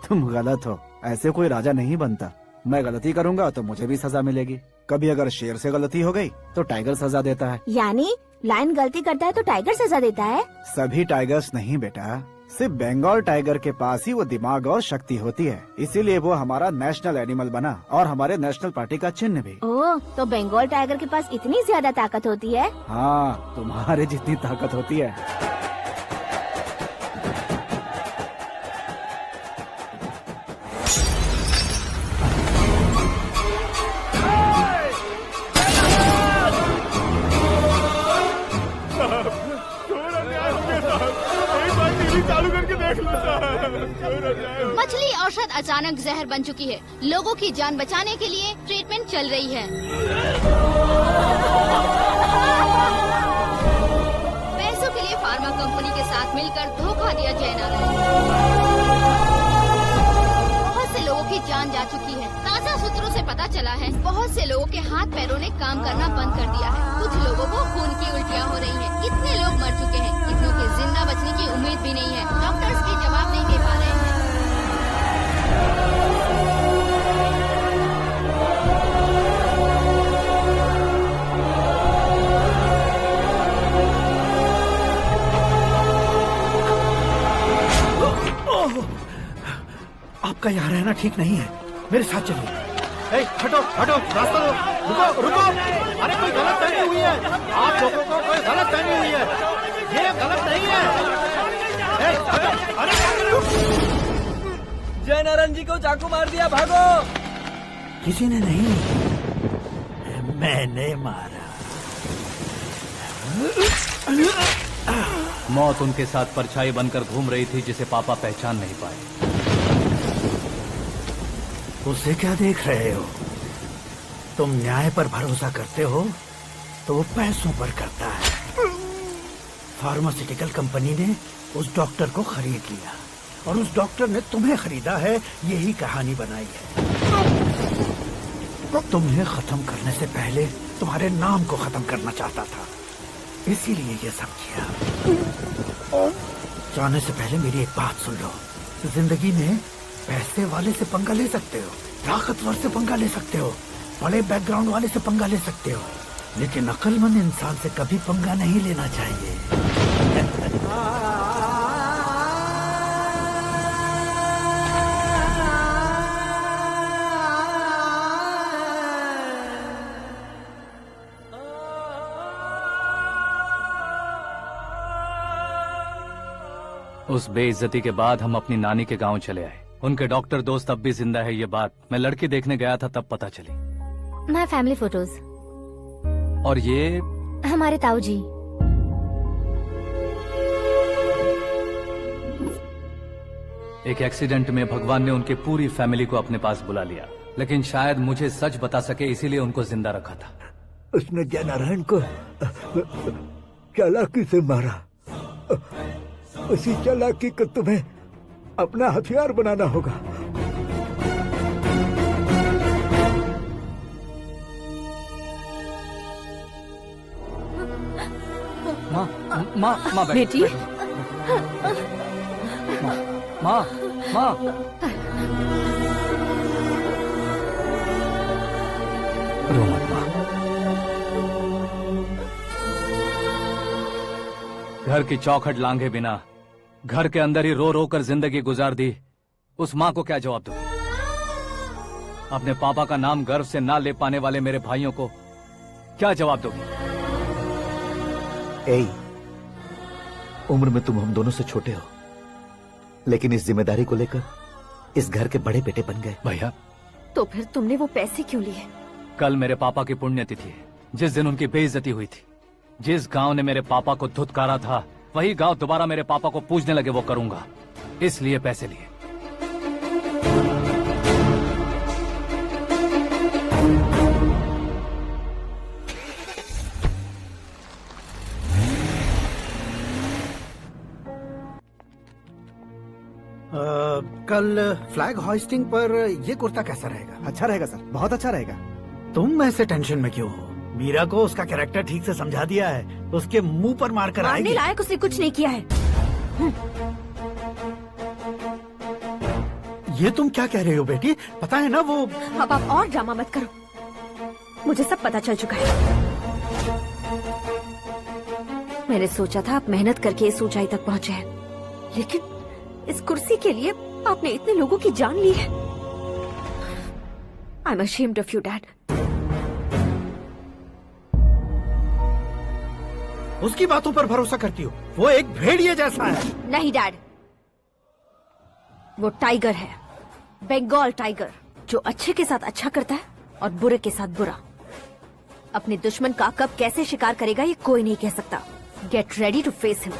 तुम गलत हो, ऐसे कोई राजा नहीं बनता। मैं गलती करूंगा तो मुझे भी सजा मिलेगी। कभी अगर शेर से गलती हो गई तो टाइगर सजा देता है। यानी लायन गलती करता है तो टाइगर सजा देता है? सभी टाइगर्स नहीं बेटा, सिर्फ बंगाल टाइगर के पास ही वो दिमाग और शक्ति होती है, इसीलिए वो हमारा नेशनल एनिमल बना और हमारे नेशनल पार्टी का चिन्ह भी। ओह, तो बंगाल टाइगर के पास इतनी ज्यादा ताकत होती है? हाँ, तुम्हारे जितनी ताकत होती है। मछली औषध अचानक जहर बन चुकी है। लोगों की जान बचाने के लिए ट्रीटमेंट चल रही है। पैसों के लिए फार्मा कंपनी के साथ मिलकर धोखा दिया जयनारायण। बहुत से लोगों की जान जा चुकी है। ताज़ा सूत्रों से पता चला है बहुत से लोगों के हाथ पैरों ने काम करना बंद कर दिया है। कुछ लोगों को खून की उल्टियाँ हो रही हैं। कितने लोग मर चुके हैं, कितनों के जिंदा बचने की उम्मीद भी नहीं है। डॉक्टर्स भी जवाब नहीं दे पा रहे हैं। आपका यहाँ रहना ठीक नहीं है, मेरे साथ चलिए। हटो हटो, रास्ता दो। रुको रुको, अरे कोई गलत फहमी हुई है। आप लोगों को कोई गलत फहमी हुई है, ये गलत नहीं है। अरे जय नारायण जी को चाकू मार दिया, भागो। किसी ने नहीं, मैंने मारा। मौत उनके साथ परछाई बनकर घूम रही थी, जिसे पापा पहचान नहीं पाए। उसे क्या देख रहे हो? तुम न्याय पर भरोसा करते हो तो वो पैसों पर करता है। फार्मास्यूटिकल कंपनी ने उस डॉक्टर को खरीद लिया और उस डॉक्टर ने तुम्हें खरीदा है, यही कहानी बनाई है। तुम्हें खत्म करने से पहले तुम्हारे नाम को खत्म करना चाहता था, इसीलिए ये सब किया। जाने से पहले मेरी एक बात सुन लो। जिंदगी में पैसे वाले से पंगा ले सकते हो, ताकतवर से पंगा ले सकते हो, बड़े बैकग्राउंड वाले से पंगा ले सकते हो, लेकिन अक्लमंद इंसान से कभी पंगा नहीं लेना चाहिए। उस बेइज्जती के बाद हम अपनी नानी के गांव चले आए। उनके डॉक्टर दोस्त अब भी जिंदा है, ये बात मैं लड़की देखने गया था तब पता चली। My family photos. और ये हमारे ताऊ जी। एक एक्सीडेंट में भगवान ने उनकी पूरी फैमिली को अपने पास बुला लिया, लेकिन शायद मुझे सच बता सके इसीलिए उनको जिंदा रखा था। उसने जयनारायण को चालाकी से मारा। उसी चालाकी को तुम्हें अपना हथियार बनाना होगा। माँ बेटी। माँ रो मत माँ। घर की चौखट लांघे बिना घर के अंदर ही रो रो कर जिंदगी गुजार दी उस माँ को क्या जवाब दूं? अपने पापा का नाम गर्व से ना ले पाने वाले मेरे भाइयों को क्या जवाब दोगी? उम्र में तुम हम दोनों से छोटे हो, लेकिन इस जिम्मेदारी को लेकर इस घर के बड़े बेटे बन गए। भैया, तो फिर तुमने वो पैसे क्यों लिए? कल मेरे पापा की पुण्यतिथि है, जिस दिन उनकी बेइज्जती हुई थी। जिस गांव ने मेरे पापा को धुतकारा था, वही गांव दोबारा मेरे पापा को पूजने लगे वो करूंगा, इसलिए पैसे लिए। कल फ्लैग होइस्टिंग पर ये कुर्ता कैसा रहेगा? अच्छा रहेगा सर, बहुत अच्छा रहेगा। तुम ऐसे टेंशन में क्यों हो? मीरा को उसका कैरेक्टर ठीक से समझा दिया है, उसके मुंह पर मारकर आएगी। मारने लायक उसने कुछ नहीं किया है। ये तुम क्या कह रहे हो बेटी? पता है ना वो। अब आप और ड्रामा मत करो, मुझे सब पता चल चुका है। मैंने सोचा था आप मेहनत करके इस ऊंचाई तक पहुंचे हैं, लेकिन इस कुर्सी के लिए आपने इतने लोगों की जान ली है। I am ashamed of you dad. उसकी बातों पर भरोसा करती हो? वो एक भेड़िए जैसा है। नहीं डैड, वो टाइगर है, बंगाल टाइगर, जो अच्छे के साथ अच्छा करता है और बुरे के साथ बुरा। अपने दुश्मन का कब कैसे शिकार करेगा ये कोई नहीं कह सकता। Get ready to face him.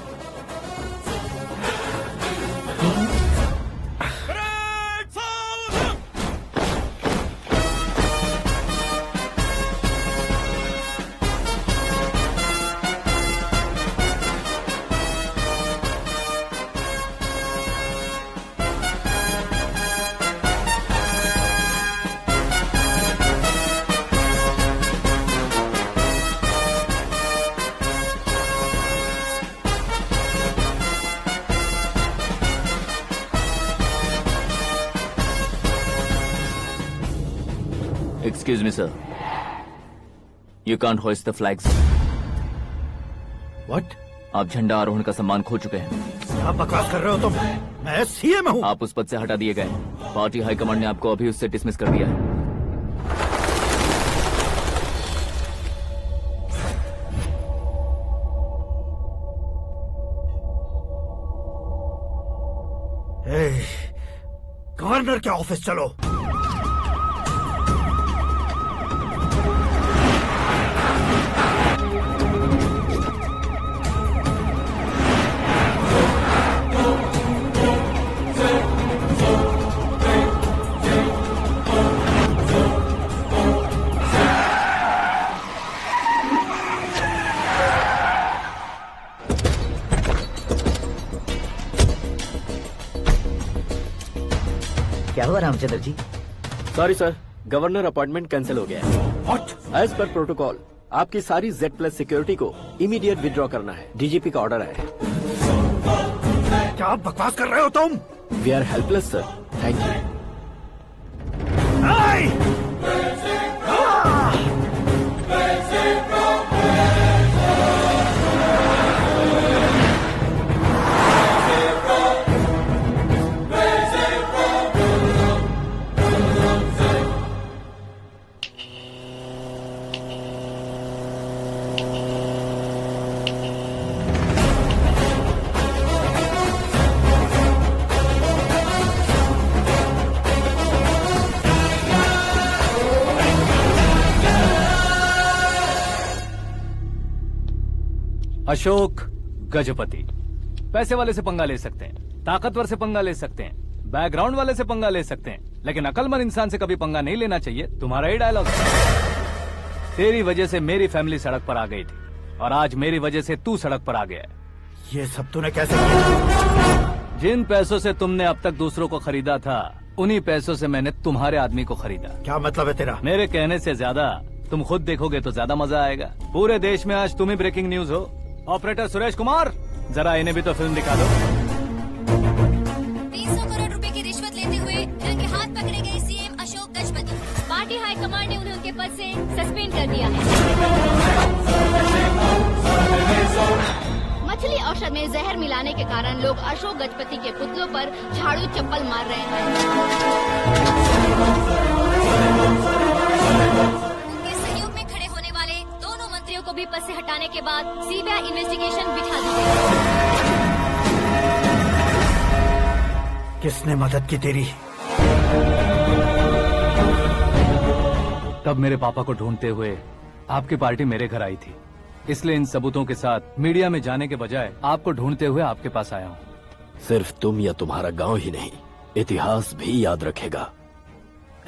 Excuse me, sir. You can't hoist the flags. What? आप झंडा आरोहण का सम्मान खो चुके हैं। क्या बकवास कर रहे हो तुम? मैं सीएम हूँ। आप उस पद से हटा दिए गए। पार्टी हाईकमांड ने आपको अभी उससे डिसमिस कर दिया है। गवर्नर के ऑफिस चलो। क्या हुआ Ramchandra ji? Sorry sir, governor appointment cancel हो गया है। What? एज पर प्रोटोकॉल आपकी सारी Z+ सिक्योरिटी को इमीडिएट विड्रॉ करना है। डीजीपी का ऑर्डर है। क्या बकवास कर रहे हो तुम? We are helpless sir, thank you. Ashok Gajapati. पैसे वाले से पंगा ले सकते हैं, ताकतवर से पंगा ले सकते हैं, बैकग्राउंड वाले से पंगा ले सकते हैं, लेकिन अकलमंद इंसान से कभी पंगा नहीं लेना चाहिए। तुम्हारा ही डायलॉग। तेरी वजह से मेरी फैमिली सड़क पर आ गई थी और आज मेरी वजह से तू सड़क पर आ गया है। ये सब तूने कैसे किया? जिन पैसों से तुमने अब तक दूसरों को खरीदा था, उन्हीं पैसों से मैंने तुम्हारे आदमी को खरीदा। क्या मतलब है तेरा? मेरे कहने से ज्यादा तुम खुद देखोगे तो ज्यादा मजा आएगा। पूरे देश में आज तुम ही ब्रेकिंग न्यूज हो। ऑपरेटर सुरेश कुमार, जरा इन्हें भी तो फिल्म दिखा दो। 300 करोड़ रुपए की रिश्वत लेते हुए रंगे हाथ पकड़े गए CM Ashok Gajapati. Party high command ने उन्हें उनके पद से सस्पेंड कर दिया है। मछली औषध में जहर मिलाने के कारण लोग अशोक गजपति के पुतलों पर झाड़ू चप्पल मार रहे हैं। उनके सहयोग में खड़े होने वाले दोनों मंत्रियों को भी पद से हटाने के बाद सीबीआई इन्वेस्टिगेशन बिठा दी गई। किसने मदद की तेरी? तब मेरे पापा को ढूंढते हुए आपकी पार्टी मेरे घर आई थी, इसलिए इन सबूतों के साथ मीडिया में जाने के बजाय आपको ढूंढते हुए आपके पास आया हूँ। सिर्फ तुम या तुम्हारा गांव ही नहीं, इतिहास भी याद रखेगा।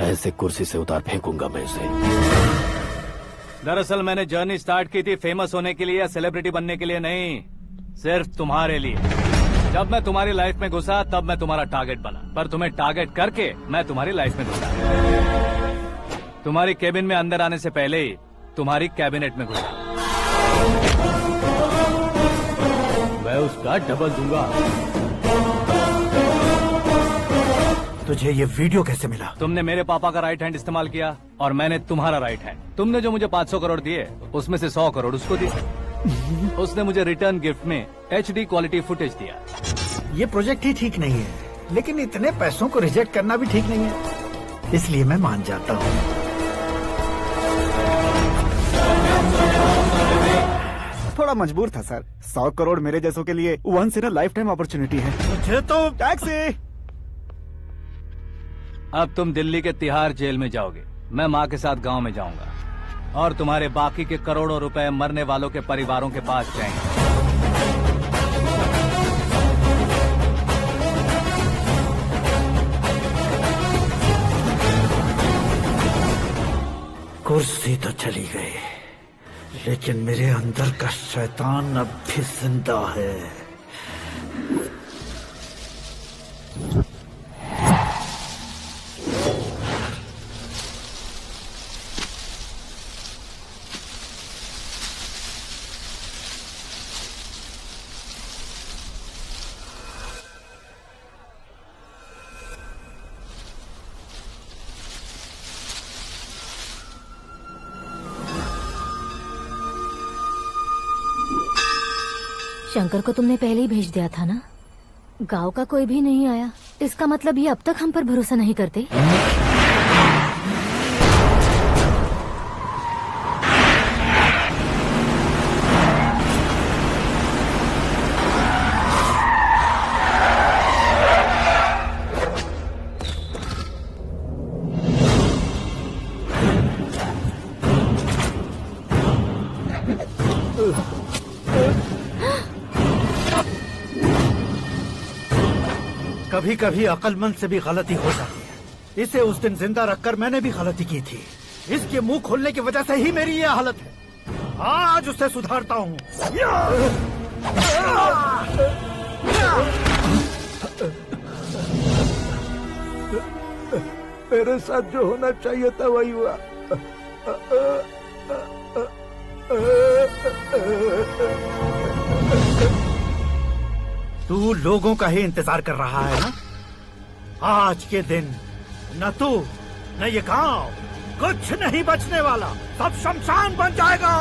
ऐसे कुर्सी से उतार फेंकूंगा मैं उसे। दरअसल मैंने जर्नी स्टार्ट की थी फेमस होने के लिए या सेलिब्रिटी बनने के लिए नहीं, सिर्फ तुम्हारे लिए। जब मैं तुम्हारी लाइफ में घुसा तब मैं तुम्हारा टारगेट बना, पर तुम्हें टारगेट करके मैं तुम्हारी लाइफ में घुसा। तुम्हारी केबिन में अंदर आने से पहले ही तुम्हारी कैबिनेट में घुसा। मैं उसका डबल दूंगा। तुझे ये वीडियो कैसे मिला? तुमने मेरे पापा का राइट हैंड इस्तेमाल किया और मैंने तुम्हारा राइट हैंड। तुमने जो मुझे 500 करोड़ दिए उसमें से 100 करोड़ उसको दिए। उसने मुझे रिटर्न गिफ्ट में HD क्वालिटी फुटेज दिया। ये प्रोजेक्ट ही ठीक नहीं है, लेकिन इतने पैसों को रिजेक्ट करना भी ठीक नहीं है, इसलिए मैं मान जाता हूँ। थोड़ा मजबूर था सर। 100 करोड़ मेरे जैसों के लिए once in a lifetime opportunity है। मुझे तो टैक्सी। अब तुम दिल्ली के तिहाड़ जेल में जाओगे, मैं माँ के साथ गांव में जाऊंगा और तुम्हारे बाकी के करोड़ों रुपए मरने वालों के परिवारों के पास जाएंगे। कुर्सी तो चली गई, लेकिन मेरे अंदर का शैतान अब भी जिंदा है। शंकर को तुमने पहले ही भेज दिया था ना? गांव का कोई भी नहीं आया, इसका मतलब ये अब तक हम पर भरोसा नहीं करते। कभी कभी अक्लमंद से भी गलती हो जाती है। इसे उस दिन जिंदा रखकर मैंने भी गलती की थी। इसके मुंह खोलने की वजह से ही मेरी ये हालत है। आज उसे सुधारता हूँ। मेरे साथ जो होना चाहिए था वही हुआ। तू लोगों का ही इंतजार कर रहा है ना? आज के दिन न तू न ये गांव कुछ नहीं बचने वाला, सब शमशान बन जाएगा।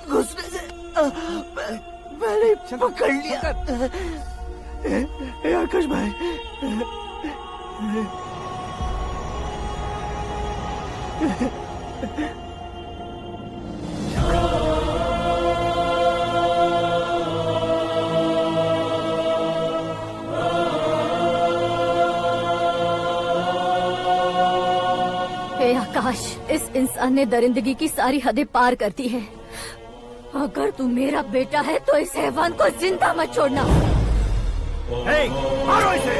घुसने से मैंने पकड़ लिया। आकाश भाई, हे आकाश, इस इंसान ने दरिंदगी की सारी हदें पार कर दी है। अगर तू मेरा बेटा है तो इस हैवान को जिंदा मत छोड़ना। मारो इसे।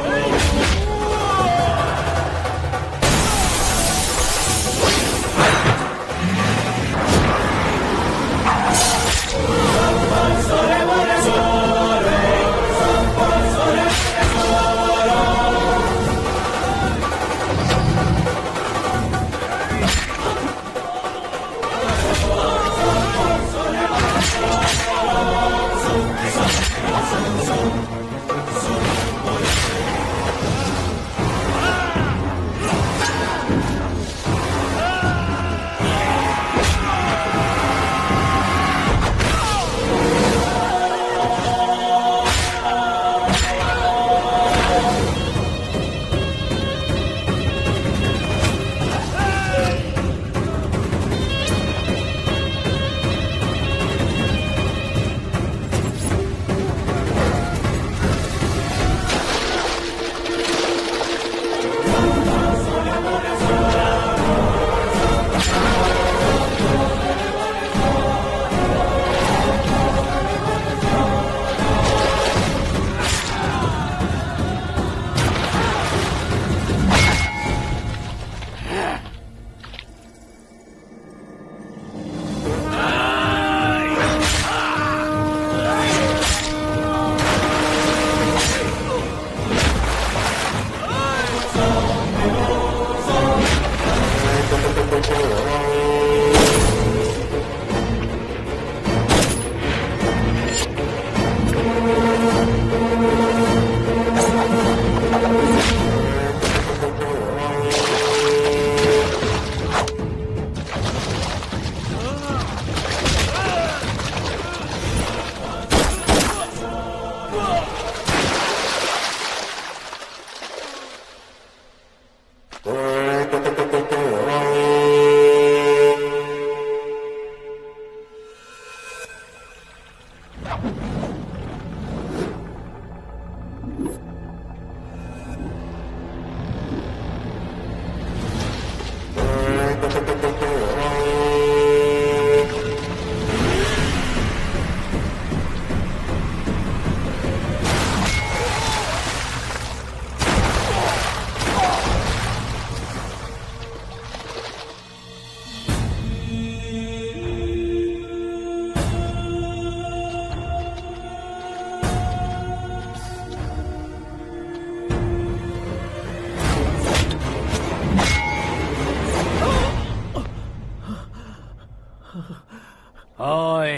ओए,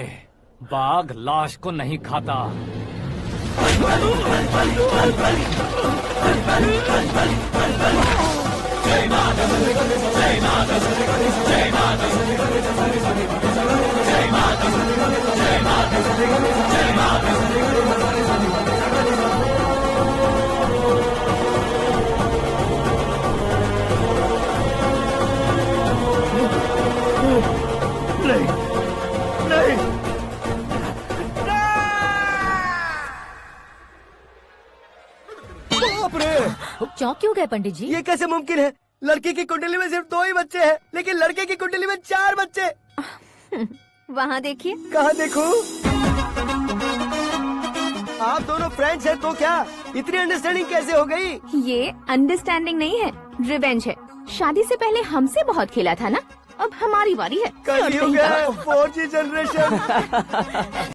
बाघ लाश को नहीं खाता। नहीं, नहीं, बाप रे! चौंक क्यों गए पंडित जी? ये कैसे मुमकिन है? लड़की की कुंडली में सिर्फ 2 ही बच्चे हैं, लेकिन लड़के की कुंडली में 4 बच्चे। वहाँ देखिए। कहाँ देखूं? आप दोनों फ्रेंड्स हैं तो क्या? इतनी अंडरस्टैंडिंग कैसे हो गई? ये अंडरस्टैंडिंग नहीं है, रिवेंज है। शादी से पहले हमसे बहुत खेला था ना, अब हमारी बारी है। कल ही हो गया 4G जनरेशन।